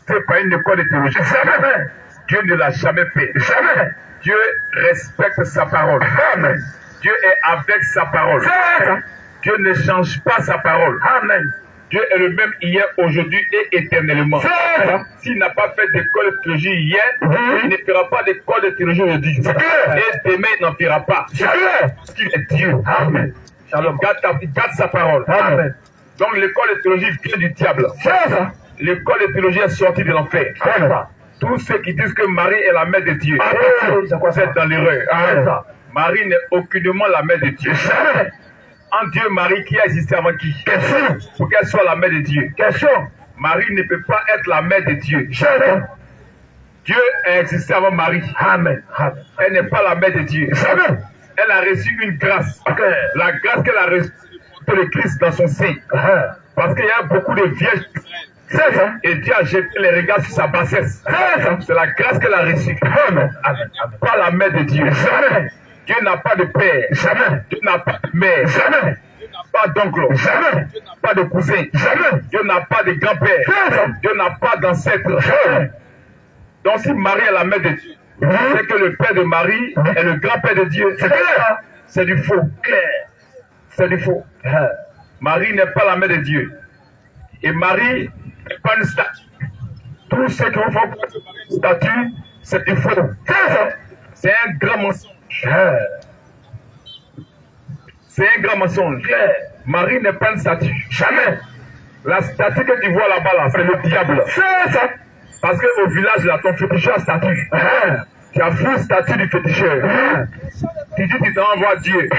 passer par une école de théologie. Jamais. Dieu ne l'a jamais fait. Jamais. Dieu respecte sa parole. Amen. Dieu est avec sa parole. Amen. Dieu ne change pas sa parole. Amen. Dieu est le même hier, aujourd'hui et éternellement. S'il n'a pas fait d'école de théologie hier, il ne fera pas d'école de théologie aujourd'hui. Et demain, il n'en fera pas. Parce qu'il est Dieu. Amen. Il garde sa parole. Amen. Donc l'école de théologie vient du diable. L'école de théologie est sortie de l'enfer. Tous ceux qui disent que Marie est la mère de Dieu, c'est dans l'erreur. Marie n'est aucunement la mère de Dieu. En Dieu, Marie qui a existé avant qui? Pour qu'elle soit la mère de Dieu. Marie ne peut pas être la mère de Dieu. Dieu a existé avant Marie. Amen. Elle n'est pas la mère de Dieu. Elle a reçu une grâce. La grâce qu'elle a reçue pour le Christ dans son sein. Parce qu'il y a beaucoup de vierges. Et Dieu a jeté les regards sur sa bassesse. C'est la grâce qu'elle a reçue. Pas la mère de Dieu. Jamais. Dieu n'a pas de père. Jamais. Dieu n'a pas de mère. Jamais. Pas d'oncle. Jamais. Pas de cousin. Jamais. Dieu n'a pas de grand-père. Dieu n'a pas d'ancêtre. Donc si Marie est la mère de Dieu, c'est que le père de Marie est le grand-père de Dieu. C'est du faux. C'est du faux. Marie n'est pas la mère de Dieu. Et Marie n'est pas une statue. Tous ceux qui vont faire une statue, c'est du faux. C'est un grand mensonge. C'est un grand mensonge. Marie n'est pas une statue. Jamais. La statue que tu vois là-bas, là, c'est le diable. Parce qu'au village, là, ton féticheur statue. Tu as fait une statue du féticheur. Tu dis tu t'envoies Dieu.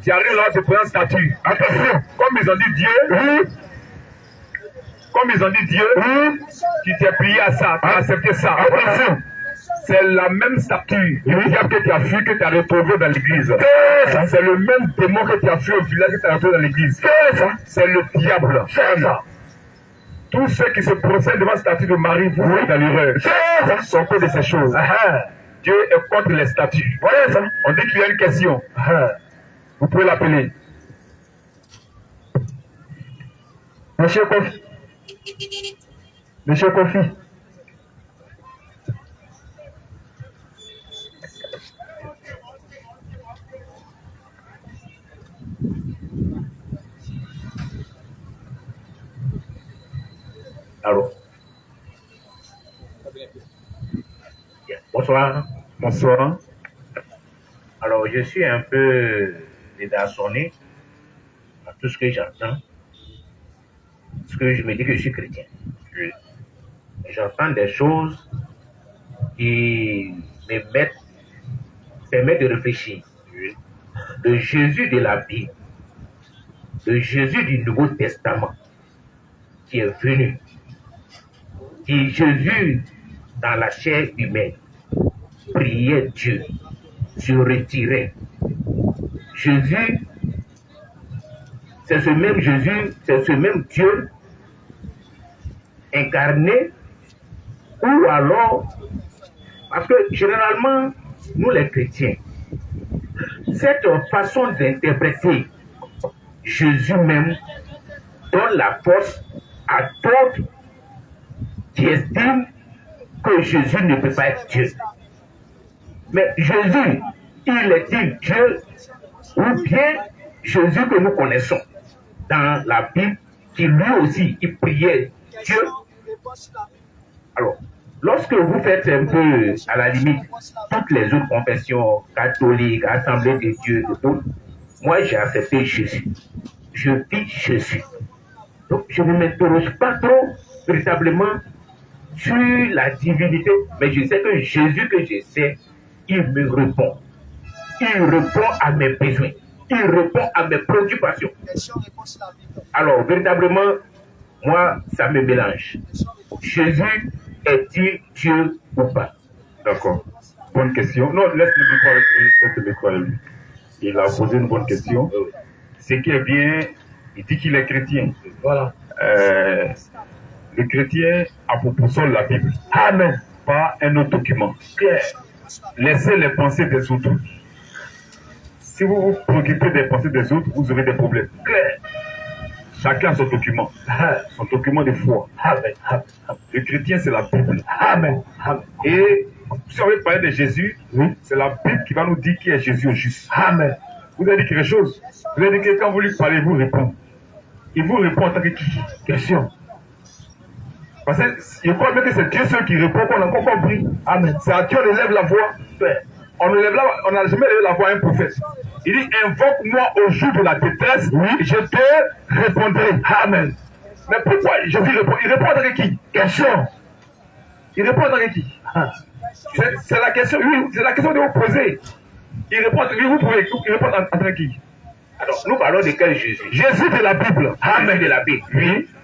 Tu arrives là, tu prends une statue. Attention, comme ils ont dit Dieu, tu t'es plié à ça, tu as accepté ça. Attention. C'est la même statue du diable que tu as fui, que tu as retrouvé dans l'église. C'est le même démon que tu as fui au village, que tu as retrouvé dans l'église. C'est le diable. Tous ceux qui se procèdent devant la statue de Marie, vous voyez dans l'erreur. Sont que de ces choses. Dieu est contre les statues. On dit qu'il y a une question. Vous pouvez l'appeler. Monsieur Kofi. Monsieur Kofi. Allô. Bonsoir. Bonsoir. Alors, je suis un peu désarçonné à tout ce que j'entends. Parce que je me dis que je suis chrétien. Oui. J'entends des choses qui me permettent de réfléchir. Oui. De Jésus de la Bible, de Jésus du Nouveau Testament, qui est venu. Qui Jésus, dans la chair humaine, priait Dieu, se retirait. Jésus, c'est ce même Jésus, c'est ce même Dieu incarné, ou alors, parce que généralement, nous les chrétiens, cette façon d'interpréter Jésus même donne la force à d'autres qui estiment que Jésus ne peut pas être Dieu. Mais Jésus, il est-il Dieu ou bien Jésus que nous connaissons dans la Bible, qui lui aussi, il priait Dieu. Alors, lorsque vous faites un peu, à la limite, toutes les autres confessions catholiques, Assemblée de Dieu, de tout, moi j'ai accepté Jésus. Je vis Jésus. Donc, je ne m'interroge pas trop véritablement sur la divinité, mais je sais que Jésus que je sais, il me répond. Il répond à mes besoins. Il répond à mes préoccupations. Alors, véritablement, moi, ça me mélange. Jésus est-il Dieu ou pas? D'accord. Bonne question. Non, laisse le micro avec lui. Il a posé une bonne question. Ce qui est bien, il dit qu'il est chrétien. Voilà. Le chrétien a pour boussole la Bible. Amen. Pas un autre document. Laissez les pensées des autres. Si vous vous préoccupez des pensées des autres, vous aurez des problèmes. Chacun a son document de foi. Amen. Le chrétien, c'est la Bible. Amen. Et si on veut parler de Jésus, c'est la Bible qui va nous dire qui est Jésus au juste. Amen. Vous avez dit quelque chose. Vous avez dit que quand vous lui parlez, il vous répond. Il vous répond en tant que qui? Question. Parce que je crois bien que c'est Dieu seul qui répond, qu'on a encore compris. Amen. C'est à Dieu on élève la voix. On n'a jamais élevé la voix à un prophète. Il dit, invoque-moi au jour de la détresse, et je te répondrai. Amen. Mais pourquoi Jésus répond? Il répond en tant que qui? Question. Il répond en tant que qui? C'est la question, oui, c'est la question de vous poser. Il répond, oui, vous pouvez, il répond en tant que qui? Alors, nous parlons de quel Jésus? Jésus de la Bible. Amen de la Bible.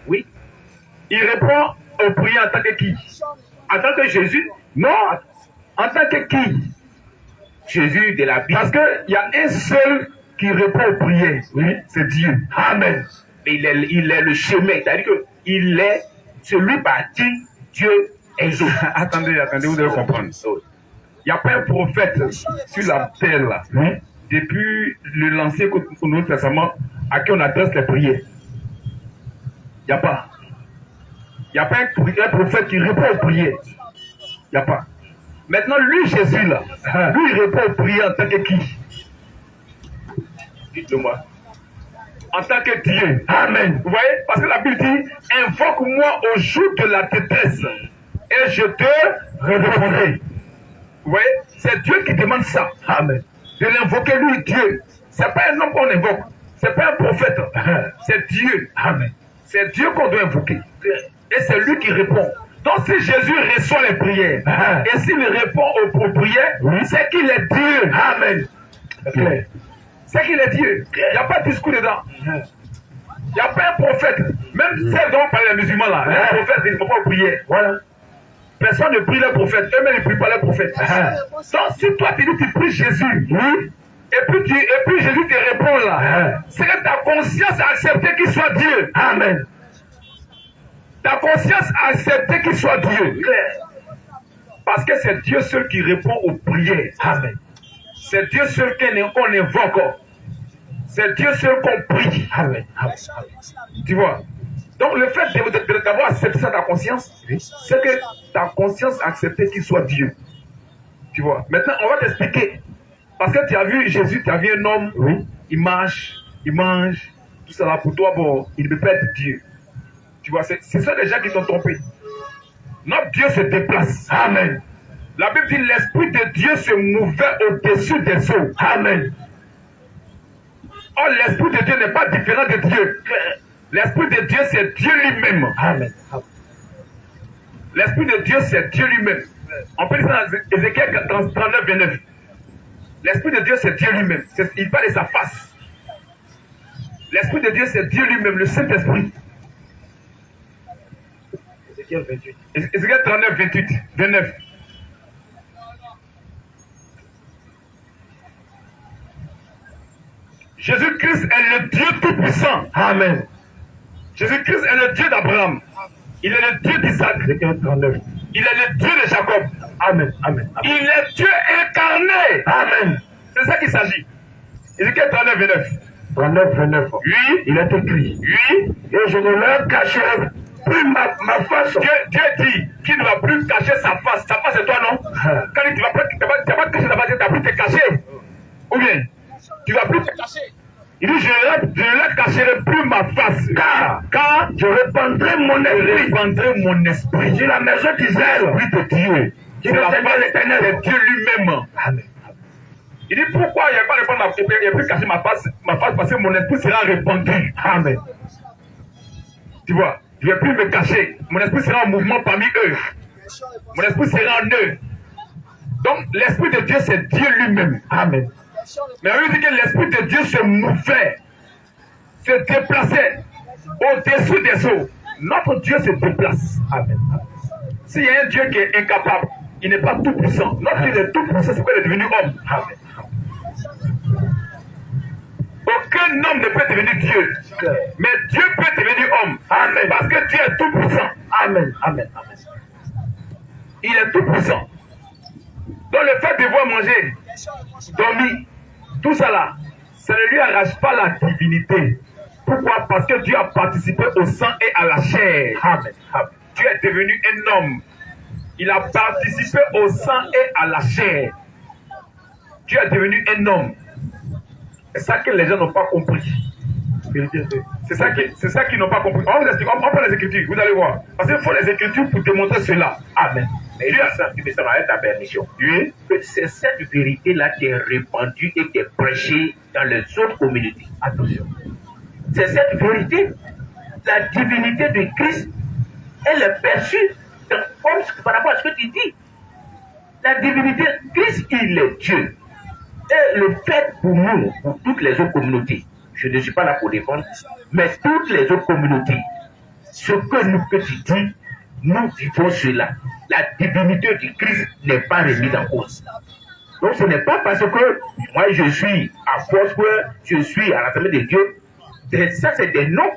Oui. Il répond aux prières en tant que qui? En tant que Jésus? Non, en tant que qui? Jésus de la Bible. Parce qu'il y a un seul qui répond aux prières. Oui, c'est Dieu. Amen. Il est le chemin. C'est-à-dire qu'il est celui par qui Dieu exauce. Attendez, vous devez comprendre. Il n'y a pas un prophète sur la terre là, depuis l'Ancien au Nouveau Testament, à qui on adresse les prières. Il n'y a pas. Il n'y a pas un prophète qui répond aux prières. Il n'y a pas. Maintenant, lui, Jésus, là, lui, il répond aux prières en tant que qui? Dites-le-moi. En tant que Dieu. Amen. Vous voyez? Parce que la Bible dit, invoque-moi au jour de la détresse et je te répondrai. Vous voyez? C'est Dieu qui demande ça. Amen. De l'invoquer, lui, Dieu. C'est pas un homme qu'on invoque. C'est pas un prophète. C'est Dieu. Amen. C'est Dieu qu'on doit invoquer. Et c'est lui qui répond. Donc si Jésus reçoit les prières, et s'il répond aux prières, c'est qu'il est Dieu. Amen. C'est qu'il est Dieu. Il n'y a pas de discours dedans. Il n'y a pas un prophète. Même ceux dont on parle les musulmans là, les prophètes, ils ne font pas prier. Voilà. Personne ne prie les prophètes. Eux-mêmes ne prient pas les prophètes. Donc si toi tu dis tu pries Jésus, et puis Jésus te répond là, c'est que ta conscience a accepté qu'il soit Dieu. Amen. Ta conscience a accepté qu'il soit Dieu. Parce que c'est Dieu seul qui répond aux prières. Amen. C'est Dieu seul qu'on évoque. C'est Dieu seul qu'on prie. Amen. Tu vois? Donc le fait d'avoir accepté ça ta conscience, c'est que ta conscience a accepté qu'il soit Dieu. Tu vois? Maintenant, on va t'expliquer. Parce que tu as vu Jésus, tu as vu un homme, il marche, il mange, tout ça là pour toi, bon, il ne peut pas être Dieu. Tu vois, c'est ça les gens qui t'ont trompé. Notre Dieu se déplace. Amen. La Bible dit l'Esprit de Dieu se mouvait au-dessus des eaux. Amen. Or, l'Esprit de Dieu n'est pas différent de Dieu. L'Esprit de Dieu, c'est Dieu lui-même. Amen. L'Esprit de Dieu, c'est Dieu lui-même. On peut dire ça dans Ézéchiel 39, 29. L'Esprit de Dieu, c'est Dieu lui-même. Il parle de sa face. L'Esprit de Dieu, c'est Dieu lui-même, le Saint-Esprit. Ézéchiel 39, 28, 29. Jésus-Christ est le Dieu Tout-Puissant. Amen. Jésus-Christ est le Dieu d'Abraham. Il est le Dieu d'Isaac. Il est le Dieu de Jacob. Amen. Amen. Il est Dieu incarné. Amen. C'est ça qu'il s'agit. Ézéchiel 39, 29. 39, 29. Oui. Il est écrit. Oui. Et je ne leur cacherai plus ma face. Dieu dit qu'il ne va plus cacher sa face. Sa face c'est toi, non? Quand tu vas pas cacher ta face, tu vas plus te cacher. Ou bien, tu vas plus te cacher. Il dit, je ne leur cacherai plus ma face. Car je répandrai mon esprit. Sur la maison d'Israël. Oui, de Dieu. C'est la face éternelle de Dieu lui-même. Amen. Il dit, pourquoi il n'y a pas répandre ma face? Il n'y a plus cacher ma face parce que mon esprit sera répandu. Amen. Tu vois, je ne vais plus me cacher. Mon esprit sera en mouvement parmi eux. Mon esprit sera en eux. Donc, l'esprit de Dieu, c'est Dieu lui-même. Amen. Mais on dit que l'Esprit de Dieu se mouvait, se déplaçait au-dessus des eaux. Notre Dieu se déplace. Amen. S'il y a un Dieu qui est incapable, il n'est pas tout puissant. Notre Dieu est tout puissant, c'est pourquoi il est devenu homme. Amen. Aucun homme ne peut devenir Dieu. Mais Dieu peut devenir homme. Amen. Parce que Dieu est tout puissant. Amen. Amen. Il est tout puissant. Donc le fait de voir manger, dormir, tout ça là, ça ne lui arrache pas la divinité. Pourquoi? Parce que Dieu a participé au sang et à la chair. Amen. Amen. Dieu est devenu un homme. Il a participé au sang et à la chair. Dieu est devenu un homme. C'est ça que les gens n'ont pas compris. C'est ça qu'ils n'ont pas compris. On vous explique, on prend les Écritures, vous allez voir. Parce qu'il faut les Écritures pour démontrer cela. Amen. Mais Dieu, ça va être ta permission. Oui. Que c'est cette vérité-là qui est répandue et qui est prêchée dans les autres communautés. Attention. C'est cette vérité, la divinité de Christ, elle est perçue par rapport à ce que tu dis. La divinité, Christ, il est Dieu. Et le fait pour nous, pour toutes les autres communautés, je ne suis pas là pour défendre, mais toutes les autres communautés, ce que tu dis, nous vivons cela. La divinité du Christ n'est pas remise en cause. Donc ce n'est pas parce que moi je suis à Foursquare, je suis à l'Assemblée de Dieu, ça c'est des noms,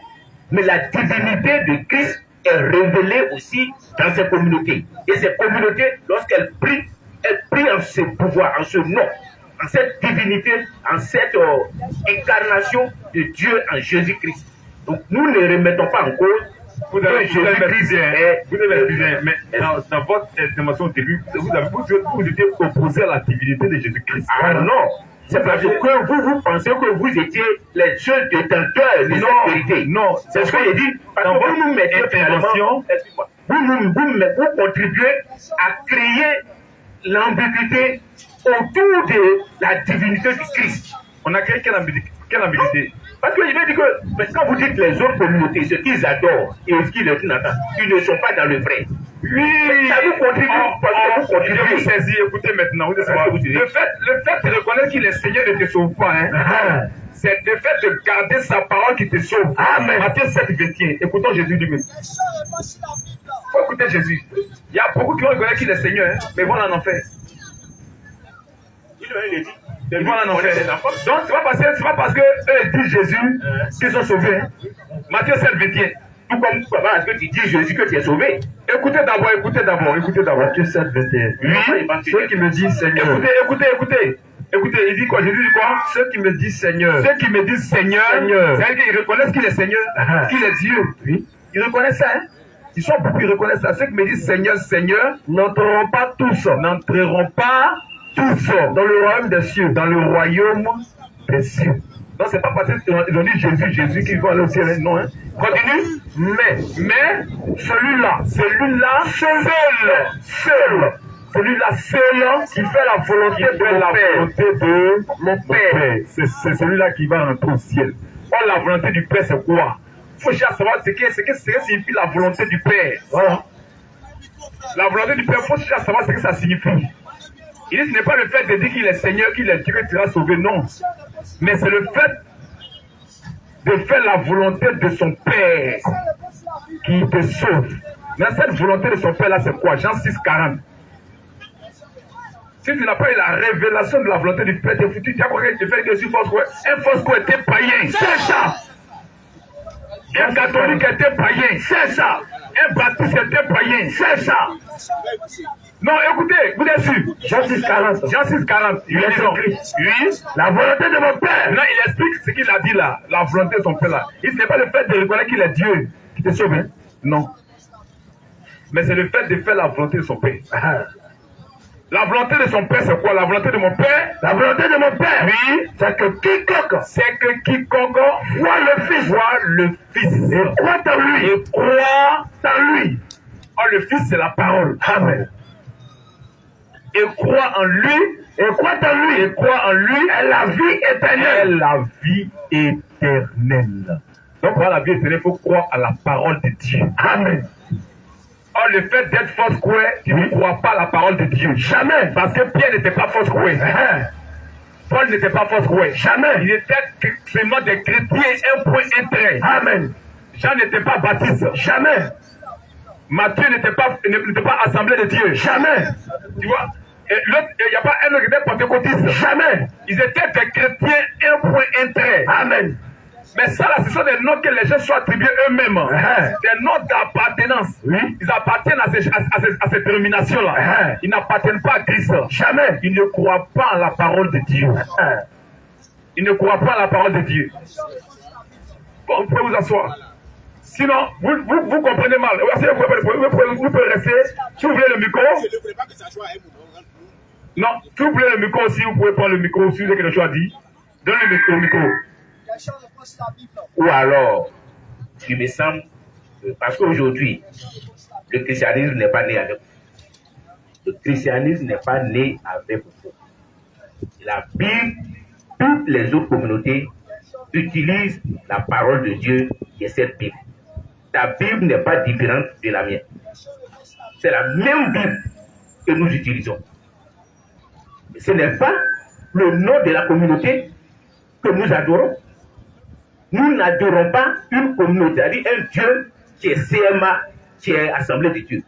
mais la divinité de Christ est révélée aussi dans ces communautés. Et ces communautés, lorsqu'elles prient en ce pouvoir, en ce nom, en cette divinité, en cette incarnation de Dieu en Jésus-Christ. Donc nous ne remettons pas en cause. Vous avez bien, mais dans votre intervention au début, vous étiez opposé à la divinité de Jésus-Christ. Ah non, c'est parce que vous pensez que vous étiez les seuls détenteurs de cette vérité. Non, c'est ce que j'ai dit. Parce que vous nous mettez intervention, vous contribuez à créer l'ambiguïté autour de la divinité du Christ. On a créé quelle ambiguïté? Parce que je vais dire que quand vous dites les autres communautés, ce qu'ils adorent et ce qu'ils attendent, ils ne sont pas dans le vrai. Oui, ça vous contribue parce que vous contribuez. Je vous saisis, écoutez maintenant, le fait de reconnaître qu'il est Seigneur ne te sauve pas. Hein? C'est le fait de garder sa parole qui te sauve. Amen. Matthieu 7, 21. Écoutons Jésus lui-même. Faut écouter Jésus. Il y a beaucoup qui vont reconnaître qu'il est Seigneur, hein, mais vont en enfer. Ils vont en enfer. Donc c'est pas parce que eux disent Jésus qu'ils sont sauvés. Hein. Matthieu 7, 21. Tout comme parce que tu dis Jésus que tu es sauvé. Écoutez d'abord. Matthieu 7, 21. Oui, ceux qui me disent Seigneur. Écoutez, il dit quoi? Jésus dit quoi? Ceux qui me disent Seigneur. Ceux qui me disent Seigneur. C'est-à-dire qu'ils reconnaissent qu'il est Seigneur, qu'il est Dieu. Oui. Ils reconnaissent ça, hein? Ils sont beaucoup, ils reconnaissent ça. Ceux qui me disent Seigneur, Seigneur, n'entreront pas tous dans le royaume des cieux. Dans le royaume des cieux. Donc c'est pas parce qu'ils ont dit Jésus qu'ils vont aller au ciel. Non, hein? Continue. Mais celui-là, seul, qui fait la volonté de mon Père. C'est celui-là qui va rentrer au ciel. Or, la volonté du Père, c'est quoi? Il faut chercher à savoir ce que signifie la volonté du Père. Voilà. La volonté du Père, il faut chercher à savoir ce que ça signifie. Il dit ce n'est pas le fait de dire qu'il est Seigneur, qu'il est Dieu, que tu vas sauver, non. Mais c'est le fait de faire la volonté de son Père qui te sauve. Mais cette volonté de son Père là, c'est quoi? Jean 6, 40. Si tu n'as pas eu la révélation de la volonté du Père, tu es foutu. Tu as quoi que tu fais que sur Foursquare? Un Foursquare était païen. C'est ça. Un catholique était païen. C'est ça. Un baptiste était païen. C'est ça. Non, écoutez, vous êtes sûr. Jean 6, 40. Jean 6, 40. Oui, la volonté de mon Père. Non, il explique ce qu'il a dit là. La volonté de son Père là. Ce n'est pas le fait de reconnaître qu'il est Dieu qui te sauve. Hein? Non. Mais c'est le fait de faire la volonté de son Père. La volonté de son Père, c'est quoi? La volonté de mon Père? La volonté de mon Père, oui, c'est que quiconque voit le Fils, et croit en lui. Oh, le Fils, c'est la parole. Amen. Et croit en lui, est la vie éternelle. Donc, pour la vie éternelle, il faut croire à la parole de Dieu. Amen. Or, le fait d'être Foursquare, tu ne crois pas à la parole de Dieu. Jamais. Parce que Pierre n'était pas Foursquare. Paul n'était pas Foursquare. Jamais. Il était seulement des chrétiens, un point, un trait. Amen. Jean n'était pas baptiste. Jamais. Matthieu n'était pas assemblée de Dieu. Jamais. Tu vois? L'autre, il n'y a pas un autre qui était pentecôtiste. Jamais. Ils étaient des chrétiens, un point, un trait. Amen. Mais ça, là, ce sont des noms que les gens sont attribués eux-mêmes. Des noms d'appartenance. Oui. Ils appartiennent à ces dénominations-là. Ils n'appartiennent pas à Christ. Jamais. Ils ne croient pas à la parole de Dieu. Ils ne croient pas à la parole de Dieu. Vous pouvez vous asseoir. Sinon, vous comprenez mal. Vous pouvez rester. Si vous voulez le micro. Non, si vous voulez le micro aussi, vous pouvez prendre le micro si vous avez quelque chose à dire. Donnez le micro. Ou alors, il me semble, parce qu'aujourd'hui, le christianisme n'est pas né avec vous. Le christianisme n'est pas né avec vous. La Bible, toutes les autres communautés utilisent la parole de Dieu et cette Bible. Ta Bible n'est pas différente de la mienne. C'est la même Bible que nous utilisons. Ce n'est pas le nom de la communauté que nous adorons. Nous n'adorons pas une communauté, c'est-à-dire un Dieu qui est CMA, qui est Assemblée de Dieu.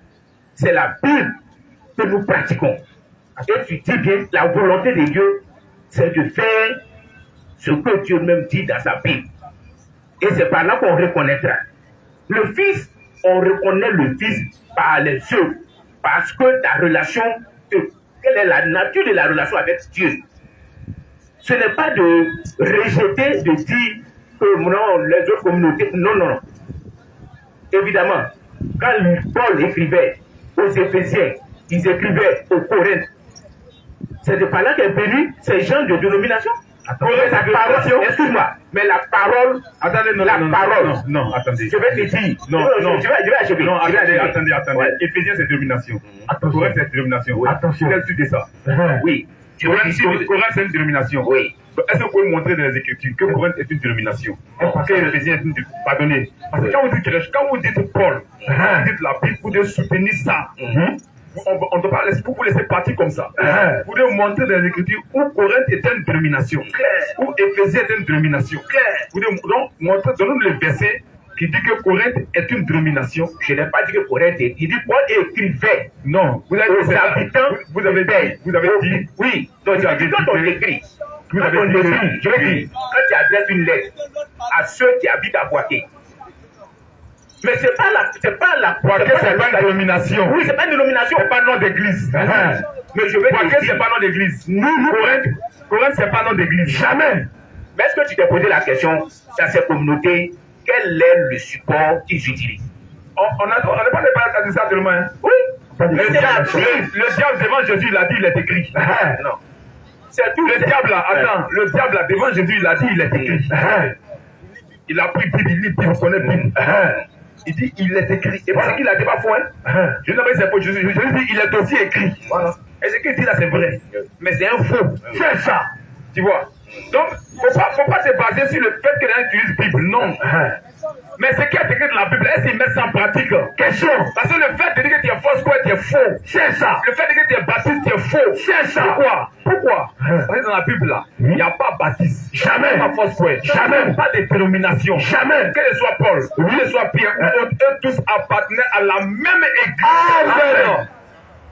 C'est la Bible que nous pratiquons. Et tu dis bien, la volonté de Dieu, c'est de faire ce que Dieu même dit dans sa Bible. Et c'est par là qu'on reconnaîtra. Le Fils, on reconnaît le Fils par les yeux, parce que ta relation, quelle est la nature de la relation avec Dieu? Ce n'est pas de rejeter, de dire que non, les autres communautés, non. Évidemment, quand Paul écrivait aux Éphésiens, ils écrivaient aux Corinthes, c'est de par là qu'est venu ces gens de dénomination. Excuse-moi, mais la parole. Attendez, non, attendez. Je vais te dire. Je vais achever. Non, attendez. Ouais. Éphésiens, c'est dénomination. Corinthe, c'est dénomination. Oui. Attention. Quel étude ça? Oui. Corinthe, c'est une dénomination. Oui. Est-ce que vous pouvez montrer dans les Écritures que Corinthe est une dénomination? Que Éphésiens est une dénomination? Pardonnez. Parce que quand vous dites Paul, vous dites la Bible, vous devez soutenir ça. On ne peut pas vous laisser partir comme ça. Vous devez montrer dans les Écritures où Corinthe est une dénomination, où Éphésiens est une dénomination. Vous devez donc montrer, donnez-nous le verset qui dit que Corinthe est une dénomination. Je n'ai pas dit que Corinthe est. Il dit Paul écrivait. Non, vous avez aux habitants. Vous avez dit. Oui, donc quand on écrit. Vous avez dit. Je vais dire, quand tu adresses une lettre à ceux qui habitent à Poitiers. Mais c'est pas la Poitiers, c'est pas une dénomination. Oui, c'est pas une dénomination. C'est pas nom d'église. Mais je vais Poitiers, c'est pas nom d'église. Corinthe, c'est pas nom d'église. Jamais. Mais est-ce que tu t'es posé la question dans ces communautés, quel est le support qu'ils utilisent? On n'a pas dit ça tellement. Oui. Le diable devant Jésus, il a dit, il est écrit. Non. C'est tout. Le diable là, attends, le diable là, devant Jésus, il a dit, il est écrit. Il a pris Bible, il lit Bible, il connaît Bible. Il dit, il est écrit. Et parce qu'il a dit parfois, je ne sais pas si c'est pour Jésus. Jésus dit, il est aussi écrit. Voilà. Et ce qu'il dit là, c'est vrai. Mais c'est un faux. C'est ça. Tu vois. Donc, faut pas se baser sur le fait que les gens utilisent Bible. Non. Mais ce qui est écrit dans la Bible, est-ce qu'ils mettent ça en pratique? Question. Parce que le fait de dire que tu es fausse, quoi, tu es faux. C'est ça. Le fait de dire que tu es baptiste, tu es faux. C'est ça. Pourquoi? Parce que dans la Bible, là, il n'y a pas baptiste. Jamais. Il n'y a pas fausse, quoi. Jamais. Pas de dénomination. Jamais. Que ce soit Paul, que ce soit Pierre, eux tous appartenaient à la même église. Amen.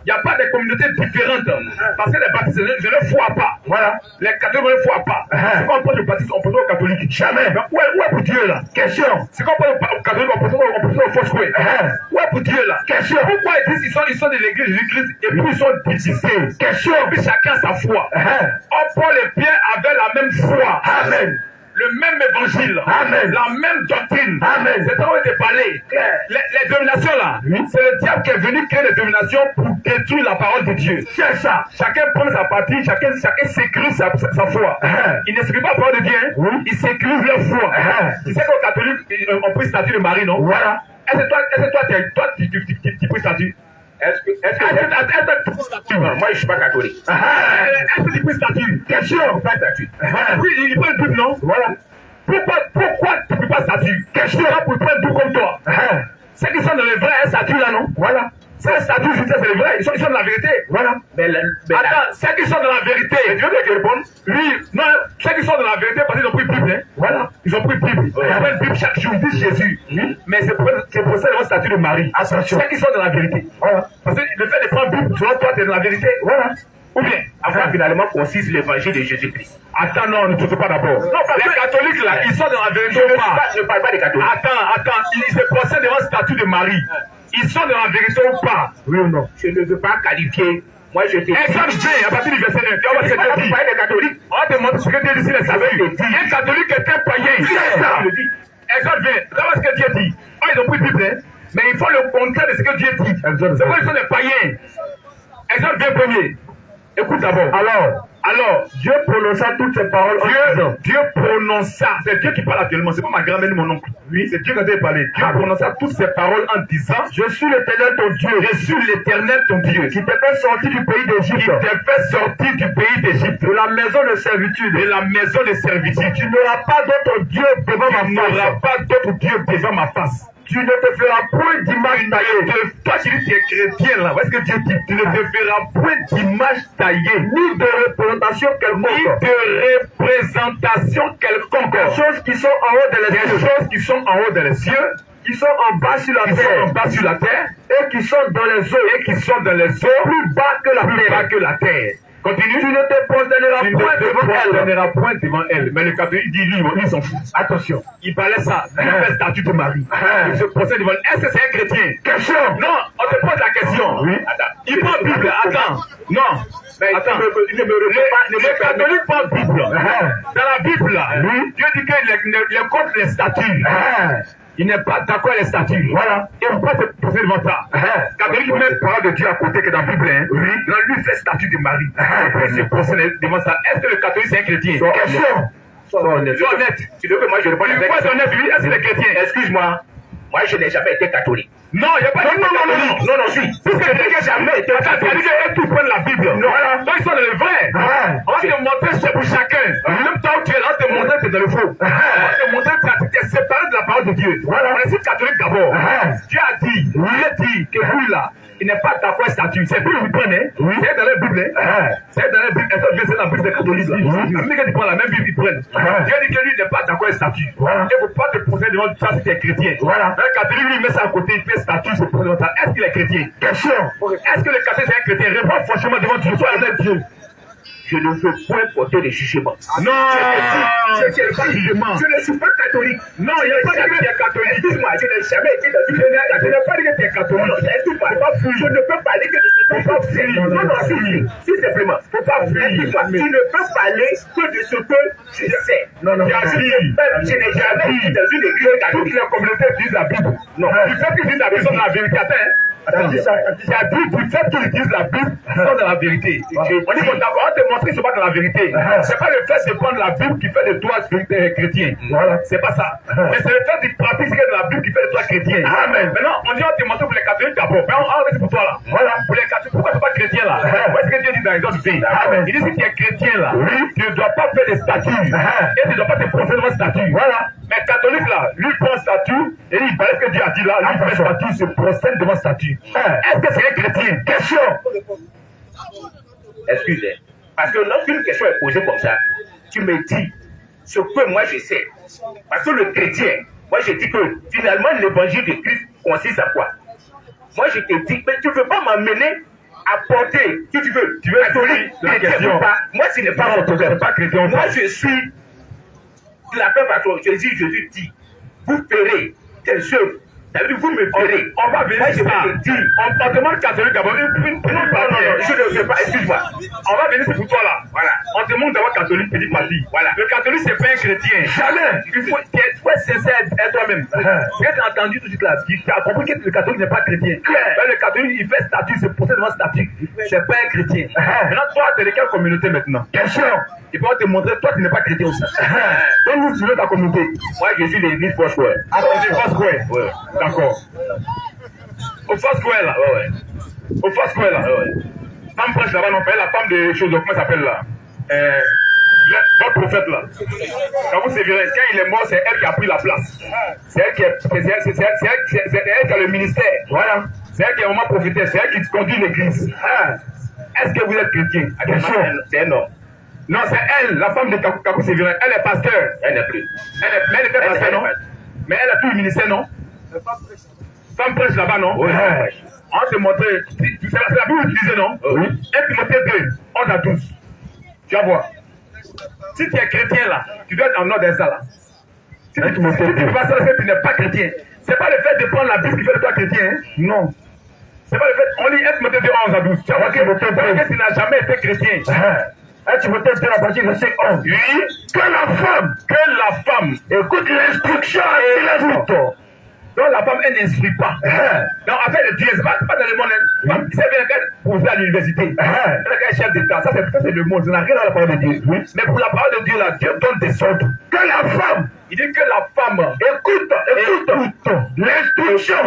Il n'y a pas de communautés différentes. Parce que les baptistes, je ne crois pas. Voilà. Les catholiques ne croient pas. C'est quand on parle de baptiste, on peut dire aux catholiques. Jamais. Mais où est pour Dieu là? Question. C'est quand on parle aux catholiques, on peut dire aux fausses. Où est pour Dieu là? Question. Pourquoi ils sont de l'église et puis ils sont divisés? Question. Puis chacun sa foi. Paul et Pierre avaient la même foi. Amen. Le même évangile, amen. La même doctrine, amen. C'est ça où était parlé. Les dominations là, c'est le diable qui est venu créer des dominations pour détruire la parole de Dieu. C'est ça. Chacun prend sa partie, chacun s'écrit sa foi. Ils ne s'écrivent pas la parole de Dieu, ils s'écrivent leur foi. Tu sais qu'aux catholiques, on prie statue de Marie, non? Voilà. Est-ce que toi, tu pries statue? Moi, je ne suis pas catholique. Est-ce que tu peux statut? Question. Pas statut. Oui, il prend une Bible, non? Voilà. Pourquoi tu ne peux pas statut? Question. Pour prendre une Bible comme toi. Ceux qui sont dans le vrai statut là, non? Voilà. C'est le statut, c'est le vrai. Ils sont dans la vérité. Voilà. Attends, ceux qui sont dans la vérité. Tu veux bien qu'ils répondent? Oui. Non, ceux qui sont dans la vérité parce qu'ils ont pris Bible. Hein? Voilà. Ils ont pris Bible. Ils prennent Bible chaque jour. Ils disent Jésus. Mais c'est pour ça le statut de Marie. Attention. Ceux qui sont dans la vérité. Voilà. Parce que le fait de prendre Bible, selon toi, tu es dans la vérité. Voilà. Ou bien, avant finalement consiste l'évangile de Jésus-Christ. Attends, non, ne te pas d'abord. Non, les catholiques là, ils sont dans la vérité ou pas? Je ne parle pas des catholiques. Attends, ils se procèdent devant le statut de Marie. Ils sont dans la vérité ou pas? Oui ou non? Je ne veux pas qualifier. Moi, je t'ai dit. Exemple B, à partir du verset 1. On va te parler des catholiques. On va te montrer ce que Dieu dit sur les statuts. Un catholique est un païen. C'est ça. Exode 20. D'abord ce que Dieu dit. Oh, ils ont pris Bible, hein? Mais il faut le contraire de ce que Dieu dit. C'est quoi ils sont des païens? Exode 20 premier. Écoute d'abord. Alors, Dieu prononça toutes ces paroles en disant. Dieu prononça. C'est Dieu qui parle actuellement. C'est pas ma grand-mère ni mon oncle. Oui, c'est Dieu qui a parlé. Dieu prononça toutes ces paroles en disant. Je suis l'Éternel ton Dieu. Je suis l'Éternel ton Dieu. Qui t'a fait sortir du pays d'Égypte. Qui t'a fait sortir du pays d'Égypte. De la maison de servitude. De la maison de servitude. Tu n'auras pas d'autre Dieu devant ma face. Tu n'auras pas d'autre Dieu devant ma face. Tu ne te feras point d'image taillée. Toi, tu dis que tu es chrétien là. Où est-ce que Dieu dit? Tu ne te feras point d'image taillée. Ni de représentation quelconque. Ni de représentation quelconque. Des choses qui sont en haut de les cieux. Des choses qui sont en haut de les cieux. Qui sont en bas sur la terre. En bas sur la terre. Et qui sont dans les eaux. Et qui sont dans les eaux. Plus bas que la terre. Plus bas que la terre. Continue. Tu ne te prosterneras point devant elle. Mais le catholique dit, lui, il s'en fout. Attention. Il parlait ça. Il fait statut de Marie. Il se prosterne devant elle. Est-ce que c'est un chrétien? Question. Non, on te pose la question. Oui. Attends. Il prend la Bible. Attends. Non. Attends. Le catholique prend la Bible. Dans la Bible, là, Dieu dit qu'il est contre les statues. Il n'est pas d'accord avec les statues. Voilà. Et on peut se poser devant ça. Catholique, il met une parole de Dieu à côté que dans la Bible. Hein? Oui. Là, lui fait statue de Marie. Il se poser devant ça. Est-ce que le catholique c'est un chrétien? Question. Sois honnête. Tu veux que moi je réponde à la question. Est-ce qu'il est chrétien? Excuse-moi. Moi, je n'ai jamais été catholique. Non, il n'y a pas de catholique. Non, si. Puisque je n'ai jamais été catholique. C'est-à-dire qu'ils prennent la Bible. Non, donc ils sont dans le vrai. On va te montrer c'est pour chacun. Même temps où tu es là, on te montrer que c'est dans le faux. On va te montrer que tu es séparé de la parole de Dieu. Voilà. On est catholique d'abord. Dieu a dit, il a dit que lui là, il n'est pas d'accord avec statut. C'est plus lui prendre, hein. C'est dans la Bible, hein. C'est dans la Bible. C'est dans la Bible des catholiques. Même quand tu prends la même Bible, ils prennent. Dieu dit que lui n'est pas d'accord avec statut. Il ne faut pas te poser devant ça si tu es chrétien. Voilà. Le catholique, lui, il met ça à côté, il fait statut, se pose devant ça. Est-ce qu'il est chrétien? Question. Est-ce que le catholique est un chrétien? Réponds franchement devant Dieu. Sois honnête Dieu. Je ne veux point porter de jugement. Non, je ne suis pas catholique. Non, il n'y a pas de catholique. Excuse-moi, je n'ai jamais été dans une église. Je n'ai pas dit que tu es catholique. Non, excuse-moi, je ne peux parler que de ce que je sais. Non, si simplement. Il ne faut pas fuir. Tu ne peux parler que de ce que je sais. Non, je n'ai jamais été dans une église catholique. Toutes les communautés disent la Bible. Non, tu sais qu'ils disent la Bible, sont dans la vérité. Attends, tu as dit, tu sais qu'ils disent la Bible, sont dans la vérité. On dit qu'on va te montrer, c'est pas dans la vérité. C'est pas le fait de prendre la Bible qui fait de toi chrétien. Voilà. C'est pas ça. Mais c'est le fait de pratiquer de la Bible qui fait de toi chrétien. Amen. Maintenant, on dit on te montre pour les catholiques d'abord. Mais on va pour toi là. Voilà. Pour les catholiques, pourquoi tu n'es pas chrétien là? Où est-ce que Dieu dit dans les autres pays? Il dit si tu es chrétien là, tu ne dois pas faire des statues. Et tu ne dois pas te procéder devant statue. Voilà. Mais catholique là, lui prend statue et il paraît ce que Dieu a dit là, lui fait statue, se procède devant statue. Est-ce que c'est un chrétien? Question. Excusez. Parce que lorsqu'une question est posée comme ça, tu me dis ce que moi je sais. Parce que le chrétien, moi je dis que finalement l'évangile de Christ consiste à quoi? Moi je te dis, mais tu ne veux pas m'amener à porter, si tu veux catholique, chrétien ou pas. Moi ce n'est pas mon problème. Moi je suis de la même façon. Jésus dit, vous ferez des œuvres. Ça veut dire vous me ferez. On va venir sur ça. On te demande catholique d'abord. Non, je ne veux pas, excuse-moi. On va venir pour toi là. Voilà. On te demande d'abord catholique, petit parti. Voilà. Le catholique, c'est pas un chrétien. Jamais. Il faut être sincère à toi-même. Tu as entendu tout de suite là. Tu as compris que le catholique n'est pas chrétien. Le catholique, il fait statut, c'est procès devant statut. C'est pas un chrétien. Maintenant, toi, tu es de quelle communauté maintenant? Question. Il faut te montrer, toi, tu n'es pas chrétien aussi. Donc, nous, tu veux ta communauté. Moi, je suis l'église Foursquare. Ah, c'est Foursquare. Ouais. D'accord. Au Foursquare là. Ouais. Au Foursquare là. Ouais. Femme prêche là-bas, non, la femme de choses, comment ça s'appelle là? Votre prophète là. Quand vous sévirez, quand il est mort, c'est elle qui a pris la place. C'est elle qui a le ministère. Voilà. C'est elle qui est vraiment prophétesse. C'est elle qui conduit l'église. Est-ce que vous êtes chrétien? C'est un homme. Non, c'est elle, la femme de Kakou Sévirin. Elle est pasteur. Elle n'est plus. Elle était pasteur, non? Mais elle a plus le ministère, non? Femme prêche là-bas, non? Oui. On te montrer. C'est la Bible utilisée, non? Oui. 1 Timothée 2, 11 à 12. Tu vas voir. Si tu es chrétien là, tu dois être en ordre de ça là. Si tu ne pas ça, tu n'es pas chrétien. C'est pas le fait de prendre la Bible qui fait de toi chrétien, hein? Non. C'est pas le fait. On lit 1 Timothée 2, 11 à 12. Tu vas voir que tu n'as jamais été chrétien. Timothée 2 à partir du verset 11. Oui. Que la femme écoute l'instruction et l'écoute. Donc la femme, elle n'instruit pas. Donc en fait, Dieu, c'est pas dans le monde. C'est bien qu'elle pour à l'université. Elle est chef d'État. Ça, c'est le monde. Ça n'a rien à la parole de Dieu. Oui. Mais pour la parole de Dieu, là, Dieu donne des ordres. Que la femme, il dit que la femme écoute l'instruction.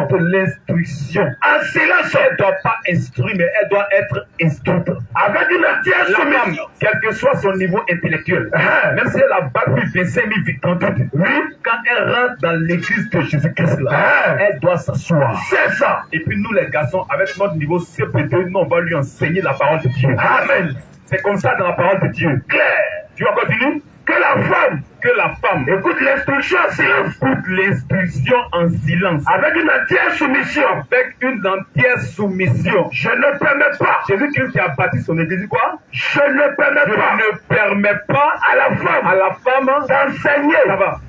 En silence, elle ne doit pas instruire, mais elle doit être instruite. Avec une entière soumission. Quel que soit son niveau intellectuel, même si elle a battu 25 000 victoires, oui, quand elle rentre dans l'église de Jésus-Christ, elle doit s'asseoir. C'est ça. Et puis nous, les garçons, avec notre niveau CP2, nous, on va lui enseigner la parole de Dieu. Amen. C'est comme ça dans la parole de Dieu. Claire. Tu vas continuer? Que la femme écoute l'instruction en silence. Écoute l'instruction en silence. Avec une entière soumission. Avec une entière soumission. Je ne permets pas. Jésus-Christ qui a bâti son église, quoi? Je ne permets pas à la femme d'enseigner. Ça va.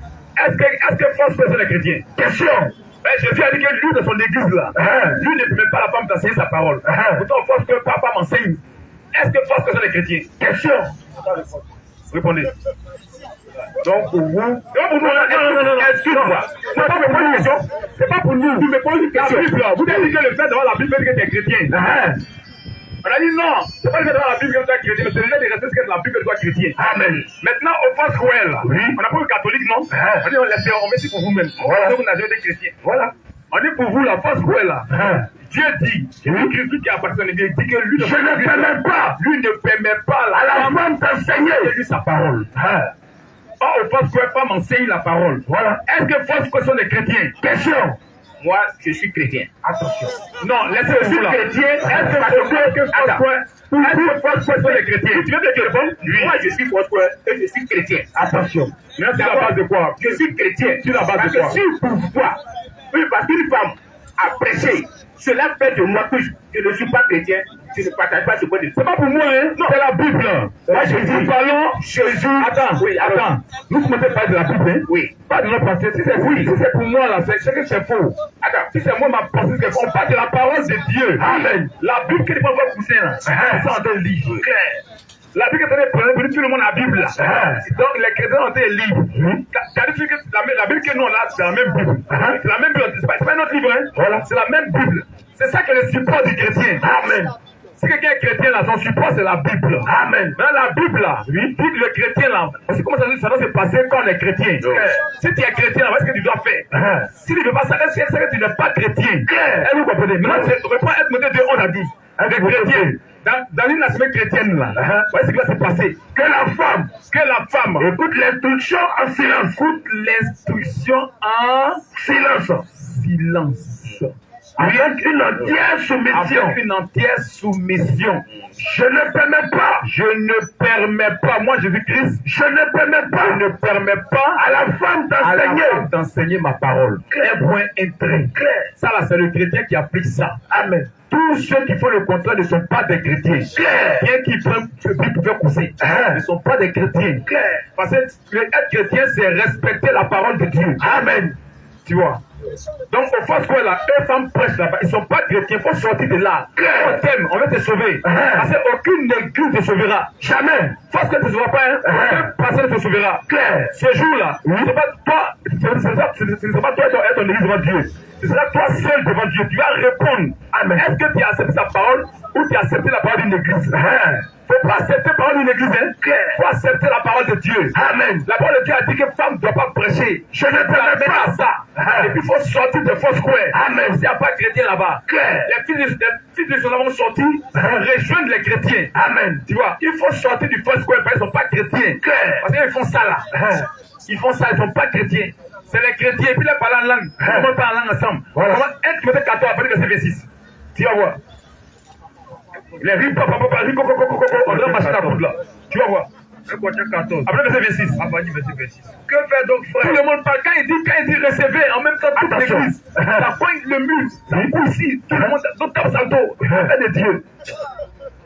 Est-ce que force personne est chrétien? Question. Jésus a dit que lui, de son église là, lui ne permet pas à la femme d'enseigner sa parole. Pourtant, force que papa m'enseigne. Est-ce que force personne est chrétien? Question. Répondez. Donc pour vous, non, excuse-moi. C'est pas pour moi une question. C'est pas pour nous. Tu me poses une question. Vous avez dit que le fait d'avoir la Bible que tu es chrétien. On a dit non, c'est pas le fait d'avoir la Bible que tu es chrétien, mais c'est le fait de rester ce que la Bible que tu es chrétien. Amen. Maintenant, au face Royal, on n'a pas eu catholique, non? On dit on met pour vous-même. Voilà. Donc on a été chrétien. Voilà. On dit pour vous, la face Royal, Dieu dit, Jésus-Christ qui appartient à Dieu, dit que lui ne permet pas à la femme d'enseigner lui sa parole. Or, au face quoi, femme enseigne la parole. Voilà. Est-ce que force quoi sont des chrétiens? Question. Moi, je suis chrétien. Attention. Non, laissez-moi là. Chrétien. Est-ce que force quoi sont des chrétiens? Tu veux que je réponde? Moi, je suis force quoi et je suis chrétien. Attention. Mais c'est la base de quoi? Je suis chrétien. C'est la base de quoi? Si pour toi, parce qu'une femme a prêché, cela fait de moi que je ne suis pas chrétien, je ne partage pas ce point de vue. C'est pas pour moi, hein? Non. C'est la Bible. Moi, Jésus, parlons, Jésus. Attends, oui, attends. Nous commençons par de la Bible, hein? Oui. Pas de notre pensée. Si c'est pour moi, là, c'est que c'est faux. Attends, si c'est moi, ma pensée, c'est faux. On parle de la parole de Dieu. Amen. La Bible que les gens vont pousser, là. C'est ça, on doit lire. Claire. La Bible est pour tout le monde, la Bible. Donc les chrétiens ont été libres. La Bible que nous on a, c'est la même Bible. C'est la même Bible. C'est pas notre livre, hein? Voilà. C'est la même Bible. C'est ça que le support du chrétien. Amen. Si quelqu'un est chrétien là, son support c'est la Bible. Amen. Dans la Bible là, dit que le chrétien là, parce que comment ça doit se passer quand on est chrétien. Si tu es chrétien là, qu'est-ce que tu dois faire? Si tu ne veux pas ça, c'est que tu n'es pas chrétien. Vous comprenez? Maintenant, reprends être modèle de on a dit. Des chrétiens. Dans une aspect chrétienne là, voyez ce qui va se passer. Que la femme écoute l'instruction en silence. Écoute l'instruction en silence. Avec une entière soumission. Je ne permets pas. Moi, Jésus-Christ, je ne permets pas à la femme d'enseigner ma parole. Un point très clair. Ça là, c'est le chrétien qui applique ça. Amen. Tous ceux qui font le contraire ne sont pas des chrétiens. Bien qu'ils prennent ce but pour faire pousser, ne sont pas des chrétiens. Parce que être chrétien, c'est respecter la parole de Dieu. Amen. Tu vois. Donc, au face quoi là, les femmes prêchent là-bas, ils ne sont pas chrétiens, il faut sortir de là. On t'aime, on va te sauver. Parce qu'aucune église ne te sauvera. Jamais. Parce que tu ne te sauveras pas, hein. Aucun pasteur ne te sauvera. Claire. Ce jour-là, ce n'est pas toi, ce ne sera pas toi être en église devant Dieu. Ce sera toi seul devant Dieu. Tu vas répondre. Amen. Est-ce que tu as accepté sa parole ou tu as accepté la parole d'une église? Il ne faut pas accepter la parole d'une église. Il faut accepter la parole de Dieu. Amen. La parole de Dieu a dit que femme ne doit pas prêcher. Je ne permets pas ça. Et puis il faut sortir de fausse square. Amen. S'il n'y a pas de chrétien là-bas. Les filles de son vont sortir, rejoindre les chrétiens. Amen. Tu vois, il faut sortir du fausse square parce qu'ils ne sont pas chrétiens. Parce qu'ils font ça là. Ils font ça, ils ne sont pas chrétiens. C'est les chrétiens, et puis ils parlent en langue. Comment ils parlent en langue ensemble? Comment 1 Timothée 14 à partir de verset 26. Tu vas voir. Les riz, on doit marcher la poudre là. Tu vas voir. Après verset 26. Que fait donc frère? Tout le monde parle. Quand il dit recevez, en même temps toute l'église. Ça pointe le mur. Ça pousse ici. Tout le monde. Donc tape salto. Fait de Dieu.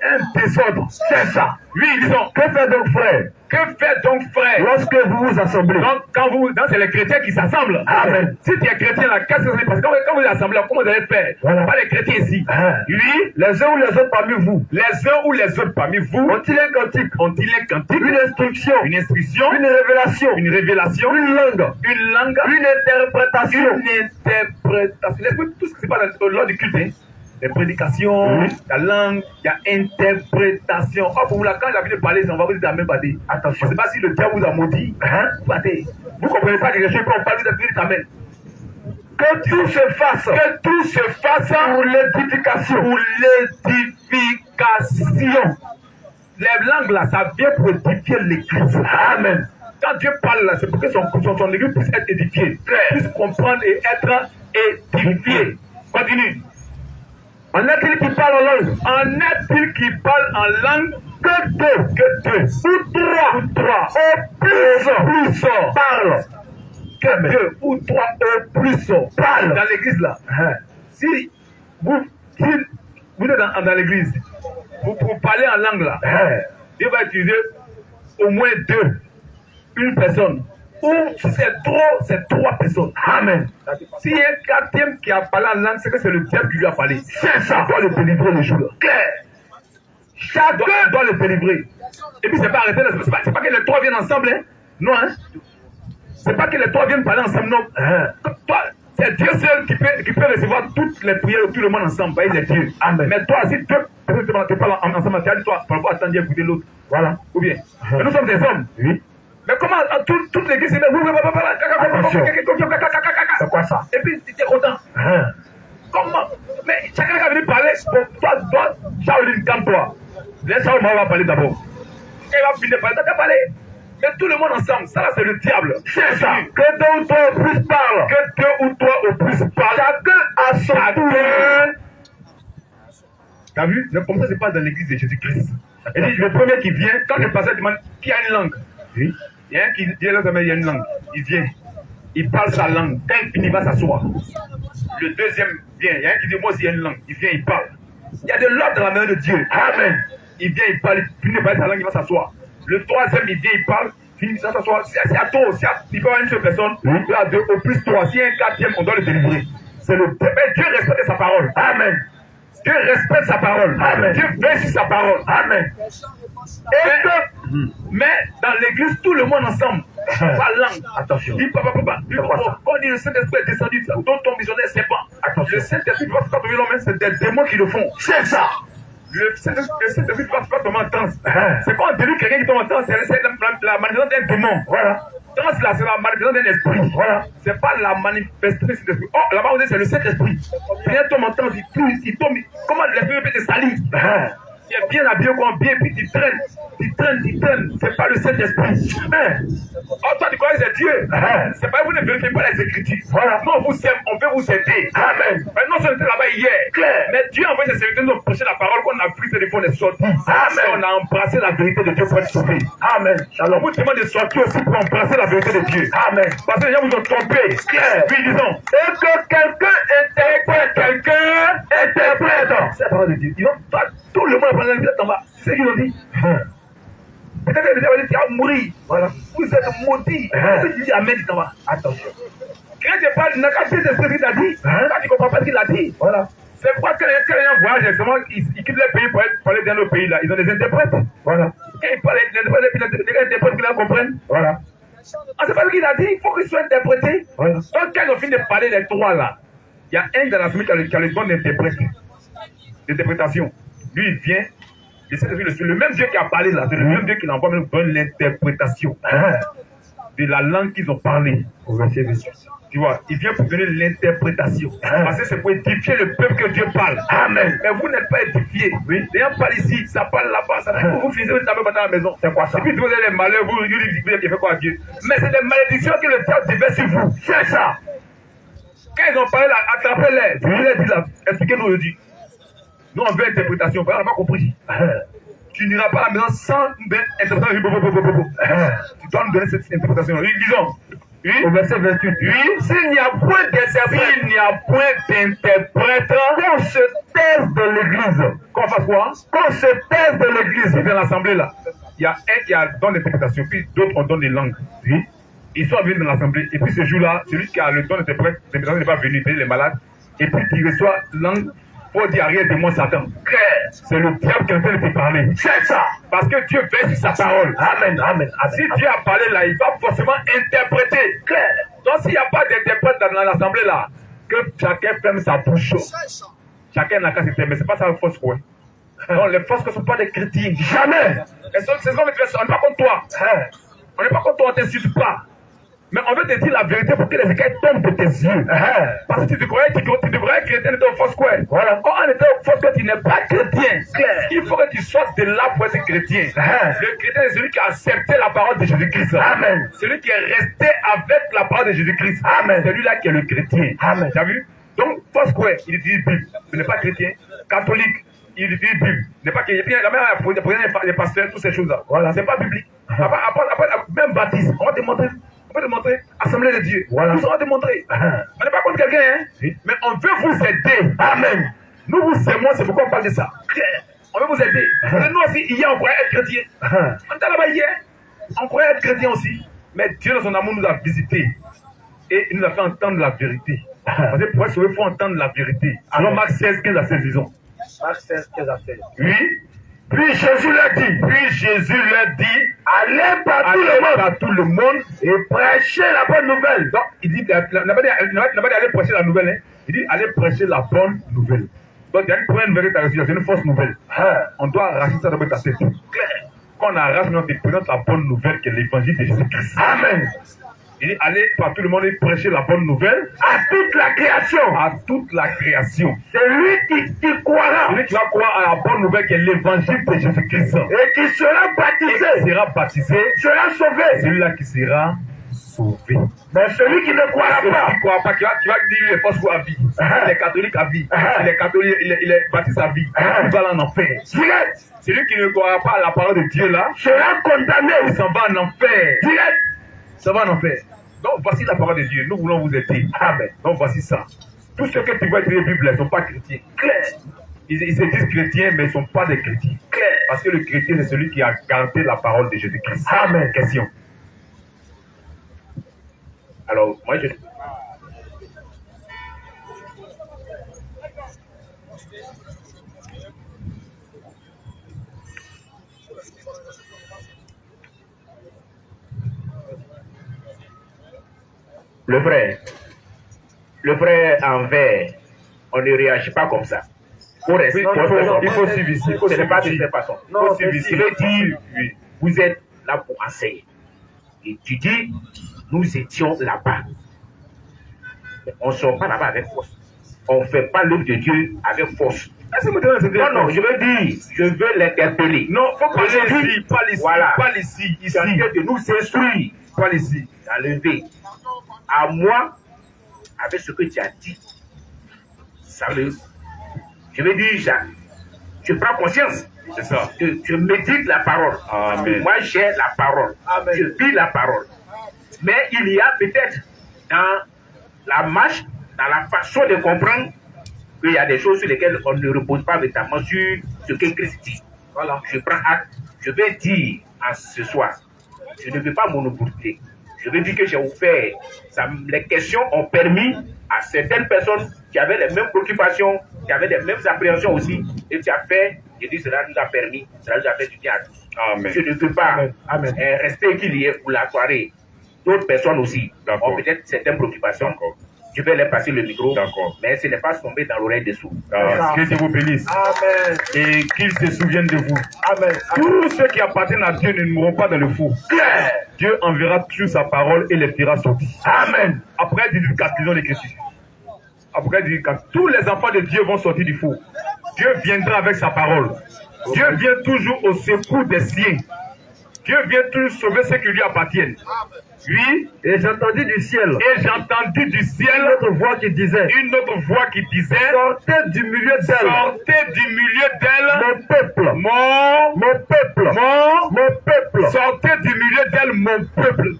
un désordre. C'est ça. Oui, disons. Que fait donc frère? Que fait donc frère? Lorsque vous vous assemblez. Donc, c'est les chrétiens qui s'assemblent. Amen. Si tu es chrétien, là, qu'est-ce que c'est? Parce que quand vous assemblez, comment vous allez faire? Voilà. Pas les chrétiens ici. Oui. Les uns ou les autres parmi vous. Les uns ou les autres parmi vous. Ont-ils un cantique? Ont-ils un cantique? Une instruction. Une instruction. Une révélation. Une révélation. Une langue. Une langue. Une interprétation. Une interprétation. Tout ce qui se passe lors du culte, hein. Les prédications, la langue, il y a interprétation. Oh, pour vous, là, quand il a venu parler, on va vous dire la même partie. Attention. Je ne sais pas si le diable vous a maudit. Vous ne comprenez pas quelque chose quand on parle de Dieu Amen. Que tout se fasse. Que tout se fasse pour l'édification. Pour l'édification. Les langues là, ça vient pour édifier l'église. Amen. Quand Dieu parle là, c'est pour que son église puisse être édifiée, puisse comprendre et être édifiée. Continue. En est-il qui parle en langue? En est-il qui parle en langue? Que deux. Ou trois. Au plus parle. Que deux ou trois au plus parle. Dans l'église là. Si vous êtes dans l'église, vous parlez en langue là, Dieu va utiliser au moins deux. Une personne. Ou si c'est trop, c'est trois personnes. Amen. S'il y a un quatrième qui a parlé en langue, c'est que c'est le diable qui lui a parlé. C'est ça. Il doit le délivrer le jour. Claire. Chacun doit le délivrer. Et puis c'est pas arrêté. C'est pas que les trois viennent ensemble. Hein? Non. Hein? C'est pas que les trois viennent parler ensemble. Non. Toi, c'est Dieu seul qui peut recevoir toutes les prières de tout le monde ensemble. Il est Dieu. Amen. Mais toi, si deux personnes te parlent ensemble, tu as dit toi, on va attendre écouter l'autre. Voilà. Ou bien. Mais nous sommes des hommes. Oui. Mais comment toute l'église est c'est quoi ça? Et puis tu es content. Comment? Mais chacun qui a venu parler, toi, Shaolin, calme-toi. Laisse Shaolin va parler d'abord. Et il va finir par parler. Mais tout le monde ensemble, ça là c'est le diable. C'est ça. Que deux ou trois au plus parlent. Que deux ou trois au plus parlent. Chacun à son tour. T'as vu? Mais comme ça se passe dans l'église de Jésus-Christ. Et dit, le premier qui vient, quand le pasteur demande qui a une langue. Oui. Il y a un qui dit là, il y a une langue. Il vient. Il parle sa langue. Quand il finit, il va s'asseoir. Le deuxième vient. Il y a un qui dit moi aussi il y a une langue. Il vient, il parle. Il y a de l'ordre dans la main de Dieu. Amen. Il vient, il parle. Il finit par sa langue, il va s'asseoir. Le troisième, il vient, il parle. Il finit par s'asseoir. C'est à toi. Il peut y avoir une seule personne. Il y a deux au plus trois. S'il y a un quatrième, on doit le délivrer. C'est le Dieu respecte sa parole. Amen. Dieu respecte sa parole. Amen. Dieu veille sur sa parole. Amen. Mais dans l'église, tout le monde ensemble, pas langue. Attention. Quand on dit le Saint-Esprit est descendu, dont ton missionnaire ne sait pas. Attention. Le Saint-Esprit ne va pas tomber l'homme, c'est des démons qui le font. C'est ça. Le Saint-Esprit ne va pas tomber en transe. C'est quand on délivre quelqu'un qui tombe en transe, c'est la manifestation d'un démon. Voilà. Transe là, c'est la manifestation d'un esprit. Voilà. C'est pas la manifestation d'un esprit. Oh, là-bas, on dit c'est le Saint-Esprit. Quelqu'un tombe en transe, il tombe. Comment l'esprit peut te salir? Il est bien habillé comme bien, puis il traîne. C'est pas le Saint-Esprit. Oh, toi, tu crois que c'est Dieu. C'est pas vous ne vérifiez pas les Écritures. Voilà. Non, on veut vous aider. Amen. Maintenant, on était là-bas hier. Claire. Mais Dieu a envoyé ses serviteurs nous prêcher la parole qu'on a pris de fond des sorties. Amen. On a embrassé la vérité de Dieu pour être sauvé. Amen. Alors, on vous demande de sortir aussi pour embrasser la vérité de Dieu. Amen. Parce que les gens vous ont trompé. Claire. Oui, disons. Et que quelqu'un interprète. C'est la parole de Dieu. Tout le monde a parlé de Dieu en bas. C'est ce qu'ils ont dit. Peut-être que les gens vont dire qu'il va mourir. Voilà. Vous êtes maudits. Tu dis Amen en bas. Attention. Quand je parle, il n'a qu'à dire ce qu'il a dit. Quand tu ne comprends pas ce qu'il a dit. Voilà. C'est pourquoi quand les gens voyagent, justement, ils quittent le pays pour aller dans le pays là. Ils ont des interprètes. Voilà. Quand ils parlent, les interprètes qui la comprennent. Voilà. On ne sait pas ce qu'il a dit, il faut qu'il soit interprété. Voilà. Donc quand ils ont fini de parler les trois là, il y a un dans la famille qui a le don d'interprétation. Lui, il vient, le même Dieu qui a parlé là, c'est le même Dieu qui l'envoie même donne l'interprétation de la langue qu'ils ont parlé. Tu vois, il vient pour donner l'interprétation. Parce que c'est pour édifier le peuple que Dieu parle. Amen. Mais vous n'êtes pas édifié. Oui. Les gens parlent ici, ça parle là-bas, ça vous finissez vous tapez dans la maison. C'est quoi ça? Et puis vous avez les malheurs, vous dites fait quoi à Dieu? Mais c'est des malédictions que le diable déverse sur vous. C'est ça. Quand ils ont parlé là, attrapez-les. Vous leur dites là, expliquez-nous aujourd'hui. Nous on veut interprétation, on n'a pas compris. Tu n'iras pas à la maison sans une interprétation. Tu dois nous donner cette interprétation. Oui, disons. Oui. Au verset 28. Oui. S'il n'y a point d'interprète, qu'on se taise dans l'église. Qu'on fasse quoi? Qu'on se taise de l'église. Dans l'assemblée là, il y a un qui a don d'interprétation, puis d'autres ont don de langue. Oui. Ils sont venus dans l'assemblée, et puis ce jour-là, celui qui a le don d'interprétation n'est pas venu, il paye les malades, et puis il reçoit langue pour dire arrière de moi Satan. C'est le diable qui est en train de te parler. C'est ça. Parce que Dieu veille sur sa parole. Amen, amen, amen. Si Dieu a parlé là, il va forcément interpréter. Donc s'il n'y a pas d'interprète dans l'assemblée là, que chacun ferme sa bouche. Chacun n'a qu'à se taire, mais ce n'est pas ça le fausse quoi. Non, les fausses ne sont pas des chrétiens. Jamais. C'est ce qu'on veut te faire. On n'est pas contre toi. On n'est pas contre toi, on ne t'insulte pas. Mais on veut te dire la vérité pour que les écailles tombent de tes yeux. Parce que tu devrais être chrétien, tu es au fausse quoi. Voilà. En étant au fausse quoi, tu n'es pas chrétien. Il faut que tu sortes de là pour être chrétien. Le chrétien est celui qui a accepté la parole de Jésus-Christ. Amen. Celui qui est resté avec la parole de Jésus-Christ. Amen. Celui-là qui est le chrétien. Amen. Tu as vu? Donc, fausse quoi, il utilise Bible. Tu n'es pas chrétien. Catholique, il utilise Bible. N'est pas chrétien. La même les pasteurs, toutes ces choses-là. Voilà. C'est pas biblique. Après, même baptiste, on va te montrer. On peut te montrer, Assemblée de Dieu. Voilà. Nous allons te montrer. On n'est pas contre quelqu'un, hein? Oui. Mais on veut vous aider. Amen. Nous vous aimons, c'est pourquoi on parle de ça. On veut vous aider. Nous aussi, hier, on croyait être chrétien. On était là-bas hier. On croyait être chrétien aussi. Mais Dieu, dans son amour, nous a visités. Et il nous a fait entendre la vérité. Parce que pour être sauvé, il faut entendre la vérité. Alors, Marc 16, 15 à 16, disons. Marc 16, 15 à 16. Oui. Puis Jésus leur dit, allez par tout le monde et prêchez la bonne nouvelle. Donc, il dit, n'a pas dit aller prêcher la nouvelle, hein. Il dit, allez prêcher la bonne nouvelle. Donc, il y a une première nouvelle que tu as reçue, c'est une fausse nouvelle. On doit arracher ça dans ta tête. Quand on arrache, on te présente la bonne nouvelle qui est l'évangile de Jésus-Christ. Amen. Il dit, allez par tout le monde et prêcher la bonne nouvelle à toute la création. À toute la création. Celui qui croira. Celui qui va croire à la bonne nouvelle qui est l'évangile de Jésus-Christ. Et qui sera baptisé. Sera sauvé. Celui-là qui sera sauvé. Mais celui qui ne croira pas. Qui va dire les fausses à vie. Il est catholique à vie. Il est catholique, il est baptiste à vie. Il va en enfer. Celui qui ne croira pas à la parole de Dieu là sera condamné. Il s'en va en enfer. Ça va en enfer. Donc voici la parole de Dieu. Nous voulons vous aider. Amen. Donc voici ça. Tous ceux que tu vois écrire la Bible ne sont pas chrétiens. Clair. Ils se disent chrétiens, mais ils ne sont pas des chrétiens. Clair. Parce que le chrétien, c'est celui qui a gardé la parole de Jésus-Christ. Amen. Question. Alors, moi je... Le frère en vert, on ne réagit pas comme ça. Il faut suivre ici. Ce n'est pas de cette façon. Il faut suivre ici. Il veut dire, vous êtes là pour enseigner. Et tu dis, nous étions là-bas. On ne sort pas là-bas avec force. On ne fait pas l'œuvre de Dieu avec force. Non, je veux dire, je veux l'interpeller. Non, il faut parler ici, pas ici. Voilà. Pas ici, ici. De nous instruire. Pas ici. D'enlever. À moi, avec ce que tu as dit, je veux dire, je prends conscience. C'est ça. Que je médite la parole. Amen. Moi, j'ai la parole. Amen. Je vis la parole. Mais il y a peut-être dans la marche, dans la façon de comprendre, qu'il y a des choses sur lesquelles on ne repose pas véritablement sur ce que Christ dit. Voilà. Je prends acte. Je vais dire à ce soir, je ne veux pas monopoliser. Je veux dire que j'ai ouvert. Les questions ont permis à certaines personnes qui avaient les mêmes préoccupations, qui avaient les mêmes appréhensions aussi. Et tu as fait, je dis, cela nous a permis, cela nous a fait du bien à tous. Amen. Je ne veux pas rester qu'il y ait pour la soirée. D'autres personnes aussi ont peut-être certaines préoccupations. Je vais leur passer le micro, mais ce n'est pas tomber dans l'oreille des sourds. Que Dieu vous bénisse. Amen. Et qu'il se souvienne de vous. Amen. Tous ceux qui appartiennent à Dieu ne mourront pas dans le fou. Dieu enverra toujours sa parole et les fera sortir. Amen. Après 18 ils ont l'écriture. Après 18 tous les enfants de Dieu vont sortir du fou. Dieu viendra avec sa parole. Dieu vient toujours au secours des siens. Dieu vient toujours sauver ceux qui lui appartiennent. Oui, et j'ai entendu du ciel. Et j'ai entendu du ciel une autre voix qui disait. Sortez du milieu d'elle. Sortez du milieu d'elle. Mon peuple. Mon peuple. Mon peuple. Sortez du milieu d'elle, mon peuple.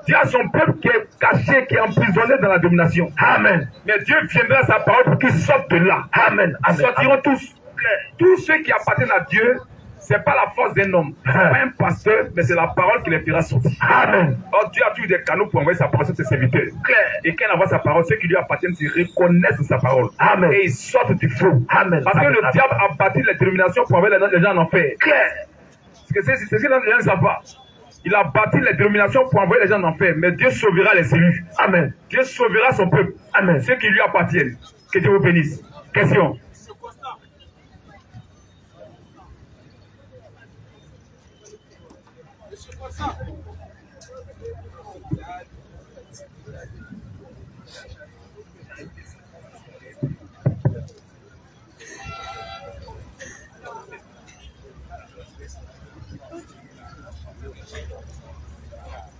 Dis à son peuple qui est caché, qui est emprisonné dans la domination. Amen. Mais Dieu viendra à sa parole pour qu'ils sortent de là. Amen. Ils sortiront tous. Tous ceux qui appartiennent à Dieu, ce n'est pas la force d'un homme, ce n'est pas un pasteur, mais c'est la parole qui les fera sortir. Amen. Or, Dieu a toujours des canaux pour envoyer sa parole sur ses serviteurs. Et quand il envoie sa parole, ceux qui lui appartiennent se reconnaissent de sa parole. Amen. Et ils sortent du feu. Amen. Parce que Amen. le diable a bâti les dénominations pour envoyer les gens en enfer. C'est ce que les gens ne savent pas. Il a bâti les dénominations pour envoyer les gens en enfer. Mais Dieu sauvera les élus. Amen. Dieu sauvera son peuple. Amen. Ceux qui lui appartiennent. Que Dieu vous bénisse. Question.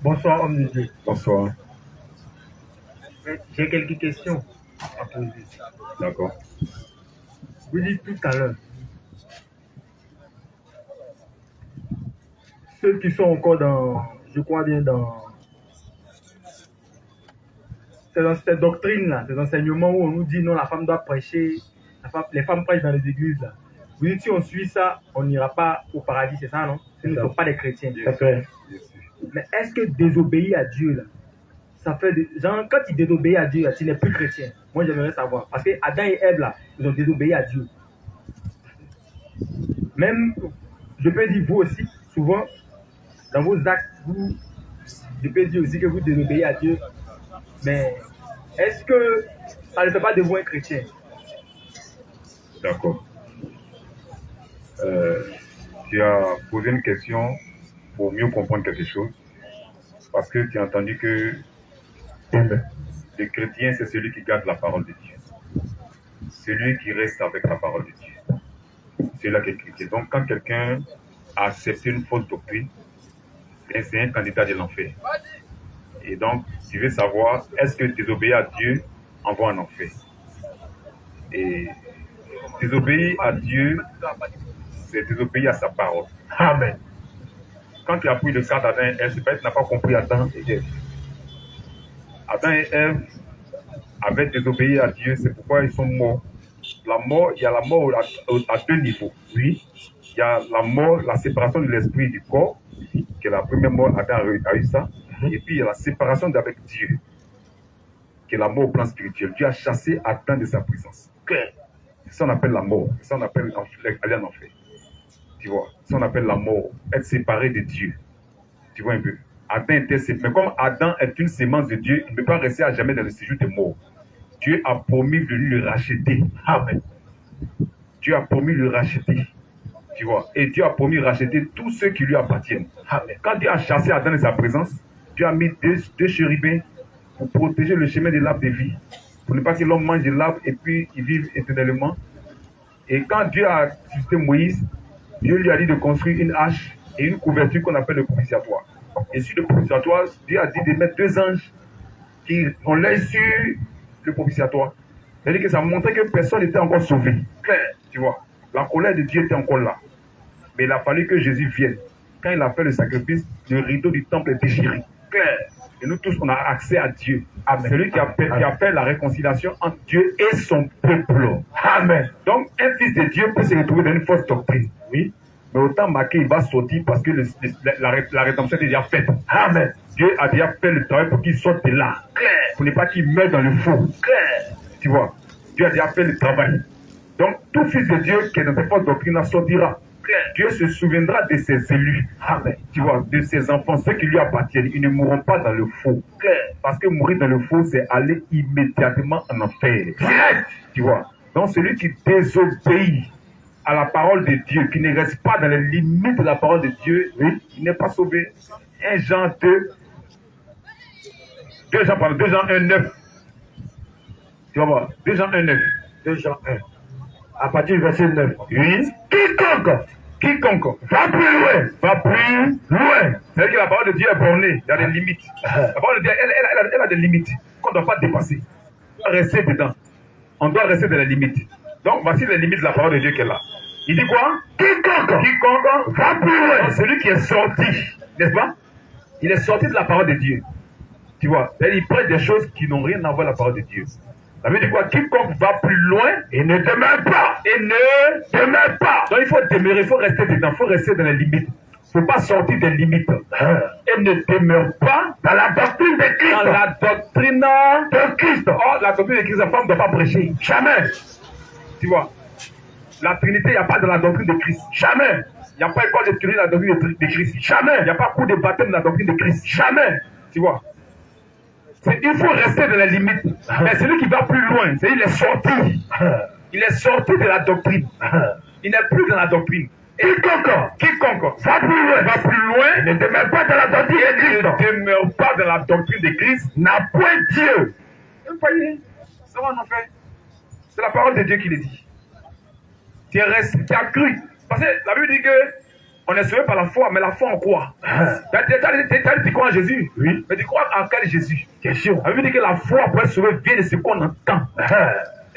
Bonsoir, homme de Dieu. Bonsoir. J'ai quelques questions à poser. D'accord. Vous dites tout à l'heure, ceux qui sont encore je crois bien c'est dans cette doctrine-là, ces enseignements où on nous dit non, la femme doit prêcher, les femmes prêchent dans les églises là. Vous dites si on suit ça, on n'ira pas au paradis, c'est ça, non? Ce ne sont pas des chrétiens. Mais est-ce que désobéir à Dieu là, ça fait genre quand tu désobéis à Dieu là, tu n'es plus chrétien? Moi j'aimerais savoir. Parce que Adam et Ève là, ils ont désobéi à Dieu. Même, je peux dire vous aussi, souvent, dans vos actes, je peux dire aussi que vous désobéissez à Dieu. Mais est-ce que ça ne fait pas de vous un chrétien? D'accord. Tu as posé une question pour mieux comprendre quelque chose. Parce que tu as entendu que le chrétien, c'est celui qui garde la parole de Dieu. Celui qui reste avec la parole de Dieu. C'est là qu'est chrétien. Donc, quand quelqu'un a accepté une fausse doctrine, c'est un candidat de l'enfer. Et donc, tu veux savoir, est-ce que désobéir à Dieu envoie en enfer? Et désobéir à Dieu, c'est désobéir à sa parole. Amen. Quand tu as pris le cas d'Adam et Ève, c'est parce que tu n'as pas compris Adam et Ève. Adam et Ève avaient désobéi à Dieu, c'est pourquoi ils sont morts. La mort, il y a la mort à deux niveaux. Oui, il y a la mort, la séparation de l'esprit et du corps, qui est la première mort, Adam a eu ça. Et puis il y a la séparation d'avec Dieu, qui est la mort au plan spirituel. Dieu a chassé Adam de sa présence. C'est ça qu'on appelle la mort, c'est ça qu'on appelle aller en enfer. Tu vois, c'est ça qu'on appelle la mort, être séparé de Dieu. Tu vois un peu. Adam était séparé. Mais comme Adam est une sémence de Dieu, il ne peut pas rester à jamais dans le séjour des morts. Dieu a promis de lui le racheter. Amen. Dieu a promis de le racheter. Tu vois. Et Dieu a promis de racheter tous ceux qui lui appartiennent. Amen. Quand Dieu a chassé Adam de sa présence, Dieu a mis deux chérubins pour protéger le chemin de l'arbre de vie. Pour ne pas que l'homme mange de l'arbre et puis il vive éternellement. Et quand Dieu a suscité Moïse, Dieu lui a dit de construire une hache et une couverture qu'on appelle le propitiatoire. Et sur le propitiatoire, Dieu a dit de mettre deux anges qui ont l'œil sur le propitiatoire. C'est-à-dire que ça montrait que personne n'était encore sauvé. Clair, tu vois. La colère de Dieu était encore là. Mais il a fallu que Jésus vienne. Quand il a fait le sacrifice, le rideau du temple est déchiré. Clair. Et nous tous, on a accès à Dieu. Amen. Celui qui a fait la réconciliation entre Dieu et son peuple. Amen. Donc, un fils de Dieu peut se retrouver dans une fausse doctrine. Oui. Mais autant marqué, il va sortir parce que la rédemption est déjà faite. Amen. Dieu a déjà fait le travail pour qu'il sorte de là. Claire. Pour ne pas qu'il meure dans le faux. Claire. Tu vois. Dieu a déjà fait le travail. Donc, tout fils de Dieu qui est dans cette fausse doctrine sortira. Dieu se souviendra de ses élus. Amen. Tu vois, de ses enfants, ceux qui lui appartiennent. Ils ne mourront pas dans le faux. Parce que mourir dans le faux, c'est aller immédiatement en enfer. Tu vois. Donc, celui qui désobéit à la parole de Dieu, qui ne reste pas dans les limites de la parole de Dieu, oui, il n'est pas sauvé. 1 Jean 2, 2 Jean 1, 9. Tu vas voir, 2 Jean 1, 9. 2 Jean 1. À partir du verset 9. Oui. Quiconque va plus loin. C'est-à-dire que la parole de Dieu est bornée, il y a des limites. La parole de Dieu, elle a des limites qu'on ne doit pas dépasser. On doit rester dedans. On doit rester dans les limites. Donc, voici les limites de la parole de Dieu qu'elle a. Il dit quoi? Quiconque va plus loin. Celui qui est sorti, n'est-ce pas? Il est sorti de la parole de Dieu. Tu vois? Il prête des choses qui n'ont rien à voir avec la parole de Dieu. Ça veut dire quoi? Quiconque va plus loin, il ne demeure pas. Et ne demeure pas. Donc il faut demeurer, il faut rester dedans, il faut rester dans les limites. Il ne faut pas sortir des limites. Et ne demeure pas dans la doctrine de Christ. Dans la doctrine de Christ. Oh, la doctrine de Christ, la femme ne doit pas prêcher. Jamais. Tu vois? La Trinité, il n'y a pas dans la doctrine de Christ. Jamais. Il n'y a pas école de Trinité dans la doctrine de Christ. Jamais. Il n'y a pas cours de baptême dans la doctrine de Christ. Jamais. Tu vois? Il faut rester dans les limites. Mais celui qui va plus loin, c'est il est sorti. Il est sorti de la doctrine. Il n'est plus dans la doctrine. Quiconque va plus loin, ne demeure pas dans la doctrine de Christ. Ne demeure pas dans la doctrine de Christ, n'a point Dieu. Vous voyez, ça va en fait. C'est la parole de Dieu qui le dit. Tu as cru. Parce que la Bible dit que on est sauvé par la foi, mais la foi en quoi? Tu crois en Jésus? Oui. Mais tu crois en quel Jésus? Question. La Bible dit que la foi pour être sauvé vient de ce qu'on entend.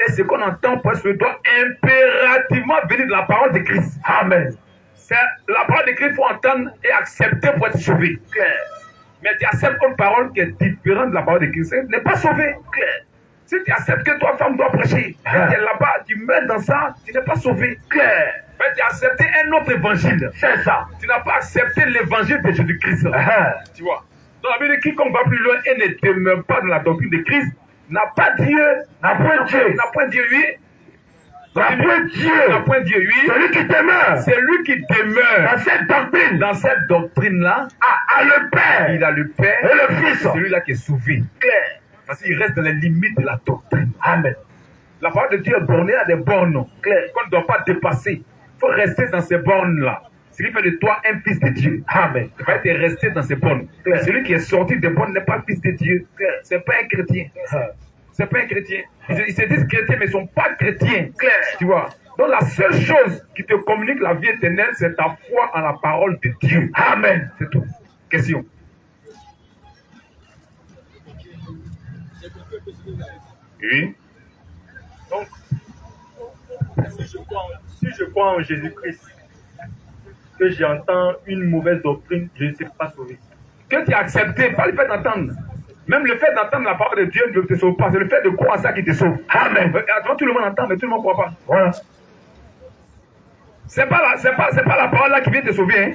Et ce qu'on entend pour être sauvé doit impérativement venir de la parole de Christ. Amen. C'est la parole de Christ, il faut entendre et accepter pour être sauvé. Claire. Mais tu acceptes une parole qui est différente de la parole de Christ, tu n'es pas sauvé. Claire. Si tu acceptes que toi, femme, dois prêcher, tu es là-bas, tu meurs dans ça, tu n'es pas sauvé. Claire. Mais tu as accepté un autre évangile. C'est ça. Tu n'as pas accepté l'évangile de Jésus-Christ. Tu vois. Donc la Bible dit quiconque va plus loin et ne demeure pas dans la doctrine de Christ n'a pas Dieu. N'a point Dieu. N'a point Dieu, oui. N'a point Dieu. N'a point Dieu, oui. Celui qui demeure. C'est lui qui demeure. Dans cette doctrine. Dans cette doctrine-là. A le Père. Il a le Père. Et le Fils. C'est celui-là qui est sauvé. Claire. Parce qu'il reste dans les limites de la doctrine. Amen. La parole de Dieu est bornée à des bornes. Claire. Qu'on ne doit pas dépasser. Il faut rester dans ces bornes-là. Ce qui fait de toi un fils de Dieu. Amen. Il faut être resté dans ces bornes. Claire. Celui qui est sorti des bornes n'est pas fils de Dieu. Ce n'est pas un chrétien. C'est pas un chrétien. Ils se disent chrétiens, mais ils ne sont pas chrétiens. Claire. Tu vois. Donc la seule chose qui te communique la vie éternelle, c'est ta foi en la parole de Dieu. Amen. C'est tout. Question. Oui. Donc, si je crois en Jésus-Christ, que j'entends une mauvaise doctrine, je ne serai pas sauvé. Que tu as accepté, pas le fait d'entendre. Même le fait d'entendre la parole de Dieu ne te sauve pas. C'est le fait de croire ça qui te sauve. Amen. Attends, tout le monde entend, mais tout le monde ne croit pas. Voilà. C'est pas la parole là qui vient te sauver. Hein.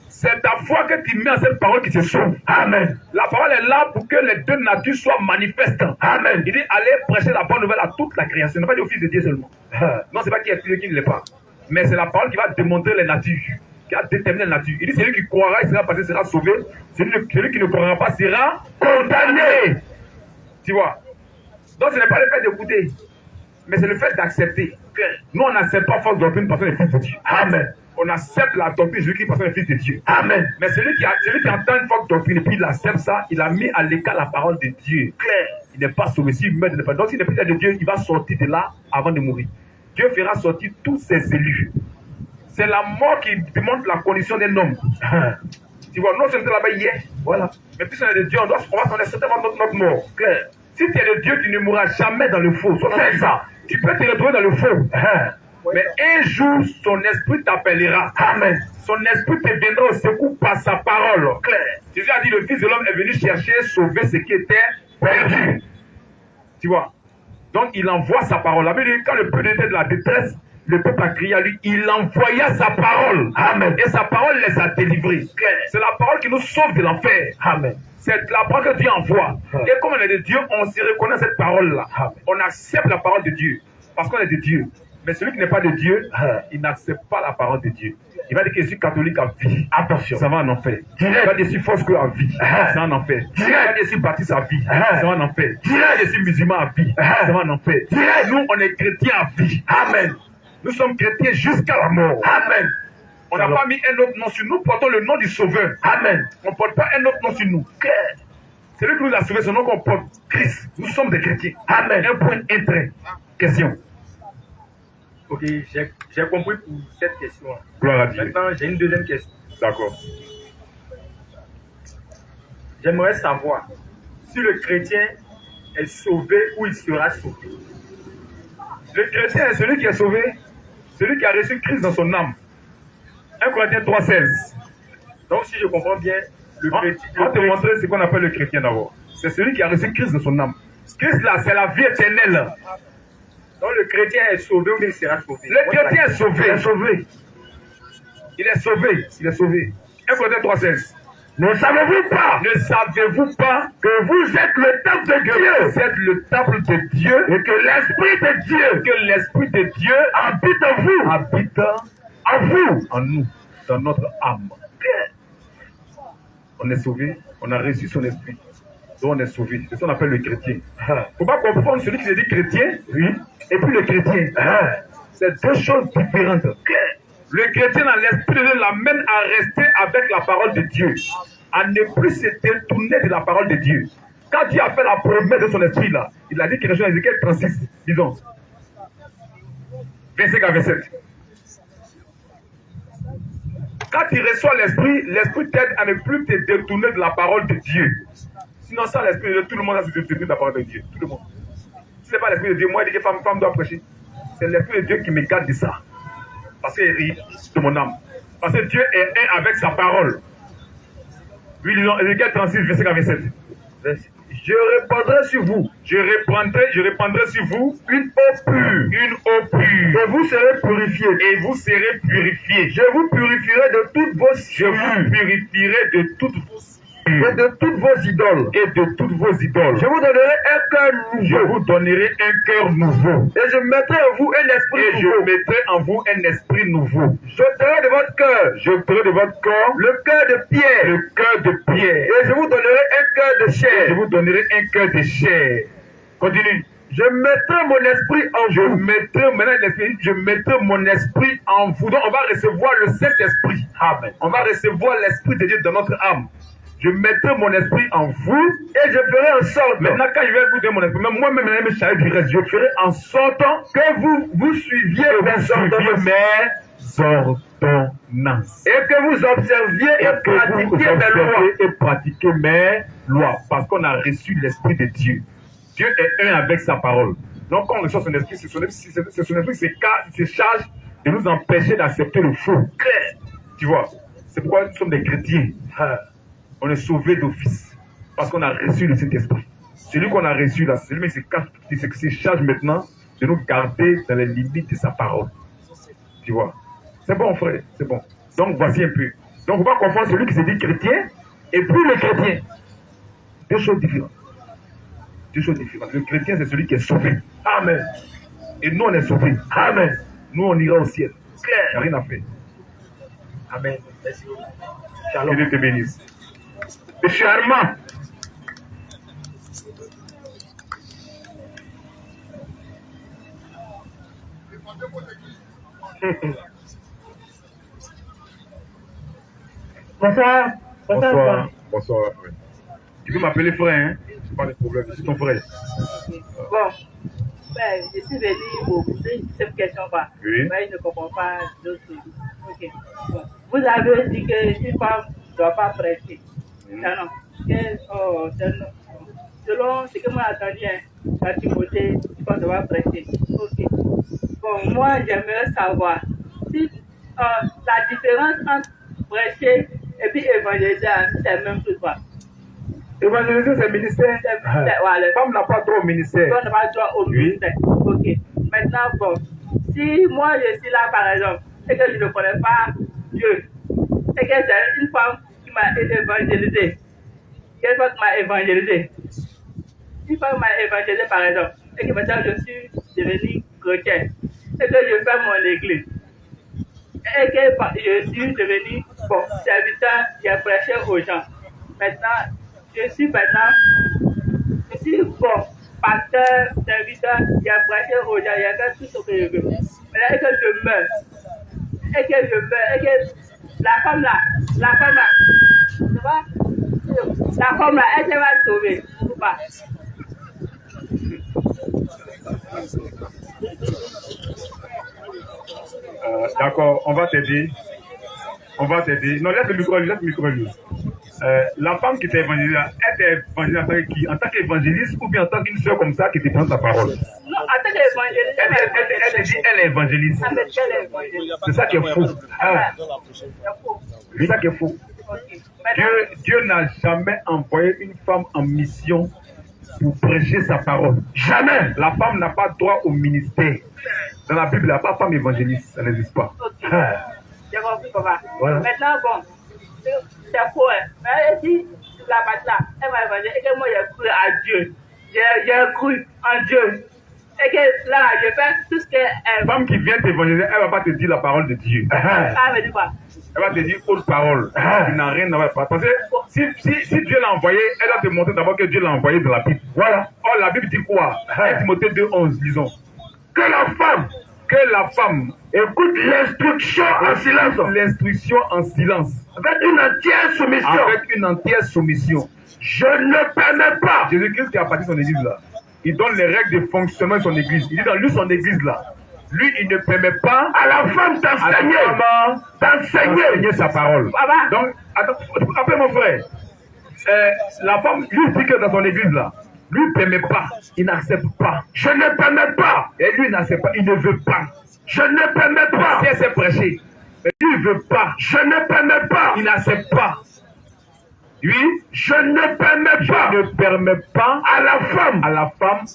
C'est ta foi que tu mets à cette parole qui te sauve. Amen. La parole est là pour que les deux natures soient manifestes. Amen. Il dit allez prêcher la bonne nouvelle à toute la création. Ce n'est pas dit au Fils de Dieu seulement. Non, c'est pas qui est Dieu qui ne l'est pas. Mais c'est la parole qui va démontrer les natures. Qui a déterminé la nature. Il dit celui qui croira, il sera passé, sera sauvé. Celui qui ne croira pas sera condamné. Tu vois. Donc ce n'est pas le fait d'écouter, mais c'est le fait d'accepter. Nous on n'accepte pas fausse doctrine parce qu'on est fils de Dieu. Amen. On accepte la doctrine de Jésus-Christ parce qu'on est fils de Dieu. Amen. Mais celui qui entend une fausse doctrine et puis il accepte ça, il a mis à l'écart la parole de Dieu. Claire. Il n'est pas sauvé. S'il meurt, il n'est pas. Donc s'il n'est pas de Dieu, il va sortir de là avant de mourir. Dieu fera sortir tous ses élus. C'est la mort qui démontre la condition d'un homme. Tu vois, nous sommes là-bas hier. Voilà. Mais puisqu'on est de Dieu, on va certainement notre mort. Claire. Si tu es de Dieu, tu ne mourras jamais dans le faux. C'est ça. Tu peux te retrouver dans le faux. Mais un jour, son esprit t'appellera. Amen. Son esprit te viendra au secours par sa parole. Claire. Jésus a dit, le Fils de l'homme est venu chercher, sauver ce qui était perdu. Tu vois. Donc, il envoie sa parole. La Bible dit, quand le peuple était de la détresse, le peuple a crié à lui, il envoya sa parole. Amen. Et sa parole les a délivrés. C'est la parole qui nous sauve de l'enfer. Amen. C'est la parole que Dieu envoie. Et comme on est de Dieu, on se reconnaît cette parole-là. On accepte la parole de Dieu. Parce qu'on est de Dieu. Mais celui qui n'est pas de Dieu, il n'accepte pas la parole de Dieu. Il va dire que je suis catholique à vie. Attention. Ça va en enfer. Il va dire que je suis fausse à vie. Ça va en enfer. Il va dire que je suis baptiste à vie. Ça va en enfer. Il va dire que je suis musulman à vie. Ça va en enfer. Nous, on est chrétiens à vie. Amen. Nous sommes chrétiens jusqu'à la mort. Amen. On n'a pas mis un autre nom sur nous. Nous portons le nom du Sauveur. Amen. On ne porte pas un autre nom sur nous. C'est lui qui nous a sauvés. Son nom qu'on porte. Christ. Nous sommes des chrétiens. Amen. Un point, un trait. Question. Ok, j'ai compris pour cette question. Gloire à Dieu. Maintenant, j'ai une deuxième question. D'accord. J'aimerais savoir si le chrétien est sauvé ou il sera sauvé. Le chrétien est celui qui est sauvé, celui qui a reçu Christ dans son âme. 1 Corinthiens 3,16. Donc, si je comprends bien, le chrétien. On va te montrer ce qu'on appelle le chrétien d'abord. C'est celui qui a reçu Christ dans son âme. Christ là, c'est la vie éternelle. Donc le chrétien est sauvé ou il sera sauvé. Le chrétien est sauvé. Il est sauvé. Il est sauvé. Il est sauvé. 1 Corinthiens 3,16. Ne savez-vous pas Ne savez-vous pas que vous êtes le temple de Dieu vous êtes le temple de Dieu et que l'Esprit de Dieu que l'Esprit de Dieu habite en vous, habite en vous, en nous, dans notre âme. On est sauvé, on a reçu son esprit. Donc on est sauvé. C'est ce qu'on appelle le chrétien. Il ne faut pas confondre celui qui se dit chrétien, oui, et puis le chrétien. C'est deux choses différentes. Le chrétien dans l'esprit de Dieu l'amène à rester avec la parole de Dieu, à ne plus se détourner de la parole de Dieu. Quand Dieu a fait la promesse de son esprit là, il a dit quelque chose dans Ézéchiel 36, disons, 25 à 27. Quand tu reçois l'esprit t'aide à ne plus te détourner de la parole de Dieu. Sinon, sans l'esprit de Dieu, tout le monde a se détourner de la parole de Dieu. Tout le monde. Si ce n'est pas l'esprit de Dieu, moi, je dis que femme doit prêcher. C'est l'esprit de Dieu qui me garde de ça. Parce qu'il rit de mon âme. Parce que Dieu est un avec sa parole. Oui, disons, Ézéchiel 36, verset 27. je répandrai sur vous. Je répandrai sur vous Une eau pure. une eau pure. Et vous serez purifiés. Et vous serez purifiés. Je vous purifierai de toutes vos Je vous purifierai de toutes vos et de toutes vos idoles. et de toutes vos idoles. Je vous donnerai un cœur Je nouveau. vous donnerai un cœur nouveau. Et je mettrai en vous un esprit Et je nouveau. mettrai en vous un esprit nouveau. J'ôterai de votre cœur J'ôterai de votre corps le cœur de pierre. le cœur de pierre. Et je vous donnerai un cœur de Je chair. vous donnerai un cœur de chair. Continue. Je mettrai mon esprit en Je vous. mettrai maintenant l'esprit, je mettrai mon esprit en vous. Donc on va recevoir le Saint-Esprit. Amen. On va recevoir l'Esprit de Dieu dans notre âme. Je mettrai mon esprit en vous. Et je ferai en sorte Maintenant, quand je vais vous donner mon esprit, même moi-même, je vais me charger du reste. Je ferai en sorte que vous suiviez que mes vous suiviez ordonnances. mes ordonnances. Et que vous observiez Et et que vous pratiquiez mes lois. observiez et pratiquez mes lois. Parce qu'on a reçu l'Esprit de Dieu. Dieu est un avec sa parole. Donc, quand on reçoit son esprit, c'est son esprit qui se charge de nous empêcher d'accepter le faux. Clair. Tu vois, c'est pourquoi nous sommes des chrétiens. On est sauvés d'office. Parce qu'on a reçu le Saint-Esprit. Celui qu'on a reçu là, c'est lui qui se charge maintenant de nous garder dans les limites de sa parole. Tu vois. C'est bon, frère, c'est bon. Donc, voici un peu. Donc, on ne va pas confondre celui qui se dit chrétien et puis le chrétien. Deux choses différentes. Deux choses différentes. Le chrétien, c'est celui qui est sauvé. Amen. Et nous, on est sauvés. Amen. Nous, on ira au ciel. Claire. Il n'y a rien à faire. Amen. Merci beaucoup. Que Shalom. Dieu te bénisse. Monsieur Armand. Bonsoir. Bonsoir. Bonsoir, frère. Tu peux m'appeler frère, hein? C'est pas de problème. Je suis ton frère. Bon, ben, je suis venu pour poser cette question. Oui. Mais je ne comprends pas d'autres choses. Ok. Bon. Vous avez dit qu'une femme ne doit pas prêcher. Ah non. Selon ce que moi j'ai entendu, à Timothée, une femme doit prêcher. Ok. Bon, moi, j'aimerais savoir si la différence entre prêcher et puis évangéliser, c'est la même chose. Évangéliser, c'est ministère. Voilà. La femme n'a pas droit au ministère. On n'a pas le droit au ministère. Ok. Maintenant, bon, si moi je suis là par exemple, et que je ne connais pas Dieu, et que c'est une femme qui m'a évangélisé, une femme qui m'a évangélisé, une femme m'a évangélisé par exemple, et que maintenant je suis devenu chrétien, et que je fais mon église, et que je suis devenu serviteur, j'ai prêché aux gens. Maintenant, je suis pasteur, serviteur, j'ai prêché aux gens, j'ai fait tout ce que je veux. Maintenant, et que je meurs, et que la femme là, tu vois, la femme là, elle va sauver, ou pas? D'accord, on va t'aider. Non, laisse le micro lui. La femme qui t'a évangélisé, elle t'a évangélisé en tant que qui? En tant qu'évangéliste ou bien en tant qu'une soeur comme ça qui te prend ta parole? Non, en tant qu'évangéliste. Elle dit elle est évangéliste. C'est ça qui est faux. C'est ça qui est faux. Dieu n'a jamais envoyé une femme en mission pour prêcher sa parole. Jamais. La femme n'a pas droit au ministère. Dans la Bible, il n'y a pas de femme évangéliste. Ça n'existe pas. Ok. J'ai compris, papa. Voilà. Maintenant, bon, c'est faux. Hein. Mais si la partie là, elle va évangéliser, et que moi, j'ai cru à Dieu. J'ai cru en Dieu. Et que là, je fais tout ce qu'elle. Une femme qui vient t'évangéliser, elle ne va pas te dire la parole de Dieu. Ça veut dire quoi? Elle va te dire autre parole. Tu n'as rien à voir. Parce que si Dieu l'a envoyé, elle va te montrer d'abord que Dieu l'a envoyé dans la Bible. Voilà. Or, la Bible dit quoi? 1 Timothée 2:11, disons. Que la femme écoute l'instruction en silence. L'instruction en silence. Avec une entière soumission. Je ne permets pas. Jésus-Christ qui a bâti son église là. Il donne les règles de fonctionnement de son église. Il dit dans lui, son église là. Lui, il ne permet pas à la femme d'enseigner sa parole. Donc, après mon frère, la femme, lui dit que dans son église là, lui ne permet pas, il n'accepte pas. Je ne permets pas. Et lui, il n'accepte pas, il ne veut pas. Je ne permets pas. Si elle s'est prêchée, mais lui, il ne veut pas. Je ne permets pas. Il n'accepte pas. Oui, je ne permets pas à la femme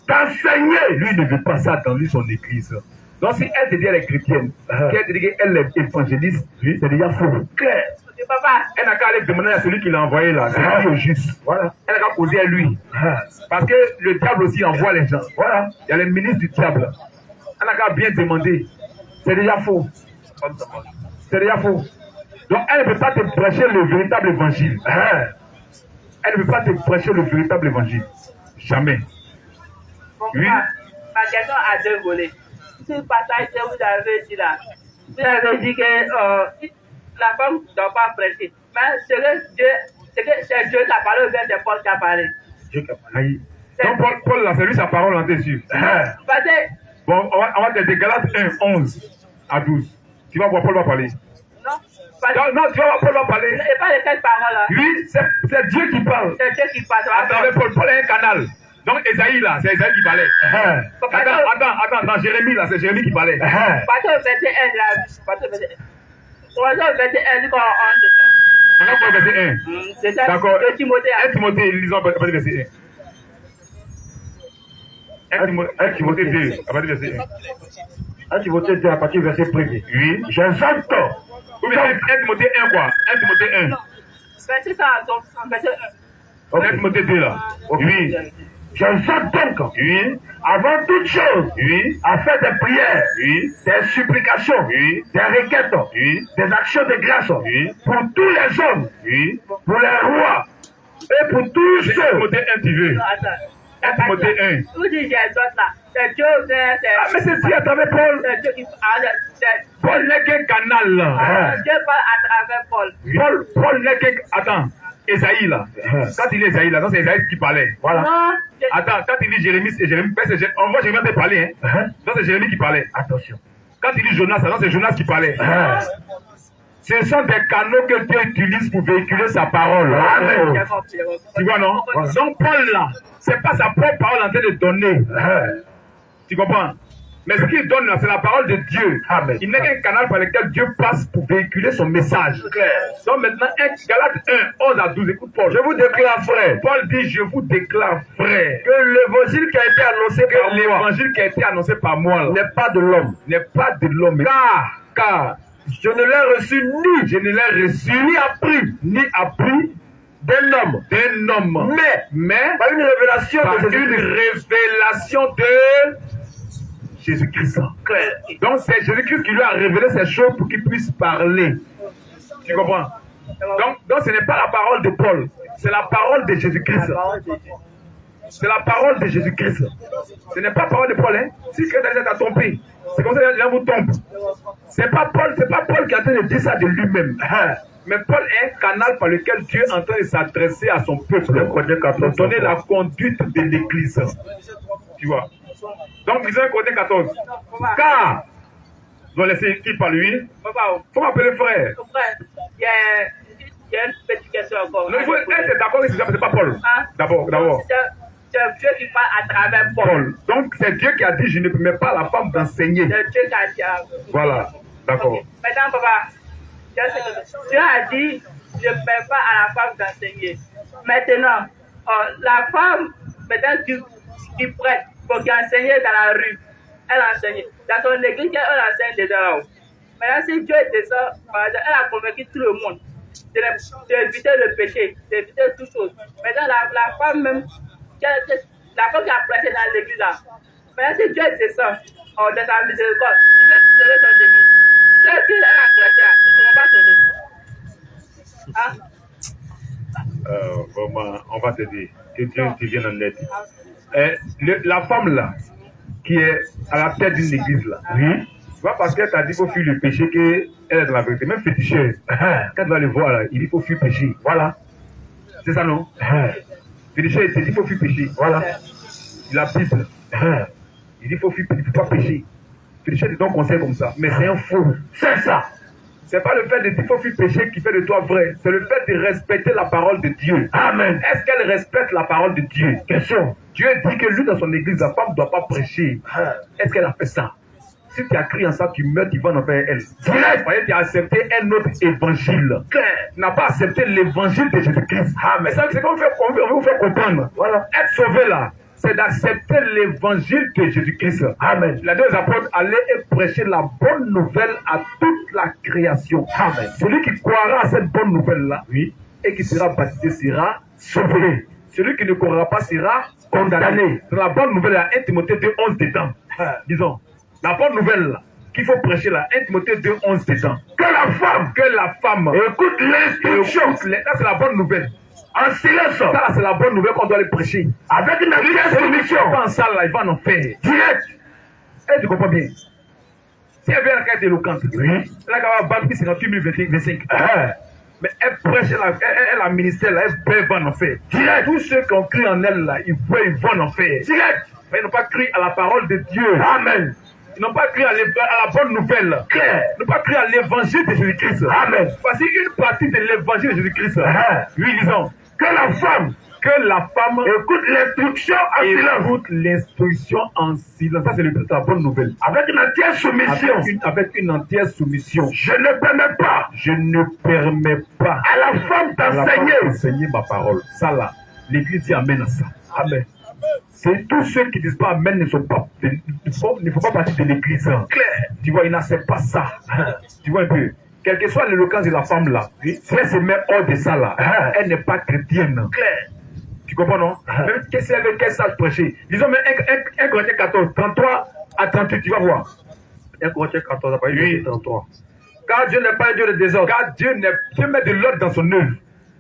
d'enseigner. Lui, il ne veut pas ça dans lui, son église. Donc, si elle te dit qu'elle est chrétienne, qu'elle te dit qu'elle est évangéliste, oui, c'est déjà faux. Claire. Papa. Elle n'a qu'à aller demander à celui qui l'a envoyé là. C'est lui au juste. Voilà. Elle n'a qu'à poser à lui. Parce que le diable aussi envoie les gens. Voilà. Il y a les ministres du diable. Elle n'a qu'à bien demander. C'est déjà faux. C'est déjà faux. Donc, elle ne peut pas te prêcher le véritable évangile. Elle ne peut pas te prêcher le véritable évangile. Jamais. Bon, Oui. ma question a deux volets. Ce passage que vous avez dit là, vous avez dit que la femme ne doit pas prêcher. Mais c'est Dieu qui a parlé ou bien c'est Paul qui a parlé? Dieu qui a parlé. Donc, Paul là, c'est lui sa parole en dessus. Parce que, Bon, on va te dire Galates 1:11 à 12. Tu vas voir, Paul va parler. non, parce que, Non, tu vas voir, Paul va parler. et pas de cette parole-là. Oui, c'est Dieu qui parle. C'est Dieu qui parle. À travers Paul. Paul est un canal. Donc, Esaïe là, c'est Esaïe qui parlait. Attends, dans Jérémie là, c'est Jérémie qui parlait. Parce que verset 1 là, parce que verset 1. Pour verset 1, dit qu'on On va voir verset 1. c'est ça. D'accord. De Timothée. 1 Timothée, lisons à partir du verset 1. 1 Timothée 2, à partir du verset 1. 1 Timothée 2 à partir du verset 1er. Oui. J'exhorte. Ou bien 1 Timothée 1 quoi? 1 Timothée 1. Verset ça, donc, verset 1. 1 Timothée 2 là. Oui. J'exhorte donc, Oui. avant toute chose, Oui. à faire des prières, Oui. des supplications, Oui. des requêtes, Oui. des actions de grâce Oui. pour tous les hommes, Oui. pour les rois et pour tous C'est 1 ceux. Timothée 1 tu veux. Non, attends. 1 Timothée 1. Vous dites j'exhorte là. C'est Dieu, Ah, mais c'est Dieu à travers Paul. c'est Dieu qui parle. Paul n'est qu'un canal là. Dieu parle à travers Paul. Paul n'est qu'un. Attends, Esaïe là. Quand il est Esaïe là, donc c'est Esaïe qui parlait. Voilà. Non, Attends, quand il dit Jérémie, c'est Jérémie. On voit Jérémie parler, hein. Donc c'est Jérémie qui parlait. Attention. Quand il dit Jonas, donc c'est Jonas qui parlait. Ce sont des canaux que Dieu utilise pour véhiculer sa parole. Amen. j'ai compris, j'ai compris. Tu vois, non? Donc Paul là, c'est pas sa propre parole en train de donner. Tu comprends? Mais ce qu'il donne là, c'est la parole de Dieu. Amen. Il n'est qu'un canal par lequel Dieu passe pour véhiculer son message. Donc maintenant, Galates 1, 11 à 12, écoute Paul. Je vous déclare, frère, Paul dit, je vous déclare, frère, que l'évangile qui a été annoncé que par moi l'évangile qui a été annoncé par moi là, n'est pas de l'homme. n'est pas de l'homme. Car Je ne l'ai reçu je ne l'ai reçu ni appris d'un homme, mais par une révélation par de une Jésus-Christ. révélation de Jésus-Christ. Donc c'est Jésus-Christ qui lui a révélé ces choses pour qu'il puisse parler. Tu comprends? Donc ce n'est pas la parole de Paul, c'est la parole de Jésus-Christ. C'est la parole de Jésus-Christ. Ce n'est pas la parole de Paul, hein? Si quelqu'un t'a trompé, c'est comme ça que les gens vous trompent. C'est pas Paul qui est en train de dire ça de lui-même. Mais Paul est un canal par lequel Dieu est en train de s'adresser à son peuple pour donner la conduite de l'Église. Tu vois? Donc, lisons Corinthiens 14. Car, je vais laisser qui par lui. Papa, Faut m'appeler frère. frère, il y a une petite question encore. Non, il faut être d'accord que c'est pas Paul. Hein? D'abord. C'est Dieu qui parle à travers Paul. Paul. Donc, c'est Dieu qui a dit, je ne permets pas à la femme d'enseigner. C'est Dieu qui a dit. Voilà. D'accord. Ok. Maintenant, papa, Dieu a dit, je ne permets pas à la femme d'enseigner. Maintenant, la femme maintenant qui prête, pour qui enseigne dans la rue. Elle enseigne. Dans son église, elle enseigne déjà là-haut. Maintenant, si Dieu descend, par exemple, elle a convaincu tout le monde d'éviter le péché, d'éviter toutes choses. Maintenant, la femme même, la femme qui a prêché dans l'église là, maintenant, si Dieu descend, dans sa miséricorde, il va sauver son église. Qu'est-ce qu'elle a prêché? Il ne va pas sauver. Hein? Vraiment, on va te dire que Dieu te vienne en aide. La femme là, qui est à la tête d'une église là, c'est pas parce qu'elle t'a dit qu'il faut fuir le péché qu'elle est dans la vérité. Même féticheuse, quand tu vas le voir là, il dit qu'il faut fuir le péché. Voilà. C'est ça non? Féticheuse, il te dit qu'il faut fuir le péché. Voilà. La Bible. Il dit qu'il faut fuir, il ne faut pas pécher. Féticheuse te donne conseil comme ça. Mais c'est un faux. C'est ça. C'est pas le fait de dire qu'il faut fuir le péché qui fait de toi vrai. C'est le fait de respecter la parole de Dieu. Amen. Est-ce qu'elle respecte la parole de Dieu? Question. Dieu dit que lui, dans son église, la femme ne doit pas prêcher. Est-ce qu'elle a fait ça? Si tu as crié en ça, tu meurs, tu vas en faire elle. Tu as accepté un autre évangile. Tu n'as pas accepté l'évangile de Jésus-Christ. Mais ça, c'est qu'on vous faire comprendre. Voilà. Être sauvé là, c'est d'accepter l'évangile de Jésus-Christ. Amen. Les deux apôtres allaient et prêcher la bonne nouvelle à toute la création. Amen. Celui qui croira à cette bonne nouvelle-là, oui, et qui sera baptisé sera sauvé. Celui qui ne croira pas sera condamné. C'est la bonne nouvelle à 1 Timothée 2:11 dedans. Disons, la bonne nouvelle qu'il faut prêcher là, 1 Timothée 2:11 dedans. Que la femme écoute l'instruction. Ça, c'est la bonne nouvelle. En silence. Ça, c'est la bonne nouvelle qu'on doit aller prêcher. Avec une soumission. Pas en salle là, il va en faire. Direct. Et tu comprends bien. Si elle vient à la carte éloquente, oui, elle va baptiser 58 025. Mais elle prêche, elle a ministère là, elle va en faire. Direct. Tous ceux qui ont crié en elle là, ils vont en faire. Direct. Mais ils n'ont pas crié à la parole de Dieu. Amen. Ils n'ont pas crié à la bonne nouvelle. Claire. Ils n'ont pas crié à l'évangile de Jésus-Christ. Amen. Voici une partie de l'évangile de Jésus-Christ. Oui, disons. Que la femme écoute l'instruction en silence. Écoute l'instruction en silence. Ça, c'est la bonne nouvelle. Avec une entière soumission. Avec une entière soumission. Je ne permets pas à la femme d'enseigner ma parole. Ça là, l'Église dit amen à ça. Amen. C'est tous ceux qui disent pas amen ne faut pas partir de l'église. Claire. Tu vois, ils n'acceptent pas ça. Tu vois un peu. Quelle que soit l'éloquence de la femme là, si elle se met hors de ça là, elle n'est pas chrétienne. Claire. Tu comprends non? Même si elle veut qu'elle sache prêcher. Disons mais 1 Corinthiens 14, 33 à 38, tu vas voir. 1 Corinthiens 14, à partir de 33. Car Dieu n'est pas un Dieu de désordre. Car Dieu met de l'ordre dans son œuvre.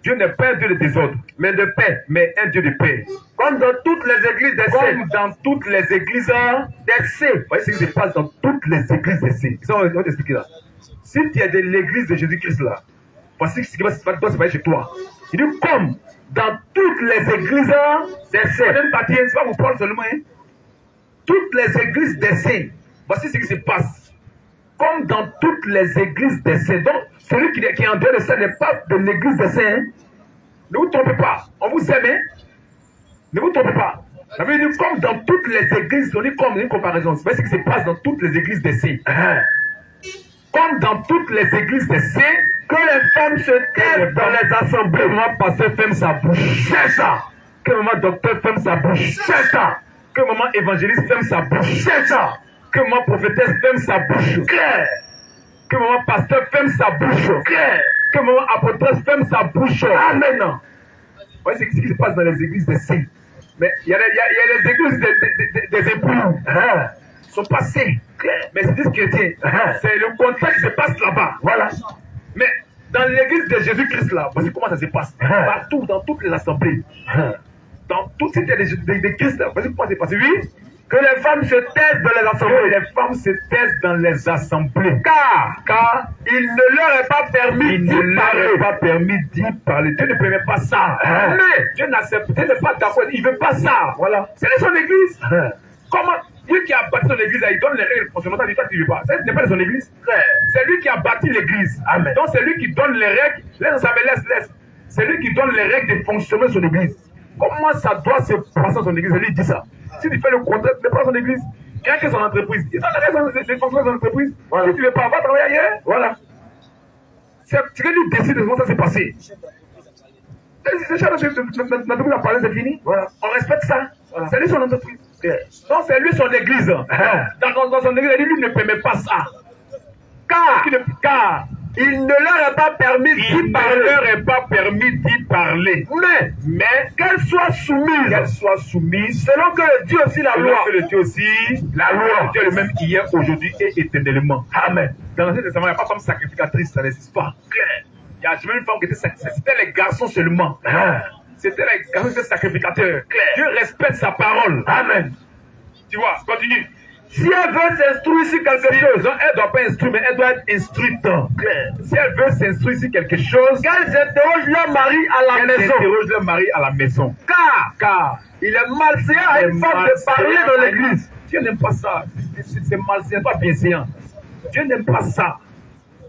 Dieu n'est pas un Dieu de désordre, mais de paix, mais un Dieu de paix. Comme dans toutes les églises d'essai. Comme dans toutes les églises d'essai. Vous voyez ce qui se passe dans toutes les églises d'essai. Ça, on va t'expliquer là. Si tu es de l'église de Jésus-Christ là, voici ce qui va se passer chez toi. Il dit comme dans toutes les églises d'essai. Même partie, c'est pas vous parler seulement. Hein? Toutes les églises d'essai. Voici ce qui se passe. Comme dans toutes les églises d'essai. Donc, celui qui est en dehors de ça n'est pas de l'église d'essai. Hein? Ne vous trompez pas. On vous aime. Hein? Ne vous trompez pas. Ça veut dire comme dans toutes les églises, on dit comme une comparaison. C'est ce qui se passe dans toutes les églises d'essai. Comme dans toutes les églises d'essai, que les femmes se taisent dans les assemblées. Que maman pasteur ferme sa bouche. C'est ça. Que maman docteur ferme sa bouche. C'est ça. Que maman évangéliste ferme sa bouche. C'est ça. Que maman prophétesse ferme sa bouche. Claire. Que maman pasteur ferme sa bouche. Claire. Que maman apôtresse ferme sa bouche. Amen. Vous voyez ce qui se passe dans les églises d'essai. Mais il y a les églises des époux. Ils sont passés. Mais c'est ce chrétien. C'est le contraire qui se passe là-bas. Voilà. Mais dans l'église de Jésus-Christ là, voici comment ça se passe. Partout, dans toutes les assemblées. Dans toutes ces des Christ là, voici comment ça se passe. Oui. Que les femmes se taisent dans les assemblées. Les femmes se taisent dans les assemblées. Car il ne leur est pas permis d'y parler. Dieu ne permet pas ça. Mais Dieu n'accepte, Dieu n'est pas d'accord. Il ne veut pas ça. Voilà. C'est son église. Comment lui qui a bâti son église, il donne les règles de fonctionnement, toi tu ne veux pas. Ce n'est pas de son église. C'est lui qui a bâti l'église. Amen. Donc c'est lui qui donne les règles. Laisse. C'est lui qui donne les règles de fonctionnement de son église. Comment ça doit se passer dans son église? Lui dit ça. Si tu fais le contraire, tu ne pas son église. Rien que son entreprise. Il donne les règles de fonctionnement de son entreprise. Voilà. Si tu ne veux pas, va travailler ailleurs. Voilà. C'est ce que lui décide de comment ça s'est passé. C'est ça, notre a parlé, c'est fini. Voilà. On respecte ça. Voilà. C'est lui son entreprise. Donc c'est lui son église. Dans son église, lui ne permet pas ça. Car il ne leur est pas permis d'y parler. Il ne leur est pas permis d'y parler. Mais qu'elle soit soumise. Qu'elle soit soumise. Selon que le Dieu aussi la loi. Selon que le Dieu aussi la loi. Dieu le même hier, aujourd'hui et éternellement. Amen. Dans l'Ancien Testament, il n'y a pas de femme sacrificatrice, ça n'existe pas. Il y a jamais une femme qui était sacrificatrice. C'était les garçons seulement. C'était les garçons qui étaient sacrificateurs. Dieu respecte sa parole. Amen. Tu vois, continue. Si elle veut s'instruire sur quelque chose, elle ne doit pas instruire, mais elle doit être instruite. Si elle veut s'instruire sur quelque chose, qu'elle s'interroge leur mari à la maison. Elle s'interroge leur mari à la maison. Car il est malséant à une femme de parler dans l'église. Dieu n'aime pas ça. C'est malséant, pas bienséant. Dieu n'aime pas ça.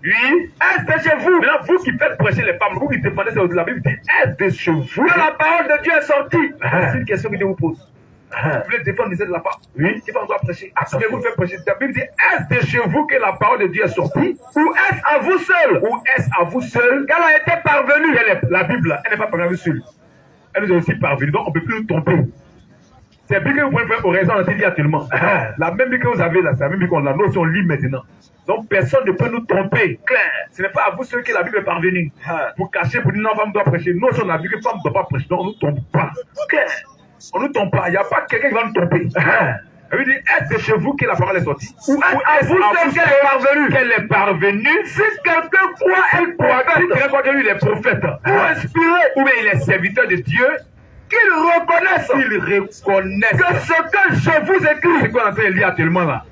Oui, est de chez vous. Maintenant, vous qui faites prêcher les femmes, vous qui défendez la Bible dit est de chez vous. Quand la parole de Dieu est sortie, c'est une question que Dieu vous pose. Vous voulez défendre les aides de la femme? Oui. Qui va doit prêcher? Mais vous faites prêcher. La Bible dit est-ce de chez vous que la parole de Dieu est sortie? Ou est-ce à vous seul? Ou est-ce à vous seul qu'elle a été parvenue? La Bible, elle n'est pas parvenue seule. Elle nous est aussi parvenue. Donc on ne peut plus nous tromper. C'est bien que vous pouvez faire oraison dans cette vie actuellement. La même vie que vous avez là, c'est la même vie qu'on a. Nous aussi on lit maintenant. Donc personne ne peut nous tromper. Claire. Ce n'est pas à vous seul que la Bible est parvenue. Pour cacher, pour dire non, femme doit prêcher. Nous aussi on a vu que femme ne doit pas prêcher. Donc on ne nous trompe pas. Claire. On ne nous trompe pas, il n'y a pas quelqu'un qui va nous tromper. Elle dit, est-ce de chez vous que la parole est sortie? Ou est-ce vous qu'elle est parvenue? Si quelqu'un croit, elle croit. Si quelqu'un croit que lui, il est prophète, ou inspiré, ou bien il est serviteur de Dieu, qu'il reconnaisse que ce que je vous écris, ce qu'on est en train de lire actuellement là,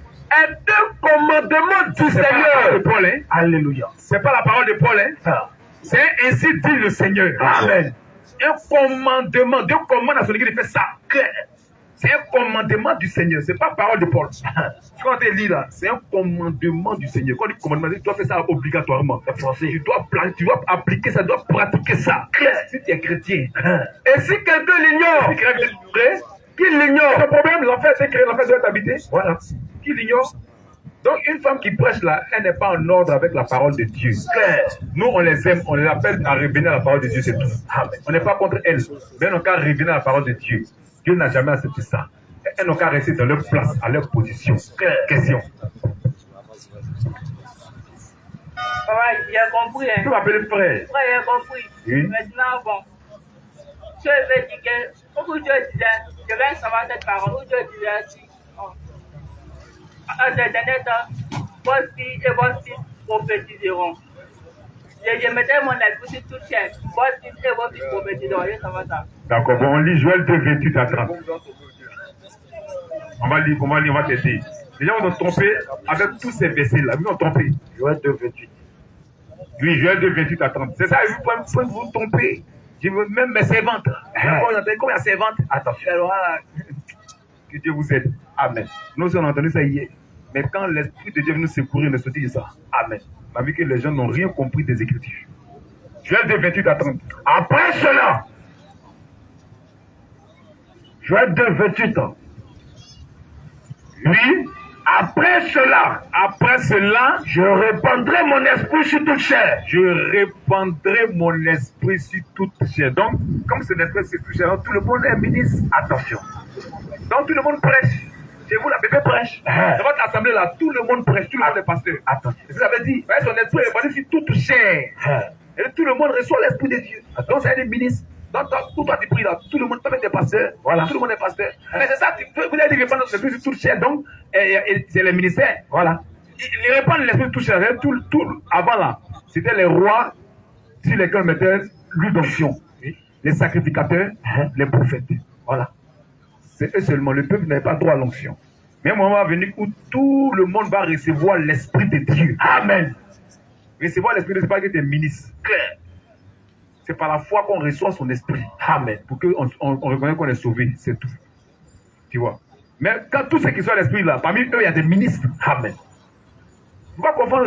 est un commandement du Seigneur. De Paul, hein? Alléluia. C'est pas la parole de Paul, hein? C'est ainsi dit le Seigneur. Amen. Un commandement, Dieu commande à son église de faire ça. C'est un commandement du Seigneur, c'est pas parole de Paul. Quand tu lis là, c'est un commandement du Seigneur. Quand tu commandement, tu dois faire ça obligatoirement. Tu dois appliquer ça, tu dois pratiquer ça. Si tu es chrétien. Et si quelqu'un l'ignore, qu'il l'ignore. Le problème, l'enfer, c'est que l'enfer doit être habité. Voilà. Qui l'ignore. Donc, une femme qui prêche là, elle n'est pas en ordre avec la parole de Dieu. Nous, on les aime, on les appelle à revenir à la parole de Dieu, c'est tout. On n'est pas contre elles, mais elles n'ont qu'à revenir à la parole de Dieu. Dieu n'a jamais accepté ça. Elles n'ont qu'à rester dans leur place, à leur position. Question. Ouais, j'ai compris. Tu m'appelles frère. Ouais, j'ai compris. Oui. Maintenant, bon. Je vais dire que, où Dieu disait, je vais savoir cette parole, où Dieu disait ainsi. À ces derniers temps, vos filles et vos fils prophétiseront. Je mettrai mon esprit sur toute chair. Vos fils et vos fils prophétiseront. Ça va ça. D'accord, bon, on lit Joël 2, 28 à 30. On va lire, on va t'aider. Les gens vont nous tromper avec tous ces versets-là. Ils vont nous tromper. Joël 2, 28. Oui, Joël 2, 28 à 30. C'est ça, vous pouvez vous tromper. Je veux même mes servantes. Quand il y a servantes, attention, alors que Dieu vous aide. Amen. Nous on a entendu ça hier. Mais quand l'Esprit de Dieu vient nous secourir, nous se dit ça. Amen. On a vu que les gens n'ont rien compris des Écritures. Joël 2, 28 à 30. Après cela, Joël 2, 28 ans. Oui, après cela, je répandrai mon esprit sur toute chair. Je répandrai mon esprit sur toute chair. Donc, comme cet esprit sur toute chair, tout le monde est ministre. Attention. Donc, tout le monde prêche. Chez vous, la bébé prêche. Dans votre assemblée, là, tout le monde prêche. Tout le monde est pasteur. Attention. Vous avez dit, son esprit est répandu sur toute chair. Et tout le monde reçoit l'esprit de Dieu. Donc, c'est des ministres. Donc, tout toi, tu pries là, tout le monde peut être pasteur. Voilà. Tout le monde est pasteur. Mais c'est ça, vous avez dit répandre l'esprit sur toute chair. Donc, c'est les ministères. Voilà. Ils répandent l'esprit sur toute chair. Tout avant là, c'était les rois sur lesquels on mettait l'huile d'onction. Les sacrificateurs, les prophètes. Voilà. C'est eux seulement. Le peuple n'avait pas droit à l'onction. Mais un moment va venir où tout le monde va recevoir l'esprit de Dieu. Amen. Recevoir l'esprit de Dieu, c'est pas que tu es ministre. Clair. C'est par la foi qu'on reçoit son esprit. Amen. Pour qu'on reconnaisse qu'on est sauvé. C'est tout. Tu vois. Mais quand tous ceux qui sont à l'esprit là, parmi eux, il y a des ministres. Amen. Il ne faut pas confondre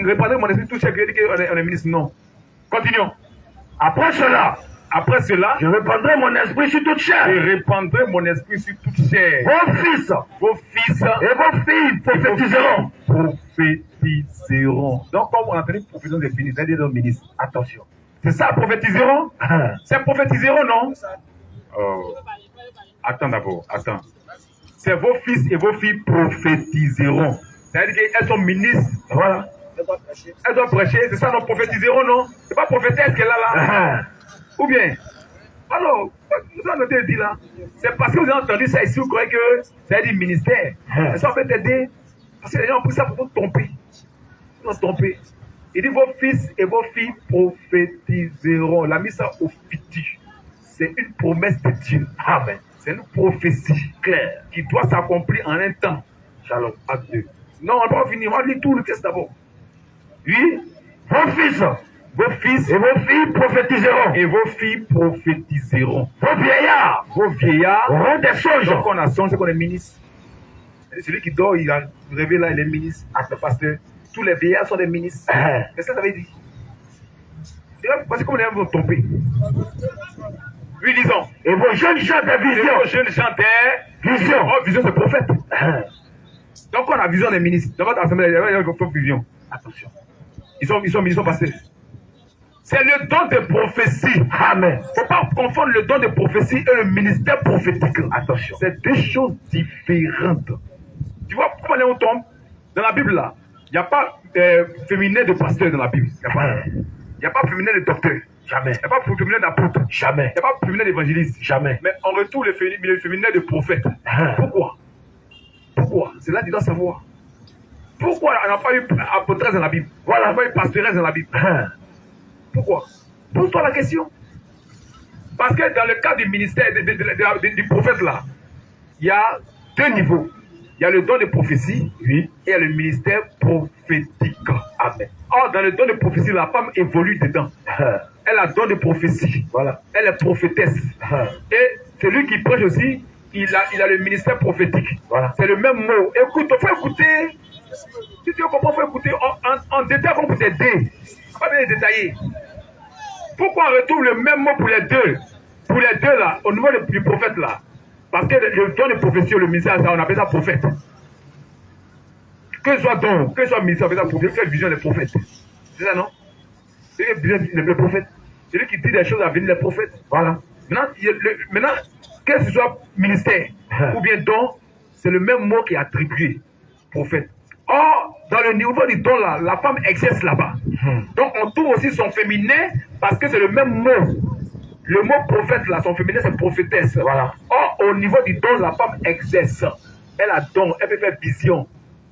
répandre mon esprit tout chaque jour et dire qu'on est ministre. Non. Continuons. Après cela, je répandrai mon esprit sur toute chair. Je répandrai mon esprit sur toute chair. Vos fils et vos filles prophétiseront. Prophétiseront. Donc, comme on a entendu prophétiser des finis, c'est-à-dire des ministres. Attention. C'est ça, prophétiseront? C'est prophétiseront, non? Oh. Attends d'abord, attends. C'est vos fils et vos filles prophétiseront. C'est-à-dire qu'elles sont ministres. Voilà. Elles doivent prêcher, c'est ça, non, prophétiseront, non? C'est pas prophétesse qu'elle a là. Ou bien? Alors, vous avez dit là. C'est parce que vous avez entendu ça ici, vous croyez que ça veut dire ministère. Et ça peut t'aider. Parce que les gens ont pris ça pour vous tromper. Ils vont tromper. Il dit vos fils et vos filles prophétiseront. Il a mis ça au futur. C'est une promesse de Dieu. Amen. C'est une prophétie claire qui doit s'accomplir en un temps. Shalom. Acte 2. Non, on va pas finir. On va lire tout le texte d'abord. Oui. Vos fils et vos filles prophétiseront. et vos filles prophétiseront. Vos vieillards auront des songes. Donc on a songe, c'est qu'on est ministre. Et celui qui dort, il a rêvé là, il est ministre. Ah, le pasteur. Tous les vieillards sont des ministres. Qu'est-ce que ça veut dire? Parce que comme les gens vont tomber. Oui, disons. Et vos jeunes gens des visions. Vos jeunes gens des visions. Oh, vision, c'est prophète. Donc on a vision des ministres. Dans votre assemblée, il y a une vision. Attention. Ils sont passés. C'est le don de prophétie. Amen. Il ne faut pas confondre le don de prophétie et le ministère prophétique. Attention. C'est deux choses différentes. Tu vois comment on tombe? Dans la Bible là, il n'y a pas féminin de pasteur dans la Bible. Il n'y a pas féminin de docteur. Jamais. Il n'y a pas féminin d'apôtre. Jamais. Il n'y a pas féminin d'évangéliste. Jamais. Mais on retrouve le féminin de prophète. Pourquoi? C'est là que tu dois savoir. Pourquoi on n'a pas eu apôtresse dans la Bible? Voilà, on n'a pas eu pastoresse dans la Bible. Pourquoi? Pose-toi la question. Parce que dans le cas du ministère, du prophète là, il y a deux niveaux. Il y a le don de prophétie, oui, et il y a le ministère prophétique. Amen. Or, dans le don de prophétie, la femme évolue dedans. Elle a don de prophétie. Voilà. Elle est prophétesse. Et celui qui prêche aussi, il a le ministère prophétique. Voilà. C'est le même mot. Écoute, il faut écouter. Si tu comprends, il faut écouter en détail pour t'aider. Pas bien détailler. Pourquoi on retrouve le même mot pour les deux? Pour les deux là, au niveau du prophète là. Parce que le don de prophétie, le ministère, on appelle ça prophète. Que ce soit don, que ce soit ministère, on appelle ça prophète. Quelle vision des prophètes? C'est ça, non? C'est le prophète. Celui qui dit des choses à venir, les prophètes. Voilà. Maintenant, que ce soit ministère ou bien don, c'est le même mot qui est attribué. Prophète. Or, dans le niveau du don là, la femme exerce là-bas. Donc, on trouve aussi son féminin parce que c'est le même mot. Le mot prophète là, son féminin, c'est prophétesse. Voilà. Or, au niveau du don, la femme exerce. Elle a don, elle peut faire vision.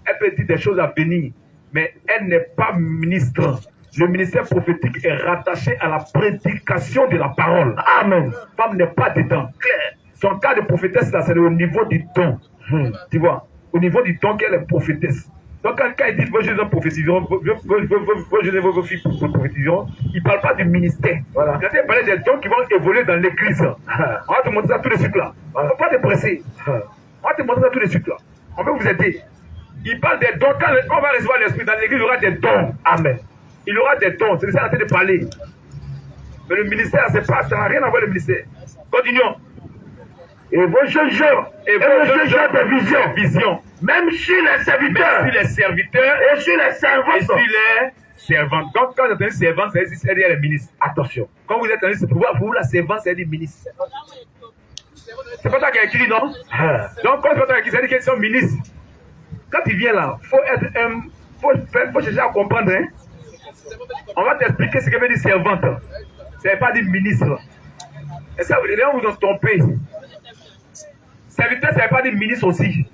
Elle peut dire des choses à venir. Mais elle n'est pas ministre. Le ministère prophétique est rattaché à la prédication de la parole. Amen. La femme n'est pas dedans. Claire. Son cas de prophétesse là, c'est au niveau du don. Tu vois, au niveau du don qu'elle est prophétesse. Donc quand il dit vos jeunes prophétiseront, vos filles prophétiseront, il ne parle pas du ministère. Voilà. Il a parlé des dons qui vont évoluer dans l'église. On va te montrer ça tout de suite là. On ne faut pas te presser. On va te montrer ça tout de suite là. On peut vous aider. Il parle des dons. Quand on va recevoir l'esprit dans l'église, il y aura des dons. Amen. Il y aura des dons. C'est ça qu'on est en train de parler. Mais le ministère, ça n'a rien à voir avec le ministère. Continuons. Et vos jeunes gens, de vision. Même sur les serviteurs. Et sur les servantes. Donc, quand vous êtes un servant, c'est dire les ministres. Attention. Quand vous êtes un ministre, pour vous, la servante, c'est dire ministre. C'est pas toi qui as écrit, non? Donc, quand c'est pas toi qui a écrit, c'est dire qu'ils sont ministres. Quand il vient là, il faut chercher à comprendre. Hein? On va t'expliquer ce que veut dire servante. Ça ne veut pas dire ministre. Et ça, les gens vous ont trompé. Serviteur, ça ne veut pas dire ministre aussi.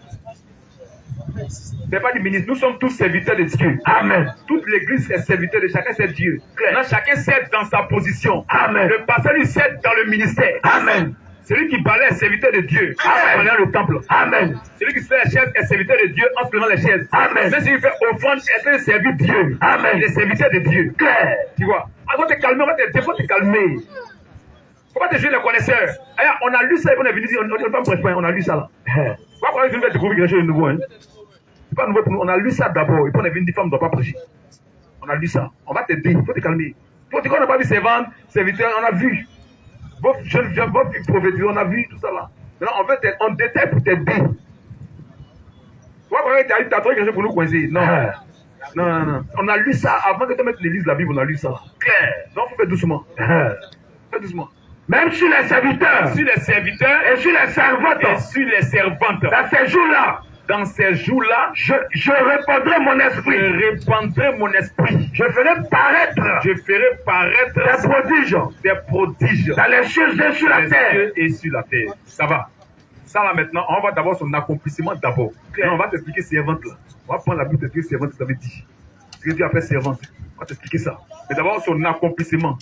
Ça ne veut pas dire ministre. Nous sommes tous serviteurs de Dieu. Amen. Toute l'église est serviteur de chacun, c'est Dieu. Maintenant, chacun sert dans sa position. Amen. Le pasteur lui sert dans le ministère. Amen. Celui qui balaie est serviteur de Dieu. Amen. Dans le temple. Amen. Celui qui se fait la chaise est serviteur de Dieu en prenant les chaises. Amen. Mais celui qui fait offrande est serviteur de Dieu. Amen. Il est serviteur de Dieu. Claire. Tu vois. On va te calmer, il faut te calmer. Faut pas te jouer les connaisseurs. Alors, on a lu ça et on est venu dire, on ne pas prêcher, on a lu ça là. Pourquoi on est venu découvrir quelque chose de nouveau, hein? C'est pas nouveau pour nous, on a lu ça d'abord et puis on est venu dire, femme ne doit pas prêcher. On a lu ça. On va te dire, il faut te calmer. Faut te dire qu'on n'a pas vu servante, serviteur, on a vu. Vos jeunes gens, vos prophéties, on a vu tout ça là. Maintenant, on veut en détail pour t'aider. Pourquoi tu as eu tatoué quelque chose pour nous coincer? Non. Non. On a lu ça avant que tu mettes l'église, la Bible, on a lu ça là. Claire. Donc, il faut faire doucement. Fais doucement. même sur les serviteurs, sur les serviteurs et sur les servantes, et sur les servantes. dans ces jours-là, Dans ces jours-là, je répandrai mon je esprit. répandrai mon esprit. Je ferai paraître Je ferai paraître des prodiges des prodiges dans les cieux et sur la les terre. cieux et sur la terre. Ça va. Ça là maintenant, on va d'abord son accomplissement d'abord. On va t'expliquer servante là. On va prendre la Bible t'expliquer servante, ça veut dire. Ce que Dieu appelle servante. On va t'expliquer ça. Mais d'abord son accomplissement.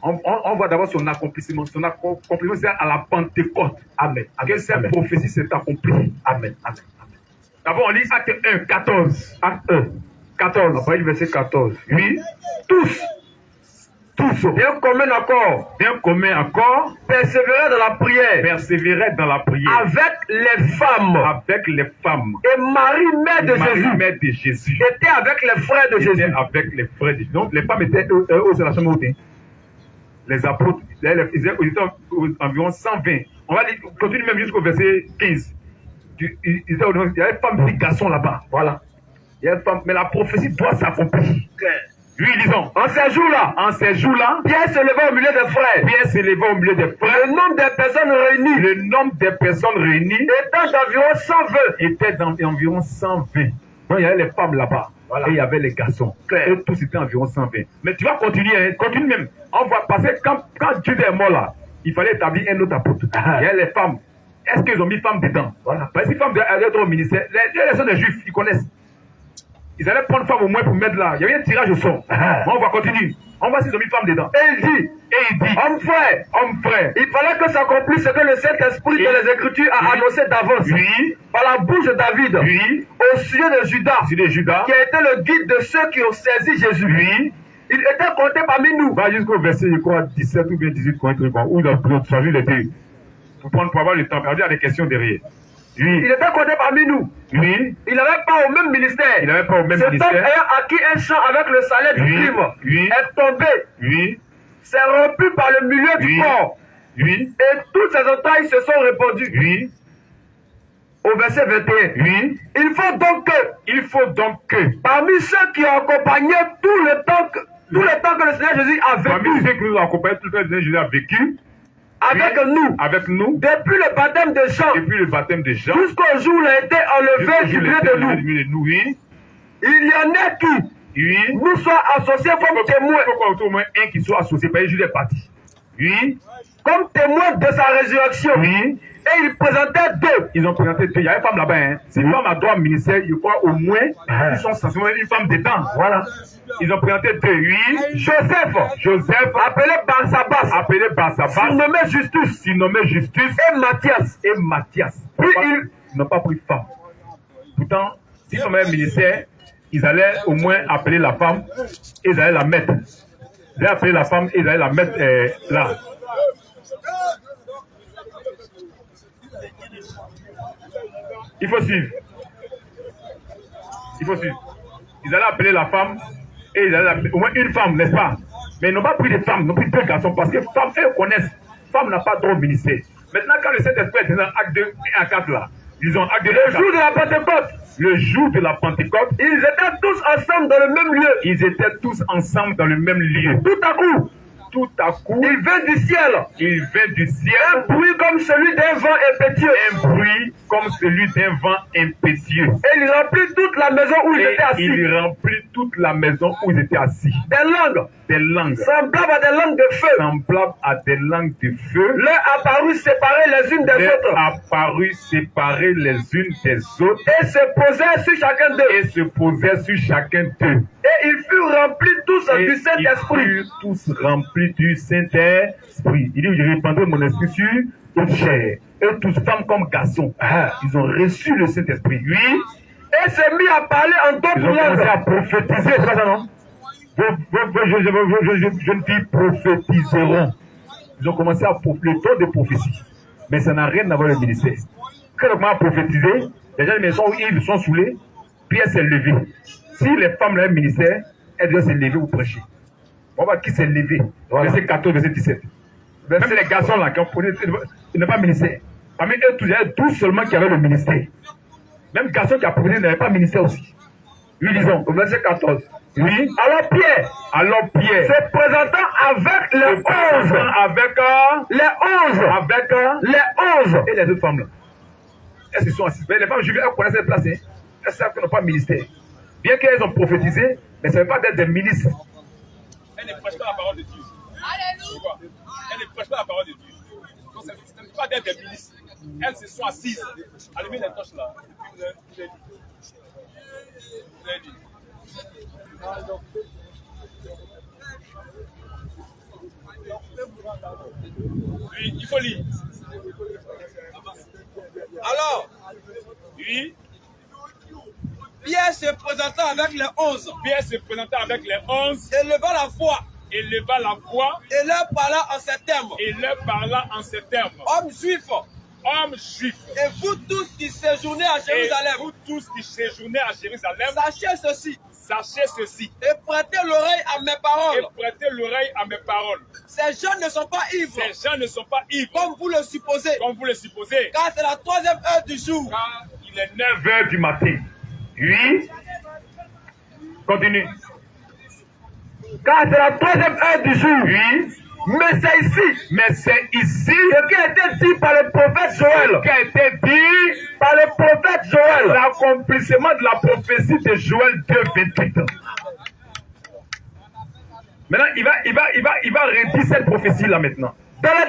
On va d'abord son accomplissement. Son accomplissement c'est à la Pentecôte. Amen. Que cette prophétie s'est accomplie. Amen. Amen. D'abord on lit Acte 1, 14. Acte 1, 14. Après le verset 14. Oui. Tous, Bien commun accord, bien commun accord, persévérer dans la prière persévéraient dans la prière avec les femmes. avec les femmes. Et Marie, mère de Marie, Jésus, mère de Jésus, était avec les frères de était Jésus. avec les frères de Jésus. Donc les femmes étaient aux la chambre haute. Les apôtres, ils étaient environ 120. On va dire, continue même jusqu'au verset 15. Il y a une femme et un garçon là-bas. Voilà. Il y a une femme, mais la prophétie doit s'accomplir. Oui, lisons. En ces jours-là, Pierre se leva au milieu des frères. Pierre s'éleva au milieu des frères. Le nombre des personnes réunies Le nombre des personnes réunies était d'environ 120. était d'environ 120. Donc il y avait les femmes là-bas. Voilà. Et il y avait les garçons. Claire. Et tous étaient environ 120. Mais tu vas continuer, hein, continue même. On va passer, quand Dieu est mort là, il fallait établir un autre apôtre. Il y a les femmes. Est-ce qu'ils ont mis femmes dedans? Voilà. Parce que les femmes allaient au ministère, les sons des juifs, ils connaissent. Ils allaient prendre femmes au moins pour mettre là. Il y avait un tirage au sort. On va continuer. On va voir s'ils ont mis femmes dedans. Et il dit, homme frère, il fallait que s'accomplisse ce que le Saint-Esprit dans les Écritures a annoncé d'avance. Oui. Par la bouche de David. Oui. Au sujet de Judas. C'est de Judas. Qui a été le guide de ceux qui ont saisi Jésus. Oui. Il était compté parmi nous. Va jusqu'au verset, je crois, 17 ou bien 18, où il a choisi les deux. Pour avoir le temps. Il y a des questions derrière. Oui. Il était compté parmi nous. Oui. Il n'avait pas au même ministère. Il n'avait pas au même Cet homme ministère. ayant acquis un champ avec le salaire du Oui. crime Oui. est tombé, Oui. s'est rompu par le milieu du Oui. corps. Oui. Et toutes ses entrailles se sont répandues. Oui. Au verset 21. Oui. Il faut donc que, parmi ceux qui ont accompagné tout le temps que le Seigneur Jésus a Parmi vécu ceux qui nous ont accompagnés tout le temps, Jésus a vécu avec nous, depuis le baptême de Jean, depuis le baptême de Jean, jusqu'au jour où il a été enlevé du milieu de nous. Oui. Il y en a qui Oui. nous sont associés comme témoins. Il faut au moins un qui soit associé, parce que Jésus est parti. Oui. Comme témoins de sa résurrection. Oui. Et ils présentaient deux. Ils ont présenté deux. Il y a une femme là-bas. Hein. Si une femme a droit au ministère, il faut au moins, ils sont censés mettre une femme dedans. Voilà. Ils ont présenté deux. Oui. Joseph, appelé Barsabas, surnommé Justus, et Matthias. Puis ils n'ont pas pris femme. Pourtant, s'ils ont mis un ministère, ils allaient au moins appeler la femme et ils allaient la mettre. Ils allaient appeler la femme et ils allaient la mettre là. Il faut suivre. Ils allaient appeler la femme et ils allaient au moins une femme, n'est-ce pas? Mais ils n'ont pas pris de femmes, ils n'ont pris deux garçons parce que femmes, elles connaissent. Femme n'a pas droit au ministère. Maintenant, quand le Saint-Esprit est dans acte 2 et acte 4 là, ils ont acte 2 le jour de la Pentecôte. Le jour de la Pentecôte, ils étaient tous ensemble dans le même lieu. Tout à coup, il vint du ciel. Un bruit comme celui d'un vent impétueux. Et il remplit toute la maison où ils étaient assis. Des langues. Semblables à des langues de feu. Leur apparut séparées les unes des autres. Et se posaient sur chacun d'eux. Et ils furent remplis tous du Saint-Esprit. Il dit, je répandrai mon esprit sur toute chair. Et tous, femmes comme garçons, ils ont reçu le Saint-Esprit. Oui. Et se mit à parler en d'autres langues. Ils ont commencé à prophétiser, c'est pas ça, non? Vos jeunes filles prophétiseront. Ils ont commencé à le temps de prophétie. Mais ça n'a rien à voir avec le ministère. Quand on a prophétisé, les gens ils sont saoulés, Pierre s'est levé. Si les femmes ont un ministère, elles doivent se lever pour prêcher. On va voir qui s'est levé. Voilà. Verset 14, verset 17. Même les garçons là, qui ont posé, ils n'ont pas ministère. Parmi eux, il y a 12 seulement qui avaient le ministère. Même garçon qui a posé n'avait pas ministère aussi. Lui, disons, au verset 14. Oui. Alors Pierre, se présentant avec les 11. Et les autres femmes là. Elles se sont assises. Les femmes juives, elles connaissent les places. Hein. Elles savent qu'elles n'ont pas de ministère. Bien qu'elles ont prophétisé, mais ça ne veut pas être des ministres. Elle ne prêche pas la parole de Dieu. Alléluia. Elle ne prêche pas la parole de Dieu. Donc, ce n'est pas d'être des ministres. Elles se sont assises. Allumez les torches là. Oui, il faut lire. Alors, Oui. Pierre se présentant avec les 11, Pierre se présentant avec les 11, éleva la voix éleva la voix et leur parla en ces termes. et leur parla en ces termes. Hommes juifs, Hommes juifs, et vous tous qui séjournez à et Jérusalem, vous tous qui séjournez à Jérusalem, sachez ceci sachez ceci et prêtez l'oreille à mes paroles. et prêtez l'oreille à mes paroles. Ces gens ne sont pas ivres, Ces gens ne sont pas ivres, comme vous le supposez, comme vous le supposez, car c'est la 3e heure du jour. car il est 9 9h du matin. Oui. Continue. Car c'est la 3e heure du jour. Oui. Mais c'est ici ce qui a été dit par le prophète Joël. L'accomplissement de la prophétie de Joël 2:28. Maintenant, il va redire cette prophétie-là maintenant. Dans les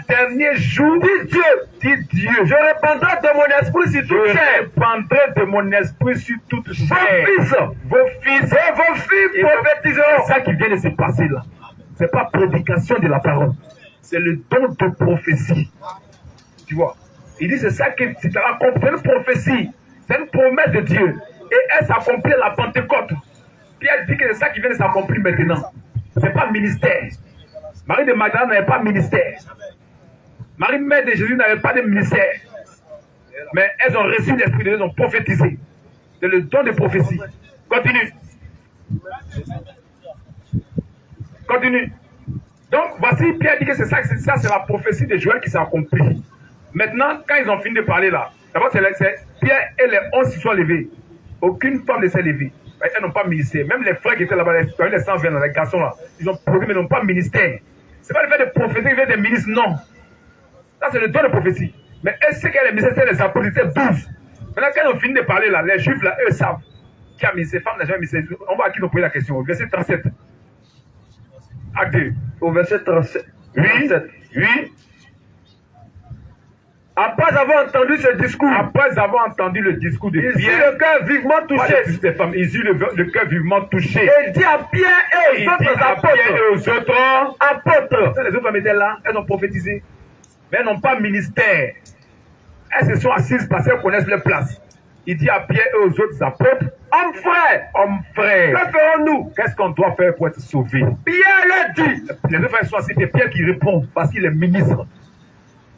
derniers jours, dit Dieu, je répandrai de mon esprit sur toute chair. Vos fils et vos filles prophétiseront. C'est ça qui vient de se passer là. C'est pas prédication de la parole. C'est le don de prophétie. Tu vois. Il dit c'est ça qui c'est une prophétie. C'est une promesse de Dieu. Et elle s'accomplit à la Pentecôte. Pierre dit que c'est ça qui vient de s'accomplir maintenant. C'est pas ministère. Marie de Magdalene n'avait pas de ministère. Marie, mère de Jésus, n'avait pas de ministère. Mais elles ont reçu l'Esprit de Dieu, elles ont prophétisé. C'est le don de prophétie. Continue. Continue. Donc, voici, Pierre dit que c'est ça, c'est la prophétie de Joël qui s'est accomplie. Maintenant, quand ils ont fini de parler là, d'abord, c'est Pierre et les 11 qui sont levés. Aucune femme ne s'est levée. Elles n'ont pas de ministère. Même les frères qui étaient là-bas, les 120 dans les garçons là, ils ont produit, mais ils n'ont pas de ministère. C'est pas le fait de prophétiser, il fait des ministres, non. Ça, c'est le don de prophétie. Mais est-ce que les ministères, les apôtres, étaient 12. Maintenant, quand ils ont fini de parler là, les juifs là, eux savent qui a mis ces femmes, n'a jamais mis ces. On va à qui nous poser la question. Au verset 37. Acte 2. Au verset 37. Oui. Oui. Après avoir entendu ce discours, le discours de Pierre, ils eurent le cœur vivement touché. Ils eurent le cœur vivement touché. Et il dit à Pierre et aux autres apôtres. Les autres femmes étaient là, elles ont prophétisé. Mais elles n'ont pas de ministère. Elles se sont assises parce qu'elles connaissent leur place. Il dit à Pierre et aux autres apôtres, hommes frères, que ferons-nous? Qu'est-ce qu'on doit faire pour être sauvé? Pierre leur dit. Les autres frères sont assis, c'est Pierre qui répond parce qu'il est ministre.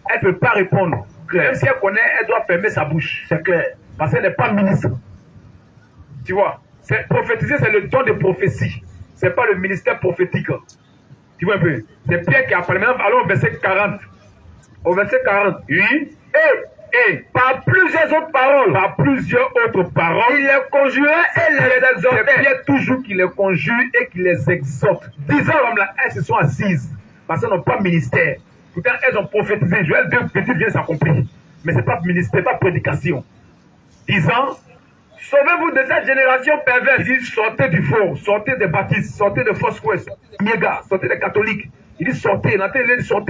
Elle ne peut pas répondre. Même si elle connaît, elle doit fermer sa bouche. C'est clair. Parce qu'elle n'est pas ministre. Tu vois, prophétiser, c'est le don de prophétie. Ce n'est pas le ministère prophétique. Tu vois un peu. C'est Pierre qui a parlé. Maintenant, allons au verset 40. Au verset 40. Oui. Et par plusieurs autres paroles. Il les conjurait et les exhortait. C'est Pierre toujours qui les conjure et qui les exhorte. Disant comme là, elles se sont assises. Parce qu'elles n'ont pas de ministère. Pourtant, elles ont prophétisé. Joël 2:28 vient s'accomplir. Mais ce n'est pas ministère, pas prédication. Disant, sauvez-vous de cette génération perverse. Il dit, sortez du faux, sortez des baptistes, sortez de fausses couesses, sortez des catholiques. Il dit, sortez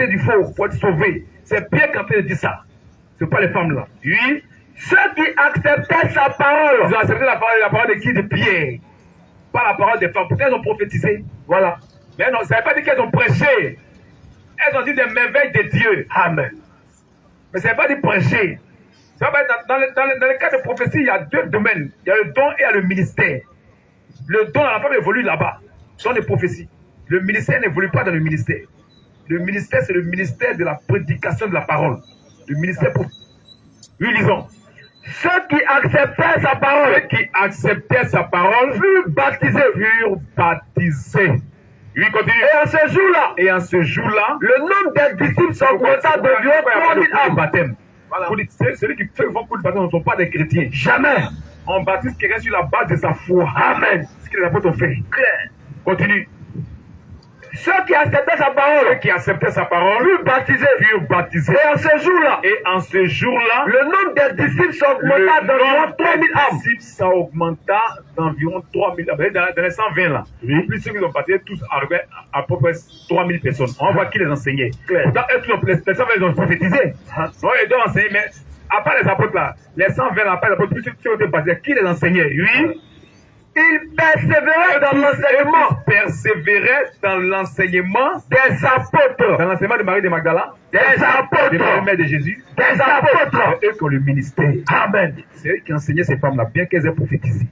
du faux pour être sauvés. C'est Pierre qui est en train de dire ça. Ce n'est pas les femmes là. Oui. Ceux qui acceptaient sa parole. Ils ont accepté la parole de qui? De Pierre. Pas la parole des femmes. Pourtant, elles ont prophétisé. Voilà. Mais non, ça ne veut pas dire qu'elles ont prêché. Elles ont dit des merveilles de Dieu. Amen. Mais ça ne veut pas dire prêcher. Dans le cas de prophétie, il y a deux domaines. Il y a le don et il y a le ministère. Le don, la femme évolue là-bas. Dans les prophéties. Le ministère n'évolue pas dans le ministère. Le ministère, c'est le ministère de la prédication de la parole. Le ministère pour... Oui, lisons. Ceux qui acceptaient sa parole, furent baptisés. Oui, continue. Et en ce jour-là, le nombre des disciples s'augmenta d'environ 3000 âmes. Baptême. Voilà. Celui qui fait beaucoup de baptême ne sont pas des chrétiens. Jamais. On baptise quelqu'un sur la base de sa foi. Amen. Ce que les apôtres ont fait. Clair. Continue. Ceux qui acceptaient sa parole, Ceux qui acceptaient sa parole furent baptisés. Et en ce jour-là, le nombre des disciples s'augmenta d'environ 3000 âmes. Ça augmenta d'environ 3000 âmes. Dans les 120 là, plus ceux qui ont baptisé, tous arrivaient à peu près 3000 personnes. On voit qui les enseignait. Pourtant, les 120 ils ont prophétisé. Ils doivent enseigner, mais à part les apôtres là, les 120 là, à part les apôtres, plus ceux qui ont été baptisés, qui les enseignait? Oui. Ils persévéraient dans l'enseignement. Dans l'enseignement des apôtres. Dans l'enseignement de Marie de Magdala. Des apôtres. De mère de Jésus. Des apôtres. C'est eux qui ont le ministère. Amen. C'est eux qui enseignaient ces femmes-là, bien qu'elles aient prophétisé.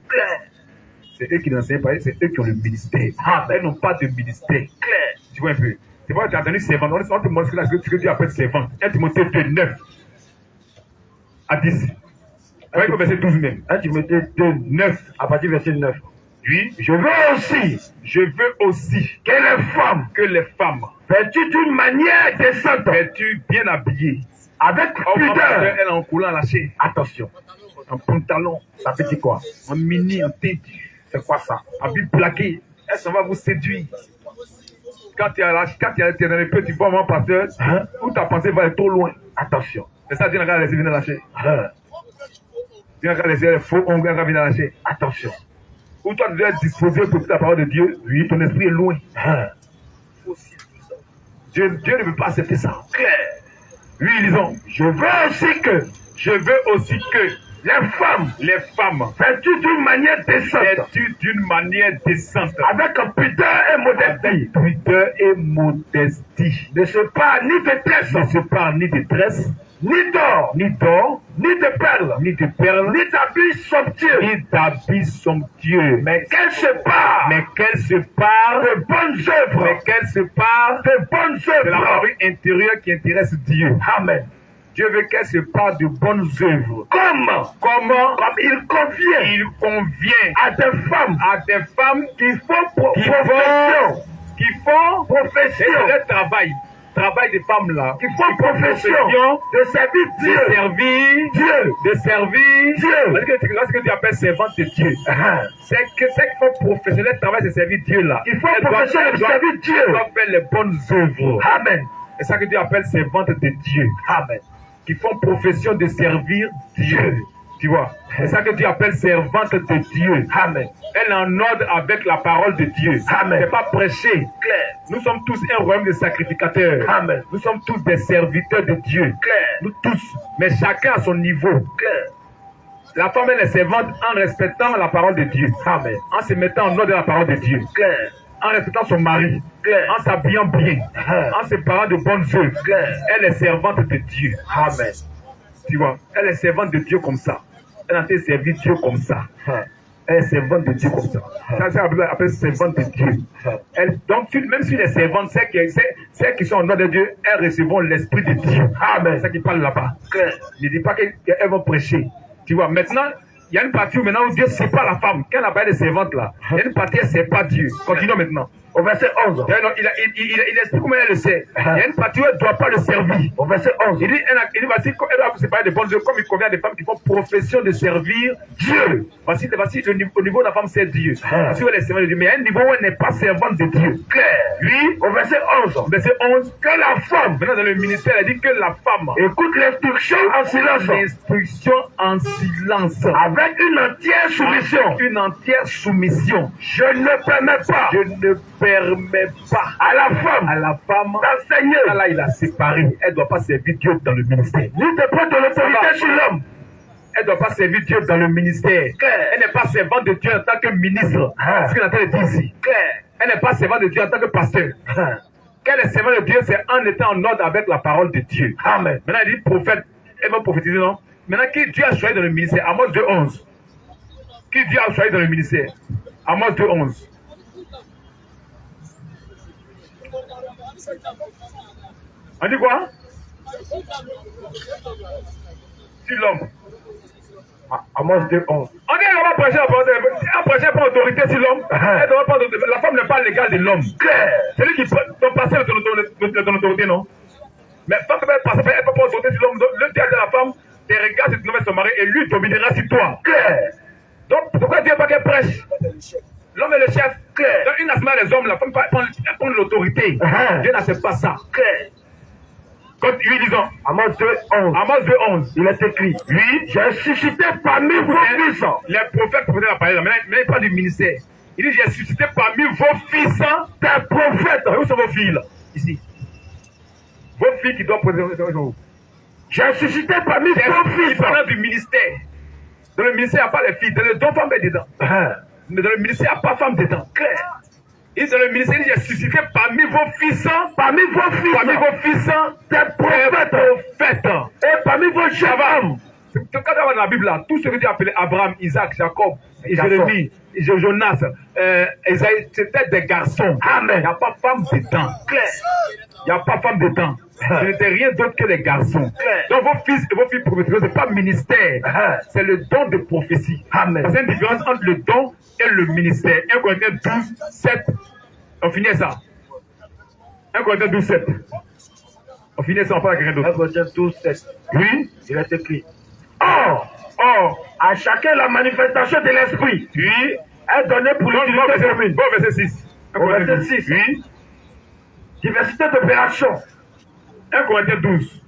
C'est eux qui n'enseignaient pas, c'est eux qui ont le ministère. Elles n'ont pas de ministère. Clair. Tu vois un peu. C'est pas que tu as entendu servante. On te montre ce que Dieu appelle servante. 1 Timothée 2, 9 à 10. Oui, au verset 12 même. 1 Timothée 2, 9 à partir du verset 9. Oui, je veux aussi que les femmes vêtues d'une manière décente, vêtues bien habillées, avec pudeur, elle en coulant lâché. Attention, un pantalon, ça fait quoi? Un mini, un têtu, c'est quoi ça? Habit plaqué, ça va vous séduire. Quand tu es dans le peu, tu vois mon pasteur, où ta pensée va être trop loin. Attention. C'est ça, Dieu n'a qu'à laisser venir lâcher. Dieu n'a qu'à laisser les faux ongles venir lâcher. Attention. Où toi tu dois être disposé pour la parole de Dieu, oui, ton esprit est loin. Dieu ne veut pas accepter ça. Clair. Oui, lisons. Je veux aussi que les femmes vêtues d'une manière décente, avec pudeur et modestie, ne se parle ni de tresse, ni d'or, ni de perles, ni d'habits somptueux, mais qu'elle se parle de bonnes œuvres, de la parole intérieure qui intéresse Dieu. Amen. Dieu veut qu'elle se parle de bonnes œuvres. Comme il convient à des femmes qui font profession. C'est le travail des femmes là. Qui font profession de servir Dieu. Lorsque tu appelles servante de Dieu, c'est qu'ils font professionnel travail de servir Dieu là. Ils font profession de servir Dieu. Ils doivent faire les bonnes œuvres. Amen. C'est ça que Dieu appelle servante de Dieu. Amen. Qui font profession de servir Dieu. Tu vois, c'est ça que Dieu appelle servante de Dieu. Amen. Elle est en ordre avec la parole de Dieu. Amen. C'est pas prêcher. Clair. Nous sommes tous un royaume de sacrificateurs. Amen. Nous sommes tous des serviteurs de Dieu. Clair. Nous tous. Mais chacun à son niveau. Clair. La femme elle est servante en respectant la parole de Dieu. Amen. En se mettant en ordre de la parole de Dieu. Clair. En respectant son mari. Clair. En s'habillant bien. En se parlant de bonnes œuvres. Clair. Elle est servante de Dieu. Amen. Tu vois, elle est servante de Dieu comme ça. Elle a été servie Dieu comme ça. Elle est servante de Dieu comme ça. Ça, c'est appelé servante de Dieu. Donc, même si les servantes, celles qui sont en ordre de Dieu, elles recevront l'esprit de Dieu. Amen. C'est ça qui parle là-bas. Ne dis pas qu'elles vont prêcher. Tu vois, maintenant, il y a une partie où maintenant Dieu sépare la femme. Quand elle a parlé de servante là, il y a une partie elle sépare Dieu. Continuons maintenant. Au verset 11. Il explique comment elle le sait. Il y a une partie où elle ne doit pas le servir. Au verset 11. Il dit, elle doit se séparer de bonnes œuvres comme il convient à des femmes qui font profession de servir Dieu. Voici au niveau de la femme, c'est Dieu. Voici où elle est servante de Dieu. Mais il y a un niveau où elle n'est pas servante de Dieu. Clair. Oui. Au verset 11. Verset 11. Que la femme, maintenant dans le ministère, elle dit que la femme écoute l'instruction en silence. L'instruction en silence. Avec une entière soumission. Avec une entière soumission. Je ne permets pas. Je ne permets pas à la femme d'enseigner. Là, il a séparé. Elle ne doit pas servir Dieu dans le ministère. Ni de prendre de l'autorité sur l'homme. Elle ne doit pas servir Dieu dans le ministère. Elle n'est pas servante de Dieu en tant que ministre. C'est ce qu'il est en train de dire ici. Elle n'est pas servante de Dieu en tant que pasteur. Quand elle est servante de Dieu, c'est en étant en ordre avec la parole de Dieu. Amen. Maintenant, il dit prophète. Elle va prophétiser, non? Maintenant, qui Dieu a choisi dans le ministère? Amos 2:11. Qui Dieu a choisi dans le ministère? Amos 2:11. On dit quoi? Sur l'homme. Amos 2:11. On dit qu'elle va prêcher par autorité sur l'homme. La femme n'est pas l'égale de l'homme. C'est lui qui peut passer de ton autorité, non? Mais la femme peut passer, elle peut pas autorité sur l'homme. Le théâtre de la femme, tes regards sur ton mari et lui dominera sur toi. Donc, pourquoi Dieu n'est pas qu'elle prêche? L'homme est le chef. Clair. Dans une assemblée des hommes, la femme prend l'autorité. Dieu n'accepte pas ça. Clair. Quand lui disons, Amos 2:11. Amos 2:11. Il est écrit. Oui, j'ai suscité parmi vos fils. Les prophètes la parole, mais il parle du ministère. Il dit, j'ai suscité parmi vos fils des prophètes. Où sont vos filles là? Ici. Vos filles qui doivent poser. J'ai suscité parmi vos fils. Il parle du ministère. Dans le ministère, il n'y a pas les filles. Dans le don, femme est dedans. Mais dans le ministère, il n'y a pas femme dedans. Clair. Et dans le ministère, j'ai suscité parmi vos fils, des prophètes. Et parmi vos jeunes femmes. Quand on va dans la Bible, là, tout ce que Dieu a appelé Abraham, Isaac, Jacob, Jérémie, Jonas, Esaïe, c'était des garçons. Amen. Il n'y a pas femme dedans. Clair. Il n'y a pas femme dedans. Ce n'était rien d'autre que les garçons. Donc vos fils et vos filles prophétiques, ce n'est pas ministère. C'est le don de prophétie. Amen. C'est une différence entre le don et le ministère. 1 Corinthiens 12, 7. On finit ça. 1 Corinthiens 12, 7. On finit ça, on parle à quelqu'un d'autre. 1 Corinthiens 12, 7. Oui, il est écrit. Or, à chacun la manifestation de l'esprit. Oui. Est donnée pour l'utilité commune. Bon, verset 6. Verset 6. Oui. Diversité d'opérations. 1 Corinthiens 12.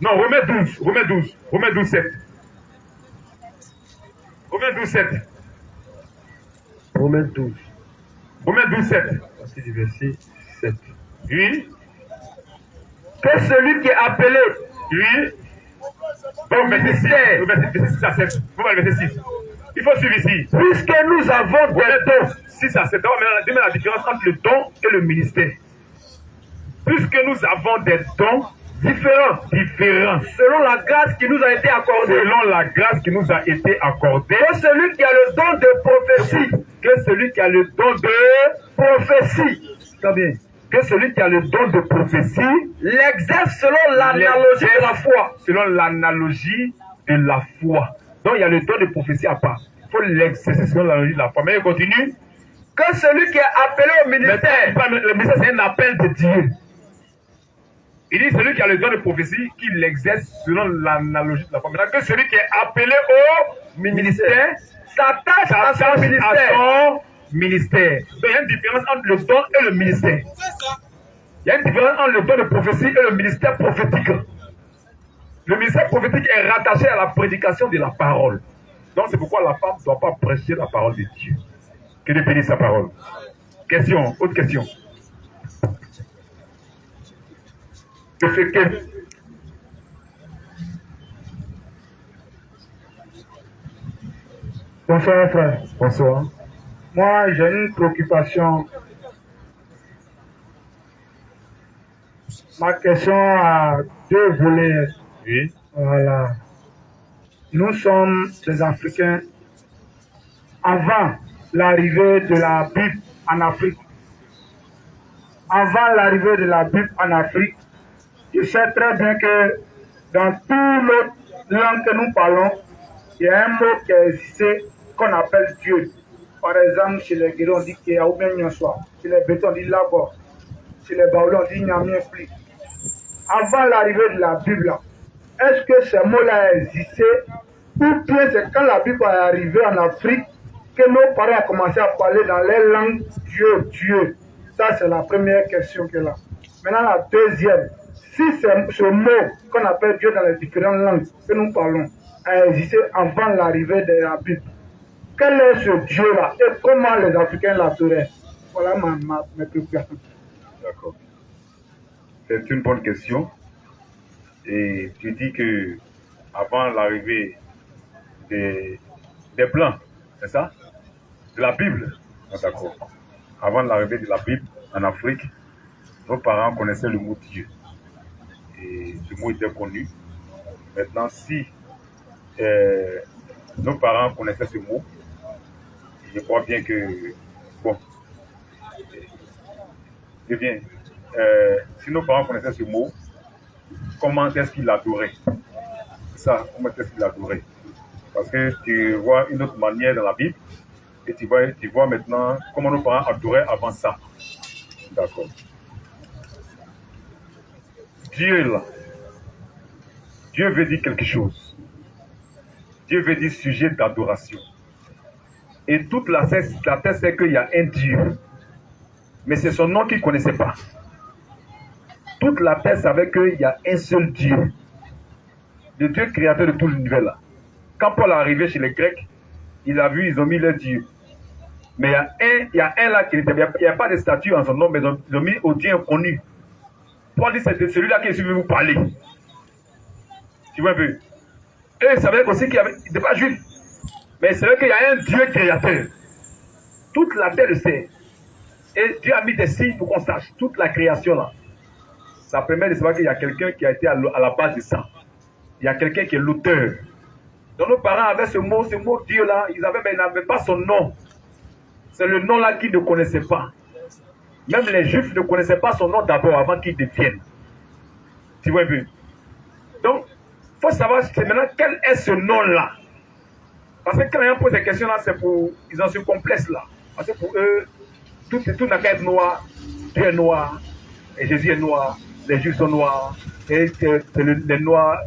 Non, Romains 12. Romains 12. Romains 12, 7. Romains 12, 7. Romains 12. Romains 12, 7. Partie du verset 7. Oui. Que celui qui est appelé. Oui. Bon, verset 6. Verset 6 à 7. Vous voyez le verset 6. Il faut suivre ici. Puisque nous avons des dons. 6 à 7. On met la différence entre le don et le ministère. Puisque nous avons des dons différents, selon la grâce qui nous a été accordée. Que celui qui a le don de prophétie, très bien. Que celui qui a le don de prophétie l'exerce selon l'analogie de la foi. Donc il y a le don de prophétie à part. Il faut l'exercer selon l'analogie de la foi. Mais il continue. Que celui qui est appelé au ministère. Le ministère, c'est un appel de Dieu. Il dit celui qui a le don de prophétie, qui l'exerce selon l'analogie de la foi. Maintenant, que celui qui est appelé au ministère s'attache à son ministère. Donc, il y a une différence entre le don et le ministère. Il y a une différence entre le don de prophétie et le ministère prophétique. Le ministère prophétique est rattaché à la prédication de la parole. Donc, c'est pourquoi la femme ne doit pas prêcher la parole de Dieu. Que Dieu bénisse sa parole. Question, autre question. Bonsoir frère. Bonsoir. Moi j'ai une préoccupation. Ma question a deux volets. Oui. Voilà. Nous sommes des Africains avant l'arrivée de la Bible en Afrique. Avant l'arrivée de la Bible en Afrique, je sais très bien que dans toutes les langues que nous parlons, il y a un mot qui a existé qu'on appelle Dieu. Par exemple, chez les Guérons, on dit qu'il y a ou bien Nyonswa. Chez les Bétons, on dit Labo. Chez les Baoulons, on dit Nyamienpli. Avant l'arrivée de la Bible, est-ce que ces mots-là existaient ou bien c'est quand la Bible est arrivée en Afrique que nos parents ont commencé à parler dans les langues Dieu. Ça, c'est la première question que là. Maintenant, la deuxième. Si ce mot qu'on appelle Dieu dans les différentes langues que nous parlons a existé avant l'arrivée de la Bible, quel est ce Dieu-là et comment les Africains l'adoraient? Voilà mes préoccupations. D'accord. C'est une bonne question. Et tu dis que avant l'arrivée des Blancs, c'est ça? De la Bible. Ah, d'accord. Avant l'arrivée de la Bible en Afrique, nos parents connaissaient le mot Dieu. Et ce mot était connu. Maintenant, si nos parents connaissaient ce mot, je crois bien que, bon, eh bien, si nos parents connaissaient ce mot, comment est-ce qu'ils l'adoraient? Ça, comment est-ce qu'ils l'adoraient? Parce que tu vois une autre manière dans la Bible, et tu vois maintenant comment nos parents adoraient avant ça. D'accord. Dieu là, Dieu veut dire quelque chose. Dieu veut dire sujet d'adoration. Et toute la terre sait qu'il y a un Dieu. Mais c'est son nom qu'ils ne connaissaient pas. Toute la terre savait qu'il y a un seul Dieu. Le Dieu créateur de tout l'univers là. Quand Paul est arrivé chez les Grecs, il a vu, ils ont mis leur Dieu. Mais il y a un là qui n'était bien. Il n'y a pas de statue en son nom, mais ils ont mis au Dieu inconnu. Paul dit c'est de celui-là qui est venu vous parler. Tu vois un peu. Et ils savaient aussi qu'il n'était pas juif. Mais c'est vrai qu'il y a un Dieu créateur. Toute la terre le sait. Et Dieu a mis des signes pour qu'on sache. Toute la création là. Ça permet de savoir qu'il y a quelqu'un qui a été à la base de ça. Il y a quelqu'un qui est l'auteur. Donc nos parents avaient ce mot Dieu là, mais ils n'avaient pas son nom. C'est le nom là qu'ils ne connaissaient pas. Même les Juifs ne connaissaient pas son nom d'abord avant qu'il devienne. Tu vois un peu. Donc, il faut savoir maintenant quel est ce nom-là. Parce que quand les gens posent des questions là, c'est pour. Ils ont ce complexe là. Parce que pour eux, tout n'a qu'à être noir. Dieu est noir. Et Jésus est noir. Les Juifs sont noirs. Et les noirs.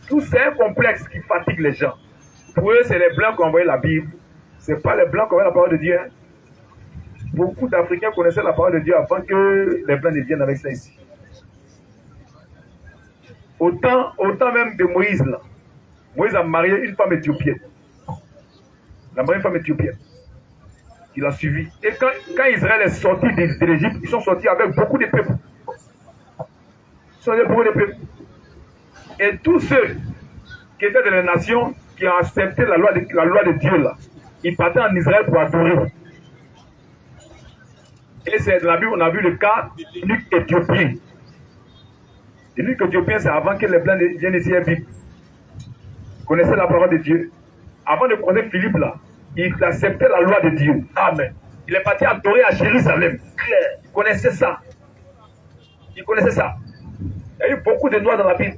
Tout c'est un complexe qui fatigue les gens. Pour eux, c'est les blancs qui ont envoyé la Bible. Ce n'est pas les blancs qui ont envoyé la parole de Dieu. Hein. Beaucoup d'Africains connaissaient la parole de Dieu avant que les blancs ne viennent avec ça ici. Autant même de Moïse là. Moïse a marié une femme éthiopienne. Il a marié une femme éthiopienne. Il a suivi. Et quand Israël est sorti de l'Égypte, ils sont sortis avec beaucoup de peuples. Ils sont avec beaucoup de peuples. Et tous ceux qui étaient dans les nations, qui ont accepté la loi de Dieu là, ils partaient en Israël pour adorer. Et c'est dans la Bible, on a vu le cas d'eunuque éthiopien. L'eunuque éthiopien, c'est avant que les blancs viennent ici à Bible. Ils connaissaient la parole de Dieu. Avant de connaître Philippe là, il acceptait la loi de Dieu. Amen. Il est parti adorer à Jérusalem. Claire. Il connaissait ça. Il connaissait ça. Il y a eu beaucoup de noirs dans la Bible.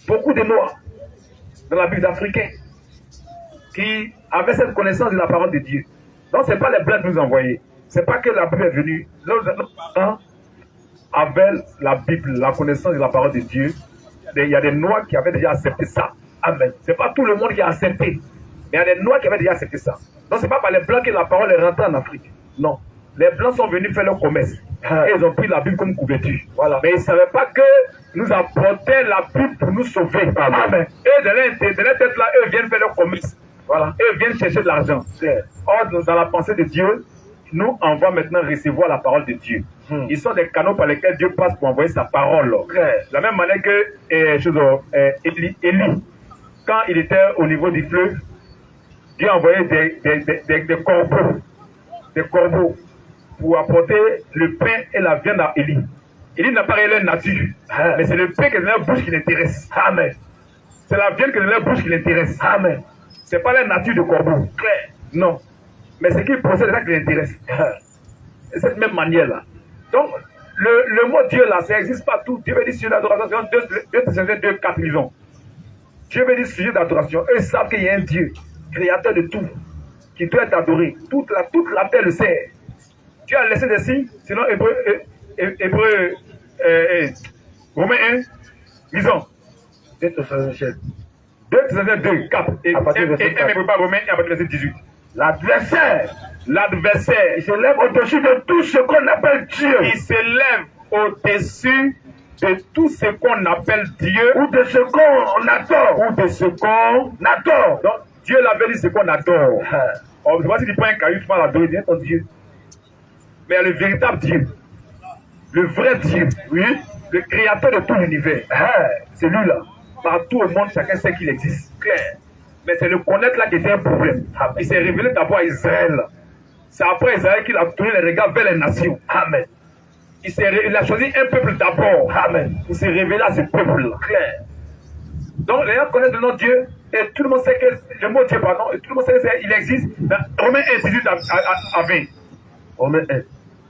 Beaucoup de noirs dans la Bible d'Africains qui avaient cette connaissance de la parole de Dieu. Donc ce n'est pas les blancs qui nous envoyaient. Ce n'est pas que la Bible est venue. Avec la Bible, la connaissance de la parole de Dieu, il y a des noirs qui avaient déjà accepté ça. Amen. Ce n'est pas tout le monde qui a accepté. Mais il y a des noirs qui avaient déjà accepté ça. Donc ce n'est pas par les blancs que la parole est rentrée en Afrique. Non. Les blancs sont venus faire leur commerce. Et ils ont pris la Bible comme couverture. Voilà. Mais ils ne savaient pas que nous apportait la Bible pour nous sauver. Amen. Et de leur tête là, eux viennent faire leur commerce. Voilà. Et ils viennent chercher de l'argent. Or, dans la pensée de Dieu, nous, on va maintenant recevoir la parole de Dieu. Ils sont des canaux par lesquels Dieu passe pour envoyer sa parole. De la même manière que Élie, quand il était au niveau du fleuve, Dieu a envoyé des corbeaux. Des corbeaux pour apporter le pain et la viande à Élie. Élie n'a pas réellement nature. Mais c'est le pain qui est dans leur bouche qui l'intéresse. Amen. C'est la viande qui est dans leur bouche qui l'intéresse. Amen. Ce n'est pas la nature de corbeau. Non. Mais ce qu'il possède, c'est ça qui l'intéresse. De cette même manière-là. Donc, le mot Dieu là, ça n'existe pas tout. Dieu veut dire sujet d'adoration. 2 4 millions. Dieu veut dire sujet d'adoration. Eux savent qu'il y a un Dieu, créateur de tout, qui doit être adoré. Toute la terre le sait. Dieu a laissé des signes, sinon Hébreu Romains 1, lisons. 2 Thessaloniciens 2, 4, et pas Romains, et à partir du verset 18. L'adversaire, il se lève au-dessus de tout ce qu'on appelle Dieu. Il se lève au-dessus de tout ce qu'on appelle Dieu. Ou de ce qu'on adore. Donc, Dieu l'avait dit ce qu'on adore. On ne sait pas si tu prends un caillou, tu vas l'adorer, bien ton Dieu. Mais il y a le véritable Dieu. Le vrai Dieu, oui, le créateur de tout l'univers. C'est lui là. Partout au monde, chacun sait qu'il existe. Clair. Mais c'est le connaître là qui était un problème. Il s'est révélé d'abord à Israël. C'est après Israël qu'il a tourné les regards vers les nations. Amen. Il a choisi un peuple d'abord. Amen. Il s'est révélé à ce peuple-là. Clair. Donc les gens connaissent le nom de Dieu. Et tout le monde sait que le mot Dieu, pardon, et tout le monde sait qu'il existe. Dans Romains 1, 18 à 20. Romains 1.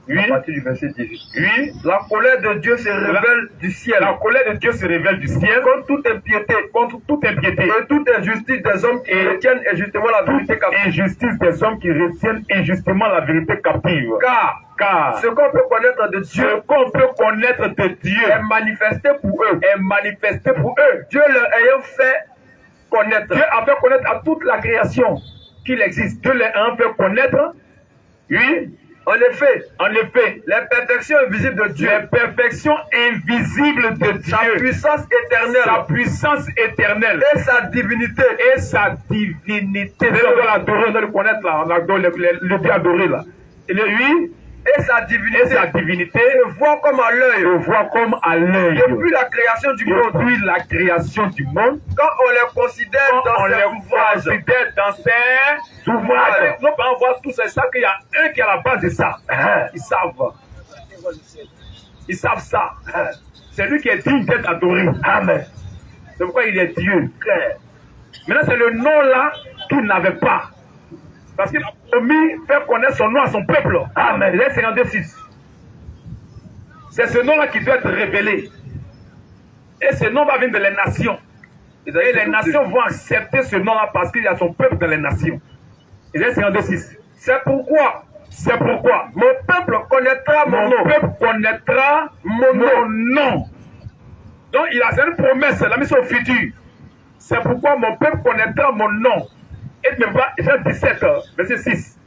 Oui. À partir du verset 18. Oui. La colère de Dieu se révèle du ciel. La colère de Dieu se révèle du ciel. Contre toute impiété. Et toute injustice des hommes qui retiennent injustement la vérité captive. Injustice des hommes qui retiennent injustement la vérité captive. Car ce qu'on peut connaître de Dieu, est manifesté pour eux. Dieu leur ayant fait connaître. Dieu a fait connaître à toute la création qu'il existe. Dieu les a fait connaître. Oui. En effet, les perfections invisibles de Dieu, les perfections invisibles de Dieu, sa puissance éternelle, et sa divinité, on doit l'adorer, on doit le connaître là, on doit le Dieu adoré là. Et lui, et sa divinité, se voit comme à l'œil, depuis la création du monde, quand on les considère dans ses ouvrages, nos parents voient tout ça, ils savent qu'il y a un qui est à la base de ça. Ils savent ça. C'est lui qui est digne d'être adoré. Amen. C'est pourquoi il est Dieu. Maintenant, c'est le nom là qu'il n'avait pas. Parce qu'il a promis de faire connaître son nom à son peuple. Amen. L'Exode 52:6. C'est ce nom-là qui doit être révélé. Et ce nom va venir de les nations. Et les nations vont accepter ce nom-là parce qu'il y a son peuple dans les nations. L'Exode 52:6. C'est pourquoi mon peuple connaîtra mon nom. Donc il a une promesse, la mise au futur. C'est pourquoi mon peuple connaîtra mon nom. Et même pas, Jean 17, verset 6.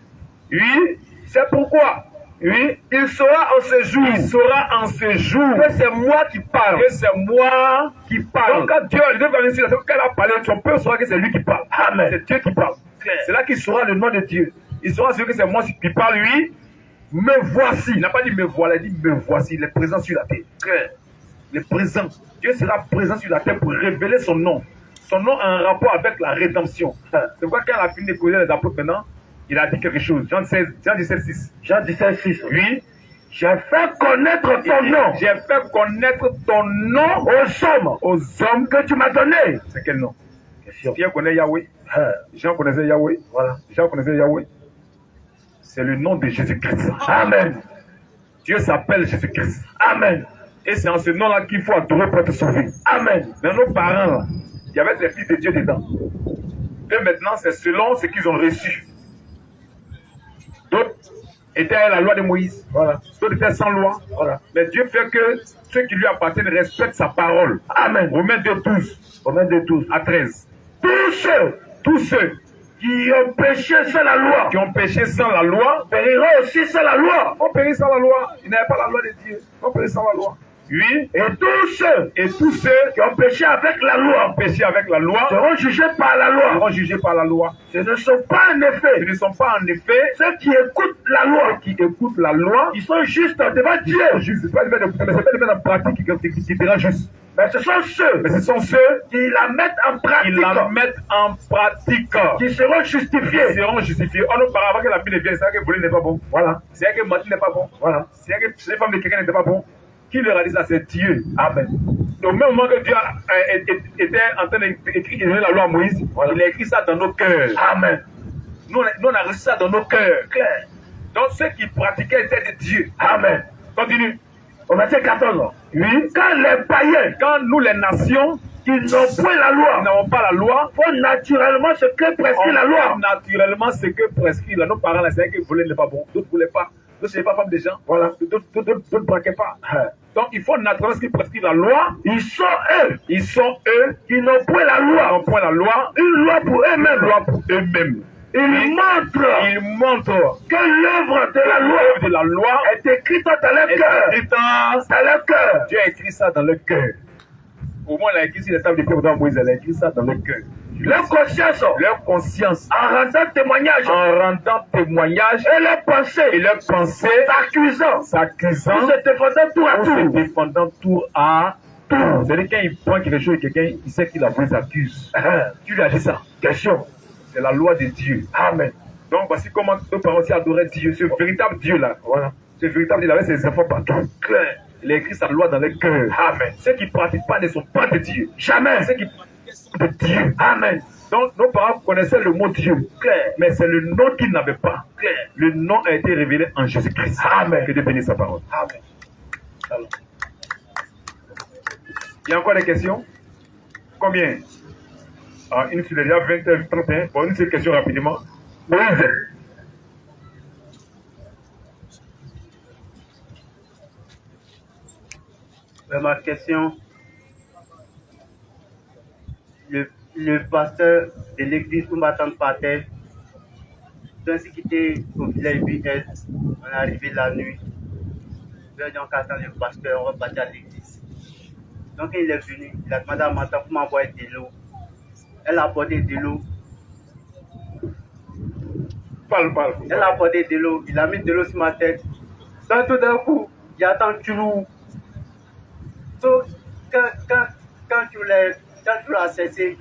Oui, c'est pourquoi. Oui, il saura en ce jour que c'est moi qui parle. Donc quand Dieu va venir sur la terre, quand il a parlé, son peuple saura que c'est lui qui parle. Amen. C'est Dieu qui parle. C'est là qu'il saura le nom de Dieu. Il saura que c'est moi qui parle, lui. Me voici. Il n'a pas dit me voilà, il dit me voici. Il est présent sur la terre. Il est présent. Dieu sera présent sur la terre pour révéler son nom. Son nom a un rapport avec la rédemption. C'est pourquoi quand il a fini de causer les apôtres maintenant, il a dit quelque chose. Jean 17:6. Jean 17:6. Oui. J'ai fait connaître ton nom. J'ai fait connaître ton nom aux hommes que tu m'as donné. C'est quel nom? Pierre connaît Yahweh. Jean connaissait Yahweh. Voilà. Jean connaissait Yahweh. C'est le nom de Jésus-Christ. Amen. Dieu s'appelle Jésus-Christ. Amen. Et c'est en ce nom-là qu'il faut adorer pour être sauvé. Amen. Dans nos parents, là, il y avait les fils de Dieu dedans. Et maintenant, c'est selon ce qu'ils ont reçu. D'autres étaient à la loi de Moïse. Voilà. D'autres étaient sans loi. Voilà. Mais Dieu fait que ceux qui lui appartiennent respectent sa parole. Amen. Romains 2:12. Romains 2:12 à 13. Tous ceux qui ont péché sans la loi, périront aussi sans la loi. On périt sans la loi. Il n'y avait pas la loi de Dieu. On périt sans la loi. Oui. Et tous ceux qui ont péché avec la loi, seront jugés par la loi. Ce ne sont pas en effet ceux qui écoutent la loi, ils sont justes devant Dieu. C'est pas la pratique qui dira juste. Mais ce sont ceux qui la mettent en pratique. Qui seront justifiés. On nous parle avant que la Bible vienne, c'est vrai que voler n'est pas bon. Voilà. C'est vrai que mentir n'est pas bon. Voilà. C'est vrai que les femmes de quelqu'un n'étaient pas bon. Qui leur a dit ça? C'est Dieu. Amen. Au même moment que Dieu était en train d'écrire la loi à Moïse, voilà. Il a écrit ça dans nos cœurs. Amen. Nous on a reçu ça dans nos cœurs. Claire. Donc ceux qui pratiquaient étaient de Dieu. Amen. Continue. Au verset 14. Oui. Quand les païens, quand nous les nations, qui n'ont pas la loi, font naturellement ce que prescrit la loi. Naturellement ce que prescrit la loi. Nos parents, là, c'est vrai que voler n'est pas bon. D'autres ne voulaient pas. D'autres ne pas femme des gens. Voilà. D'autres ne braquaient pas. Donc il faut naturellement ce qui prescrit la loi. Ils sont eux qui n'ont point la loi. Une loi pour eux-mêmes. Ils montrent que l'œuvre de la loi est écrite dans leur cœur. Dieu a écrit ça dans leur cœur. Au moins, il a écrit sur les tables de pierre dans Moïse, il a écrit ça dans leur cœur. Leur conscience, en rendant témoignage, et leurs pensées, s'accusant, se défendant tour à tour. C'est-à-dire quand il prend quelque chose et quelqu'un, il sait qu'il a voulu s'accuse. Tu lui as dit ça. Question. C'est la loi de Dieu. Amen. Donc voici comment nos parents aussi adoraient Dieu, ce véritable Dieu là. Voilà. Ce véritable Dieu, il avait ses enfants partout. Il a écrit sa loi dans les cœurs. Amen. Ceux qui ne pratiquent pas ne sont pas de Dieu. Jamais. Ceux qui pratiquent sont de Dieu. Amen. Donc nos parents connaissaient le mot Dieu. Claire. Mais c'est le nom qu'ils n'avaient pas. Claire. Le nom a été révélé en Jésus-Christ. Amen. Que Dieu bénisse sa parole. Amen. Alors. Il y a encore des questions? Combien? Une seule déjà 20h31. Bon, une seule question rapidement. Moïse. Ma question, le pasteur de l'église où m'attend Patel J'ai ainsi quitté au village BL. On est arrivé la nuit. Donc, attend le pasteur, on va partir à l'église. Donc, il est venu. Il a demandé à ma tante pour m'envoyer de l'eau. Elle a apporté de l'eau. Parle. Elle a apporté de l'eau. Il a mis de l'eau sur ma tête. Donc, tout d'un coup, j'attends Tulou. Donc, quand tu l'as cessé,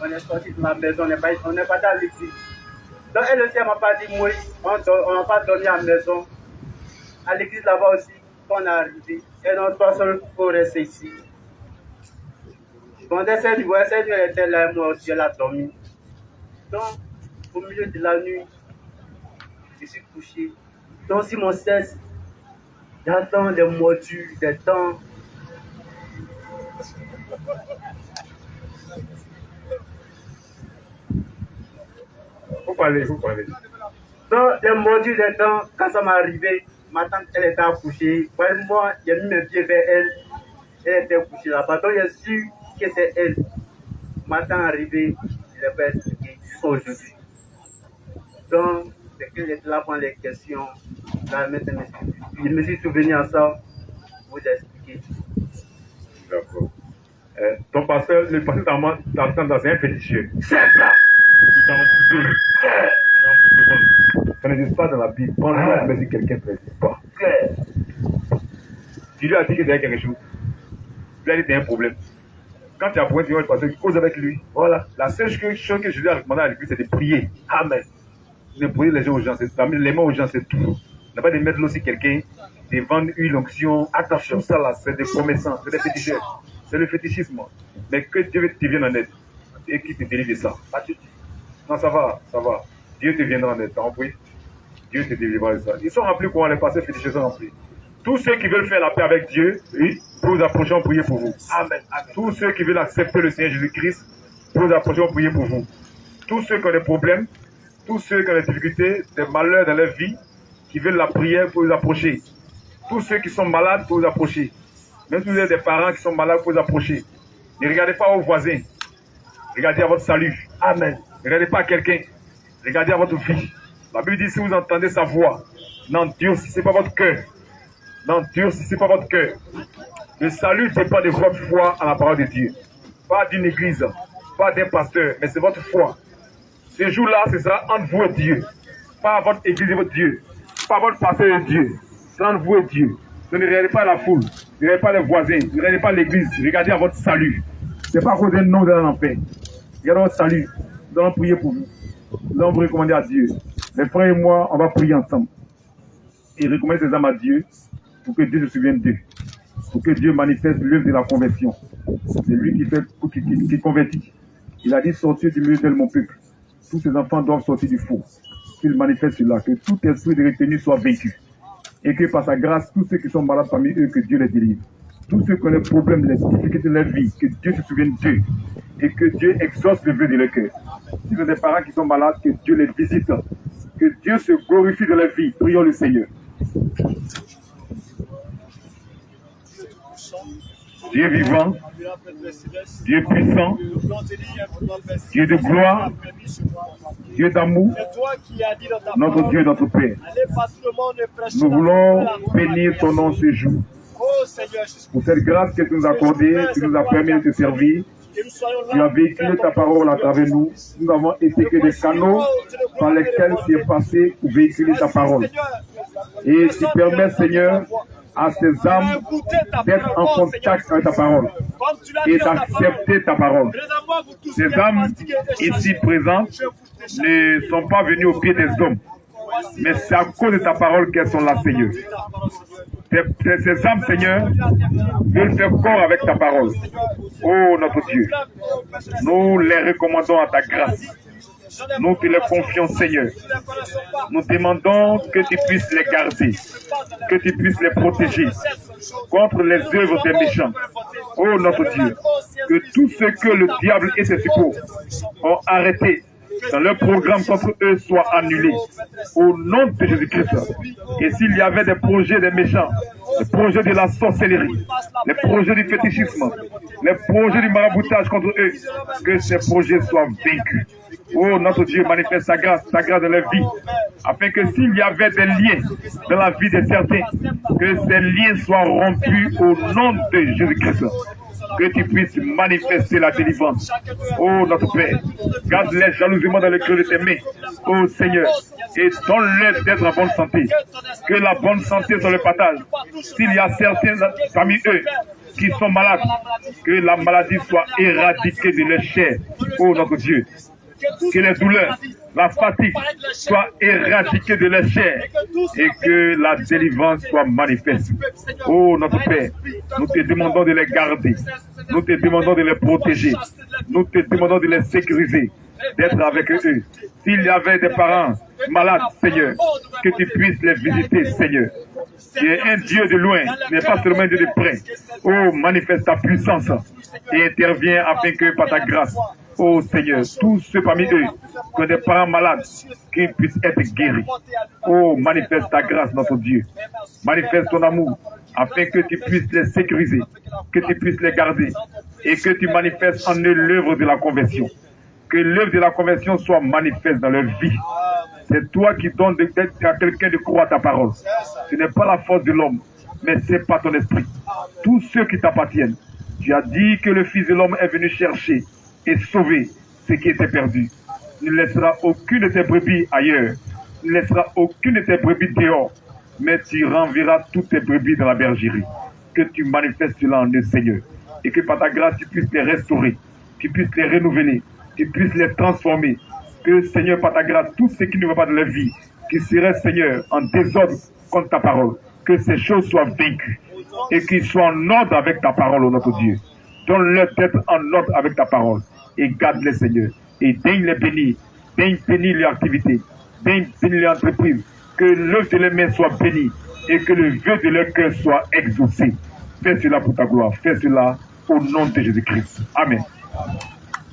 on est sorti de ma maison, on n'est pas dans l'église. Donc, elle aussi, elle m'a pas dit, moi, on n'a pas dormi à la maison. À l'église là-bas aussi, quand on est arrivé, et donc, toi seul, il faut rester ici. Quand cette nuit, elle était là, moi aussi, elle a dormi. Donc, au milieu de la nuit, je suis couché. Donc, si mon cesse, j'entends des motus, des dents. Faut parler. Donc, des motus, des dents, quand ça m'est arrivé, ma tante, elle était accouchée. Moi, j'ai mis mes pieds vers elle. Elle était couchée là-bas. Donc, j'ai su que c'est elle. Ma tante est arrivée, je l'ai pas expliqué jusqu'à aujourd'hui. Donc, c'est que j'étais là pour les questions. Là, maintenant, je me suis souvenu à ça pour vous expliquer. D'accord. Ton pasteur, le pasteur t'entend, c'est un féticheur. C'est ça. Ça n'existe pas dans la Bible. Prends-le, mais si quelqu'un ne n'existe pas. Tu lui as dit que c'était quelque chose. Tu lui as dit que c'était un problème. Quand tu as pour un tu pasteur, cause avec lui. Voilà. La seule chose que Jésus a recommandé à l'église, c'est de prier. Amen. De prier les gens aux gens, les mains aux gens, c'est tout. On n'a pas de mettre l'eau sur quelqu'un, de vendre une onction. Attention, ça là, c'est des promessants, c'est des féticheurs. C'est le fétichisme. Mais que Dieu te vienne en aide et qu'il te délivre de ça. Non, ça va. Dieu te viendra en aide, t'as compris? Dieu te délivrera de ça. Ils sont remplis comment les pasteurs féticheurs sont remplis. Tous ceux qui veulent faire la paix avec Dieu, oui, pour vous approcher, on prie pour vous. Amen. Tous ceux qui veulent accepter le Seigneur Jésus-Christ, pour vous approcher, on prie pour vous. Tous ceux qui ont des problèmes, tous ceux qui ont des difficultés, des malheurs dans leur vie, qui veulent la prière pour vous approcher. Tous ceux qui sont malades pour vous approcher. Même si vous avez des parents qui sont malades pour vous approcher. Ne regardez pas aux voisins. Regardez à votre salut. Amen. Ne regardez pas à quelqu'un. Regardez à votre vie. La Bible dit si vous entendez sa voix, n'endurcissez pas votre cœur. N'endurcissez pas votre cœur. Le salut n'est pas de votre foi en la parole de Dieu. Pas d'une église, pas d'un pasteur, mais c'est votre foi. Ce jour-là, ce sera entre vous et Dieu. Pas votre église et votre Dieu. Pas votre pasteur et Dieu. C'est entre vous et Dieu. Ne regardez pas la foule. Ne regardez pas les voisins. Ne regardez pas l'église. Regardez à votre salut. Ce n'est pas à cause d'un nom de l'enfer. Regardez votre salut. Nous allons prier pour vous. Nous allons vous recommander à Dieu. Mes frères et moi, on va prier ensemble. Et recommander ces âmes à Dieu pour que Dieu se souvienne d'eux. Pour que Dieu manifeste l'œuvre de la conversion. C'est lui qui convertit. Il a dit sortir du milieu de mon peuple. Tous ces enfants doivent sortir du faux. Qu'il manifeste cela, que tout esprit de retenue soit vaincu. Et que par sa grâce, tous ceux qui sont malades parmi eux, que Dieu les délivre. Tous ceux qui ont des problèmes, les difficultés de leur vie, que Dieu se souvienne d'eux. Et que Dieu exauce le vœu de leur cœur. Si vous avez des parents qui sont malades, que Dieu les visite. Que Dieu se glorifie de leur vie. Prions le Seigneur. Dieu vivant, Dieu puissant, Dieu de gloire, Dieu d'amour, notre Dieu, notre Père. Nous voulons bénir ton nom ce jour. Pour cette grâce que tu nous as accordée, tu nous as permis de te servir. Tu as véhiculé ta parole à travers nous. Nous avons été que des canaux par lesquels tu es passé pour véhiculer ta parole. Et tu permets, Seigneur, à ces âmes d'être en contact avec ta parole et d'accepter ta parole. Ces âmes ici présentes ne sont pas venues au pied des hommes, mais c'est à cause de ta parole qu'elles sont là, Seigneur. Ces âmes, Seigneur, veulent faire corps avec ta parole. Oh, notre Dieu, nous les recommandons à ta grâce. Nous te les confions, Seigneur. Nous demandons que tu puisses les garder, que tu puisses les protéger contre les œuvres des méchants. Oh, notre Dieu, que tout ce que le diable et ses suppôts ont arrêté dans leur programme contre eux soit annulé. Au nom de Jésus-Christ. Et s'il y avait des projets des méchants, les projets de la sorcellerie, les projets du fétichisme, les projets du maraboutage contre eux, que ces projets soient vaincus. Oh, notre Dieu, manifeste ta grâce dans leur vie, afin que s'il y avait des liens dans la vie de certains, que ces liens soient rompus au nom de Jésus-Christ. Que tu puisses manifester la délivrance. Oh, notre Père, garde-les jalousement dans le cœur de tes mains. Oh, Seigneur, et donne-leur d'être en bonne santé. Que la bonne santé soit le partage. S'il y a certains parmi eux qui sont malades, que la maladie soit éradiquée de leur chair. Oh, notre Dieu, que les douleurs, la fatigue soient éradiquées de leur chair et que la délivrance soit manifeste. Oh, notre Père, nous te demandons de les garder, nous te demandons de les protéger, nous te demandons de les sécuriser, d'être avec eux. S'il y avait des parents malades, Seigneur, que tu puisses les visiter, Seigneur. Tu es un Dieu de loin, mais pas seulement un Dieu de près. Oh, manifeste ta puissance et interviens afin que par ta grâce, oh Seigneur, tous ceux parmi eux qui ont des parents malades, qu'ils puissent être guéris. Oh, manifeste ta grâce, notre Dieu. Manifeste ton amour, afin que tu puisses les sécuriser, que tu puisses les garder, et que tu manifestes en eux l'œuvre de la conversion. Que l'œuvre de la conversion soit manifeste dans leur vie. C'est toi qui donnes à quelqu'un de croire ta parole. Ce n'est pas la force de l'homme, mais c'est par ton esprit. Tous ceux qui t'appartiennent. Tu as dit que le Fils de l'homme est venu chercher et sauver ce qui était perdu. Tu ne laisseras aucune de tes brebis ailleurs. Tu ne laisseras aucune de tes brebis dehors. Mais tu renverras toutes tes brebis dans la bergerie. Que tu manifestes cela en eux, Seigneur. Et que par ta grâce, tu puisses les restaurer. Tu puisses les renouveler. Tu puisses les transformer. Que, Seigneur, par ta grâce, tout ce qui ne va pas de leur vie, qui serait, Seigneur, en désordre contre ta parole, que ces choses soient vaincues et qu'ils soient en ordre avec ta parole, ô notre Dieu. Donne-leur d'être en ordre avec ta parole et garde-les, Seigneur. Et daigne les bénir, daigne bénir leur activité, daigne bénir leur entreprise, que l'œuvre de leurs mains soit bénie et que le vœu de leur cœur soit exaucé. Fais cela pour ta gloire, fais cela au nom de Jésus-Christ. Amen.